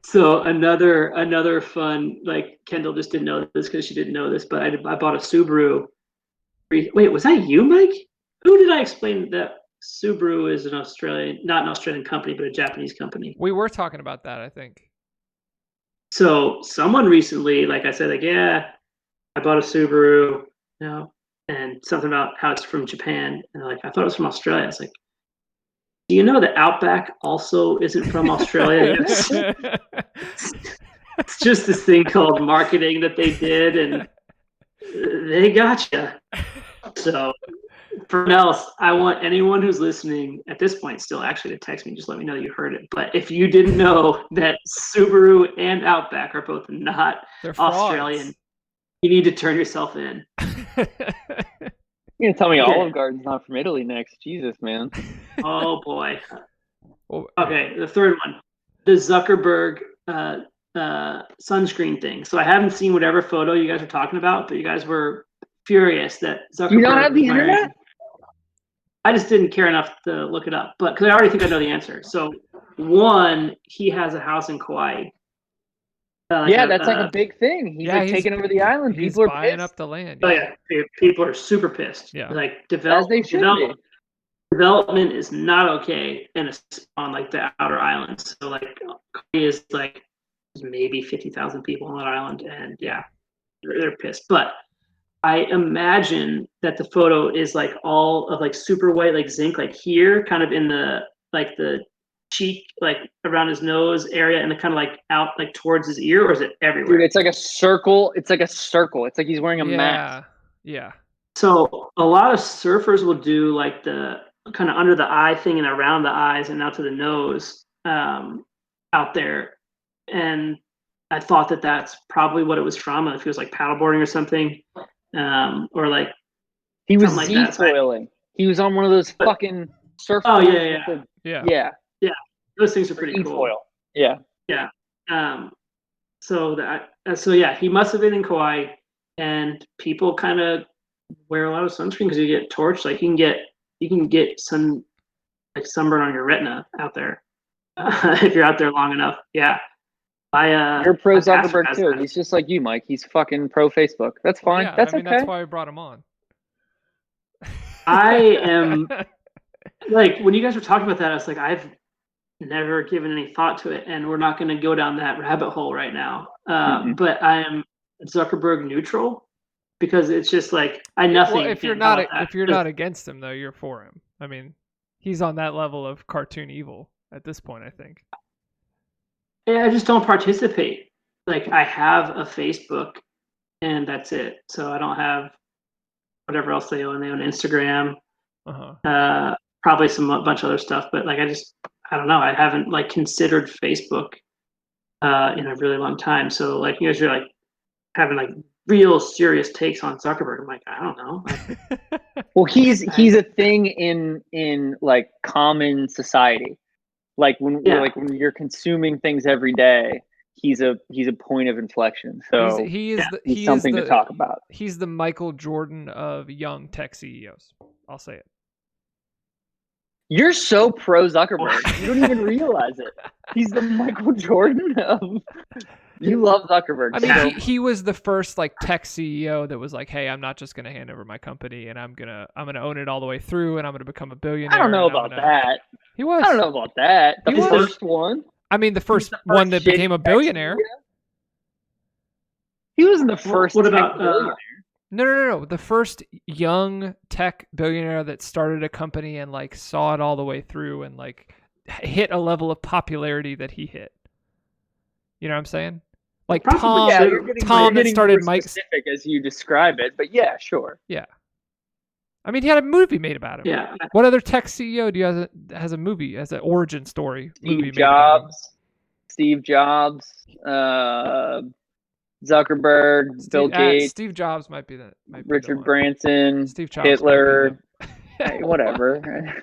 so another fun, like, Kendall just didn't know this because she didn't know this, but I bought a Subaru. Wait, was that you, Mike? Who did I explain that Subaru is not an Australian company, but a Japanese company? We were talking about that, I think. So someone recently, like I said, like, yeah, I bought a Subaru, and something about how it's from Japan, and like, I thought it was from Australia. It's like, do you know that Outback also isn't from Australia? It's just this thing called marketing that they did, and they gotcha. So, for else, I want anyone who's listening at this point still actually to text me. Just let me know you heard it. But if you didn't know that Subaru and Outback are both not They're Australian, frauds. you need to turn yourself in. You're gonna tell me Okay. Olive Garden's not from Italy next? Jesus, man. Oh boy. Well, Okay, the third one, the Zuckerberg sunscreen thing. So I haven't seen whatever photo you guys are talking about, but you guys were furious that Zuckerberg. You don't have the was wearing- internet? I just didn't care enough to look it up, but because I already think I know the answer. So, one, he has a house in Kauai. Yeah, that's like a big thing. He's Yeah, like he's- taking over the island. he's People are buying pissed. up the land. Oh yeah, people are super pissed. Yeah. Like, As they should be. development is not okay on like the outer islands. So like, Kauai is like maybe 50,000 people on that island, and yeah, they're pissed. But I imagine that the photo is like all of like super white, like zinc, like here, kind of in the cheek, like around his nose area, and kind of like out like towards his ear, or is it everywhere? Dude, it's like a circle. It's like a circle. It's like he's wearing a mask. Yeah. So a lot of surfers will do like the kind of under the eye thing and around the eyes and out to the nose, out there. And I thought that that's probably what it was from. If it was like paddleboarding or something, or like He was something like that. Z-foiling. He was on one of those fucking surf. Oh, boards yeah. with Yeah. Yeah. Those things are pretty cool. E-foil. Yeah. So yeah, he must have been in Kauai, and people kind of wear a lot of sunscreen because you get torched. Like, you can get sunburn on your retina out there if you're out there long enough. Yeah. You're pro my pastor Zuckerberg has too. that. He's just like you, Mike. He's fucking pro Facebook. That's fine. Yeah, That's I mean, okay. that's why we brought him on. I am like, when you guys were talking about that, I was like, I've never given any thought to it, and we're not going to go down that rabbit hole right now. But I am Zuckerberg neutral because it's just like nothing. Well, if you're not against him, though, you're for him. I mean, he's on that level of cartoon evil at this point, I think. I just don't participate. Like, I have a Facebook, and that's it. So I don't have whatever else they own. They own Instagram, probably a bunch of other stuff. But like, I don't know. I haven't like considered Facebook in a really long time. So like, you guys are like having like real serious takes on Zuckerberg. I'm like, I don't know. Well, he's a thing in like common society. Like when you're consuming things every day, he's a point of inflection. So he's something to talk about. He's the Michael Jordan of young tech CEOs. I'll say it. You're so pro Zuckerberg. You don't even realize it. He's the Michael Jordan of. You love Zuckerberg. I mean, so he was the first like tech CEO that was like, "Hey, I'm not just gonna hand over my company, and I'm gonna own it all the way through, and I'm gonna become a billionaire." I don't know and I'm about gonna-" that. He was. I don't know about that. The He was. first one. I mean, the first the one first that became a shitty tech billionaire. CEO. He wasn't the first what tech about, billionaire. No. The first young tech billionaire that started a company and like saw it all the way through and like hit a level of popularity that he hit. You know what I'm saying? Like Probably Tom, Yeah, so- Tom that getting started more Mike's. specific as you describe it, but yeah, sure. Yeah. I mean, he had a movie made about him. yeah, What other tech CEO do you has a movie as an origin story movie Steve made about him? Jobs, Zuckerberg, Bill Gates, Steve Jobs might be the Richard one. Branson, Steve Jobs Hitler, might be hey, whatever.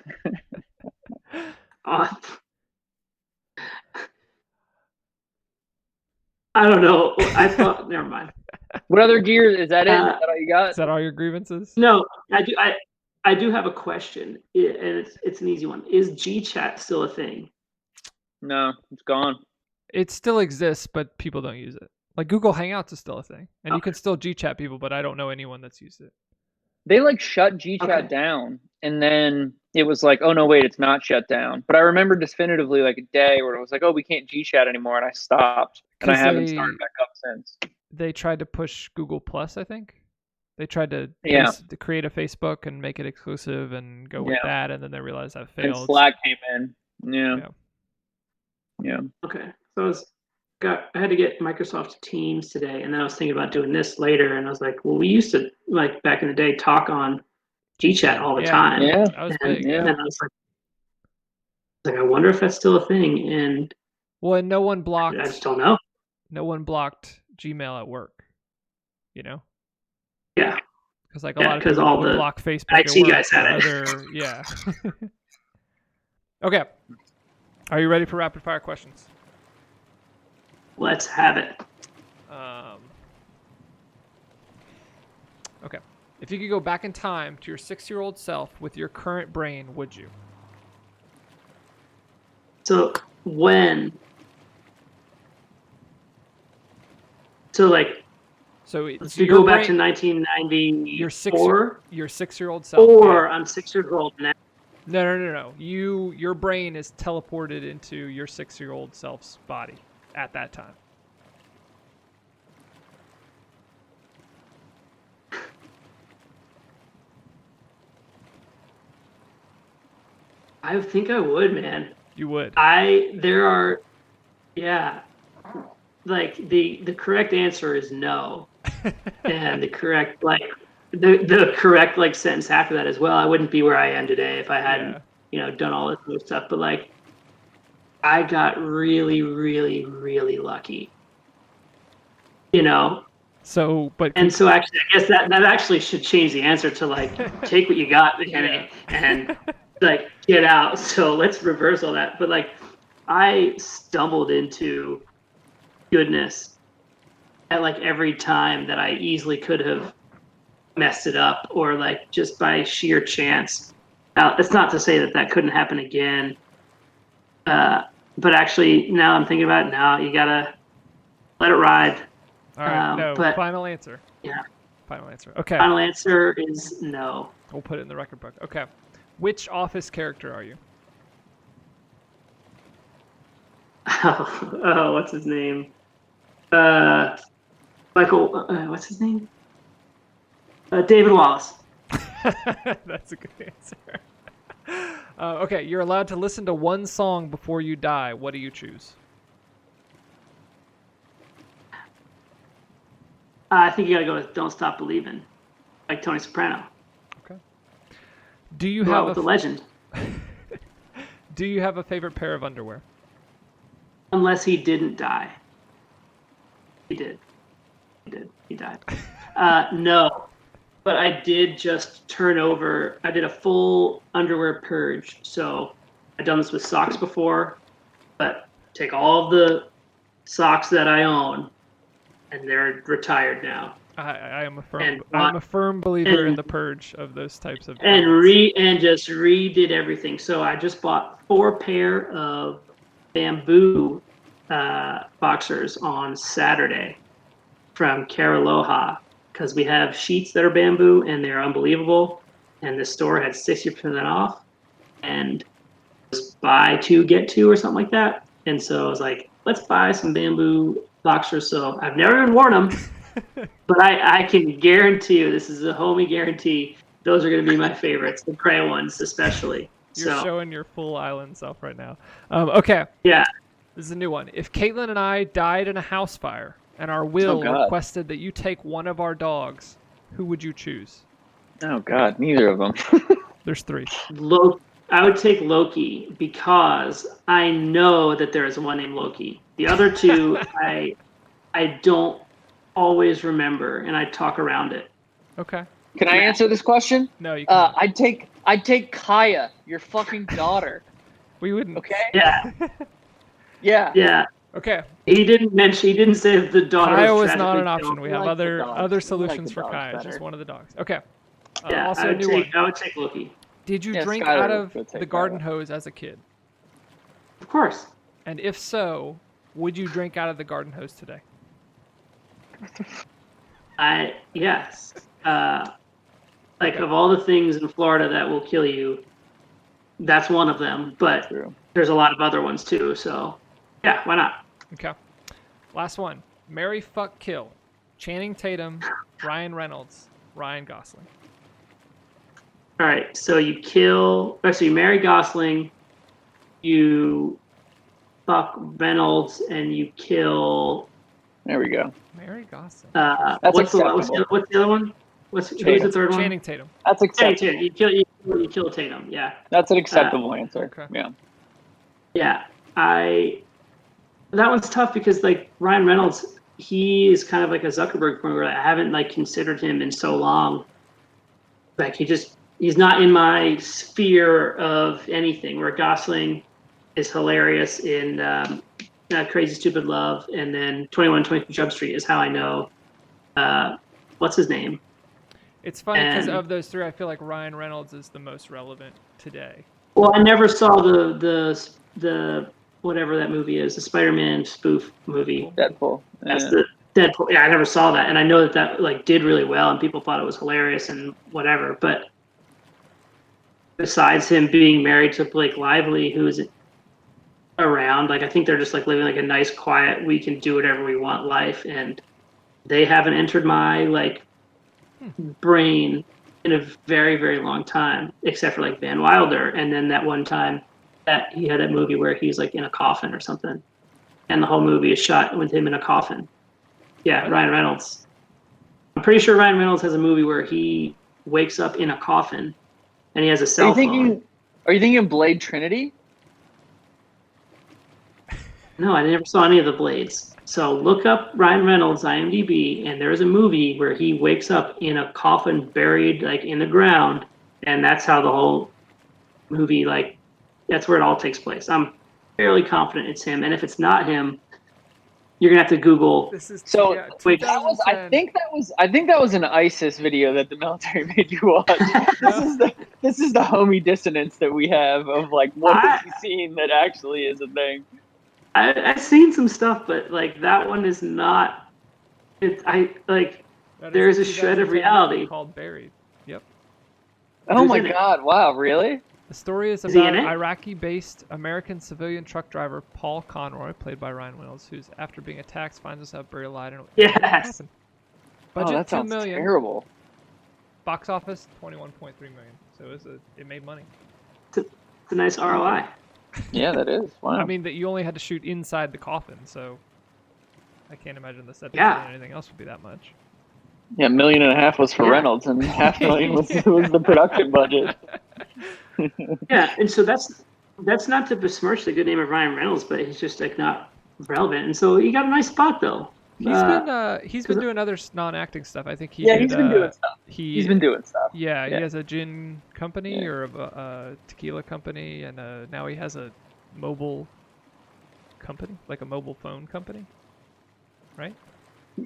uh, I don't know. I thought. Never mind. What other gears is that? Is that all you got? Is that all your grievances? No, I do have a question, and it's an easy one. Is GChat still a thing? No, it's gone. It still exists, but people don't use it. Like Google Hangouts is still a thing, and you can still Gchat people, but I don't know anyone that's used it. They like shut GChat Okay. down, and then it was like, oh no, wait, it's not shut down. But I remember definitively like a day where it was like, oh, we can't GChat anymore, and I stopped, and I 'Cause haven't they- started back up since. They tried to push Google Plus, I think. They tried to, Yeah. to create a Facebook and make it exclusive and go with Yeah. that, and then they realized that And failed. Slack came in. Yeah. Yeah. Yeah. Okay, so I had to get Microsoft Teams today, and then I was thinking about doing this later, and I was like, well, we used to like back in the day talk on GChat all the Yeah. time. Yeah. That was and, big. yeah. and I was like, I wonder if that's still a thing, and Well, and no one I blocked. just don't know. No one blocked Gmail at work. You know, Yeah, because like a Yeah, lot of 'cause people all would the block Facebook. at IT work guys had for it. other- yeah. Okay. Are you ready for rapid fire questions? let's have it. Okay. If you could go back in time to your 6-year-old self with your current brain, would you? So when? So like, So let's your go back to brain- 1994, your 6-year-old self. or yeah. I'm 6 years old now. No. Your brain is teleported into your 6-year-old self's body at that time. I think I would, man. You would. There are, yeah, like the correct answer is no, and the correct the correct like sentence after that as well. I wouldn't be where I am today if I hadn't done all this other stuff. But like, I got really, really, really lucky. So, but And so actually, I guess that actually should change the answer to like take what you got and like get out. So let's reverse all that. But like, I stumbled into goodness at like every time that I easily could have messed it up, or like just by sheer chance. Now, it's not to say that couldn't happen again. But actually, now I'm thinking about it. Now you gotta let it ride. all right. No. but- Final answer. Yeah. Final answer. Okay. Final answer is no. We'll put it in the record book. Okay. Which Office character are you? Oh, what's his name? Michael. What's his name? David Wallace. That's a good answer. Okay, you're allowed to listen to one song before you die. What do you choose? I think you gotta go with "Don't Stop Believing," like Tony Soprano. Do you Go out have with a the legend. Do you have a favorite pair of underwear? Unless he didn't die. He did. He died. No. But I did just turn over. I did a full underwear purge. So I've done this with socks before, but take all of the socks that I own, and they're retired now. I am a firm And I'm a firm believer in and- the purge of those types of and elements. just redid everything. So I just bought 4 pair of bamboo boxers on Saturday from Caraloha because we have sheets that are bamboo and they're unbelievable. And the store had 60% off, and it was buy two get two or something like that. And so I was like, let's buy some bamboo boxers. So I've never even worn them, but I can guarantee you, this is a homie guarantee, those are going to be my favorites, the gray ones especially. You're So showing your full island self right now. Okay, yeah, this is a new one. If Caitlin and I died in a house fire and our will God. requested that you take one of our dogs, who would you choose? Oh God, neither of them. There's 3. I would take Loki because I know that there is one named Loki. The other two, I don't always remember, and I talk around it. Okay. Can I answer this question? No, you can't. I'd take Kaya, your fucking daughter. We wouldn't. Okay. Yeah, Yeah. yeah. Okay. He didn't say the daughter. Kaya was was not tragically an option. killed. We I have like the dogs. I other like solutions the for dogs Kaya. It's just better. one of the dogs. Okay. Yeah, Also I a would new take. one. I would take Loki. Did you Yeah, drink Skylar out of would take the garden that. hose as a kid? Of course. And if so, would you drink out of the garden hose today? Yes. Like of all the things in Florida that will kill you, that's one of them. But True. there's a lot of other ones too. So yeah, why not? Okay. Last one. Marry, fuck, kill. Channing Tatum, Ryan Reynolds, Ryan Gosling. All right. So you marry Gosling, you fuck Reynolds, and you kill. There we go. Marry Gosling. That's What's the acceptable. other one? Who's the third one? Channing Tatum. That's Channing acceptable. Tatum. You kill Tatum. Yeah. That's an acceptable answer. Okay. Yeah. Yeah. That one's tough because like Ryan Reynolds, he is kind of like a Zuckerberg for me where I haven't like considered him in so long. Like he's not in my sphere of anything. Where Gosling is hilarious in Crazy Stupid Love, and then 21 Jump Street is how I know. What's his name? It's funny because And- of those 3, I feel like Ryan Reynolds is the most relevant today. Well, I never saw the whatever that movie is, the Spider-Man spoof movie. Deadpool. That's Yeah. the Deadpool. Yeah, I never saw that, and I know that like did really well, and people thought it was hilarious and whatever. But besides him being married to Blake Lively, who is around, like I think they're just like living like a nice, quiet, we can do whatever we want life, and they haven't entered my like brain in a very, very long time, except for like Van Wilder, and then that one time that he had that movie where he's like in a coffin or something, and the whole movie is shot with him in a coffin. Yeah, What? Ryan Reynolds. I'm pretty sure Ryan Reynolds has a movie where he wakes up in a coffin, and he has a Are cell you phone. thinking Blade Trinity? No, I never saw any of the Blades. So look up Ryan Reynolds IMDb, and there's a movie where he wakes up in a coffin buried like in the ground, and that's how the whole movie like that's where it all takes place. I'm fairly confident it's him, and if it's not him, you're gonna have to Google. This is So wait, that was, I 2010. think that was an ISIS video that the military made you watch. this is the homie dissonance that we have of like what is he seeing that actually is a thing. I've seen some stuff, but like that one is not. That is There's a a shred of 2010 reality. movie called Buried. Yep. Oh Who's my in it? God! Wow, really? The story is Is he about in it? Iraqi-based American civilian truck driver Paul Conroy, played by Ryan Reynolds, who's after being attacked finds himself buried alive. Yes. Budget Oh, that $2 sounds million. terrible. Box office $21.3 million. So it made money. It's a nice ROI. Yeah, that is. Wow. I mean that you only had to shoot inside the coffin, so I can't imagine the set Yeah. design or anything else would be that much. yeah, $1.5 million was for Yeah. Reynolds, and $500,000 was the production budget. Yeah, and so that's not to besmirch the good name of Ryan Reynolds, but he's just like not relevant, and so he got a nice spot though. He's been doing other non-acting stuff. I think He's been doing stuff. He's been doing stuff. Yeah, Yeah. he has a gin company Yeah. or a tequila company, and now he has a mobile company, like a mobile phone company, right?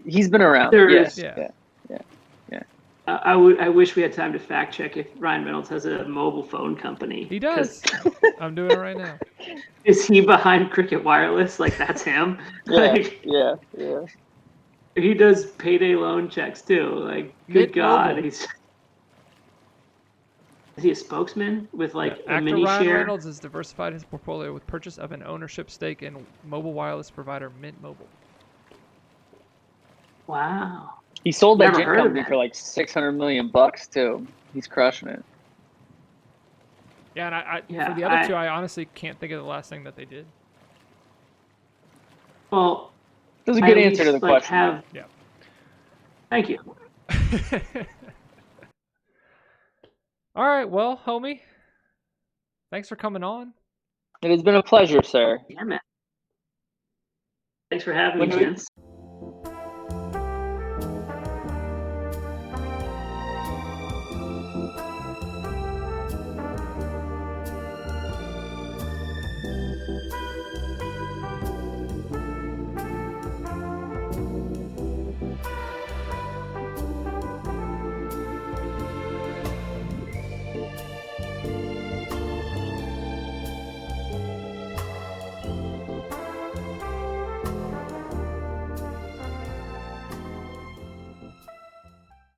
He's been around. There's- Yes. Yeah. Yeah. I wish we had time to fact check if Ryan Reynolds has a mobile phone company. He 'Cause does. I'm doing it right now. Is he behind Cricket Wireless? Like that's him. Like yeah. he does payday loan checks too. Like good Mint God, Mobile. is he a spokesman with like a Actor mini Ryan share? Reynolds has diversified his portfolio with purchase of an ownership stake in mobile wireless provider Mint Mobile. Wow. He sold that Never jet heard of company that. for like $600 million too. He's crushing it. Yeah, and I Yeah, for the other two, I honestly can't think of the last thing that they did. Well, That was a I good at answer to the least, like, question. have. Yeah. Thank you. All right, well, homie, thanks for coming on. It has been a pleasure, sir. Damn it. Thanks for having me, When do we- gents.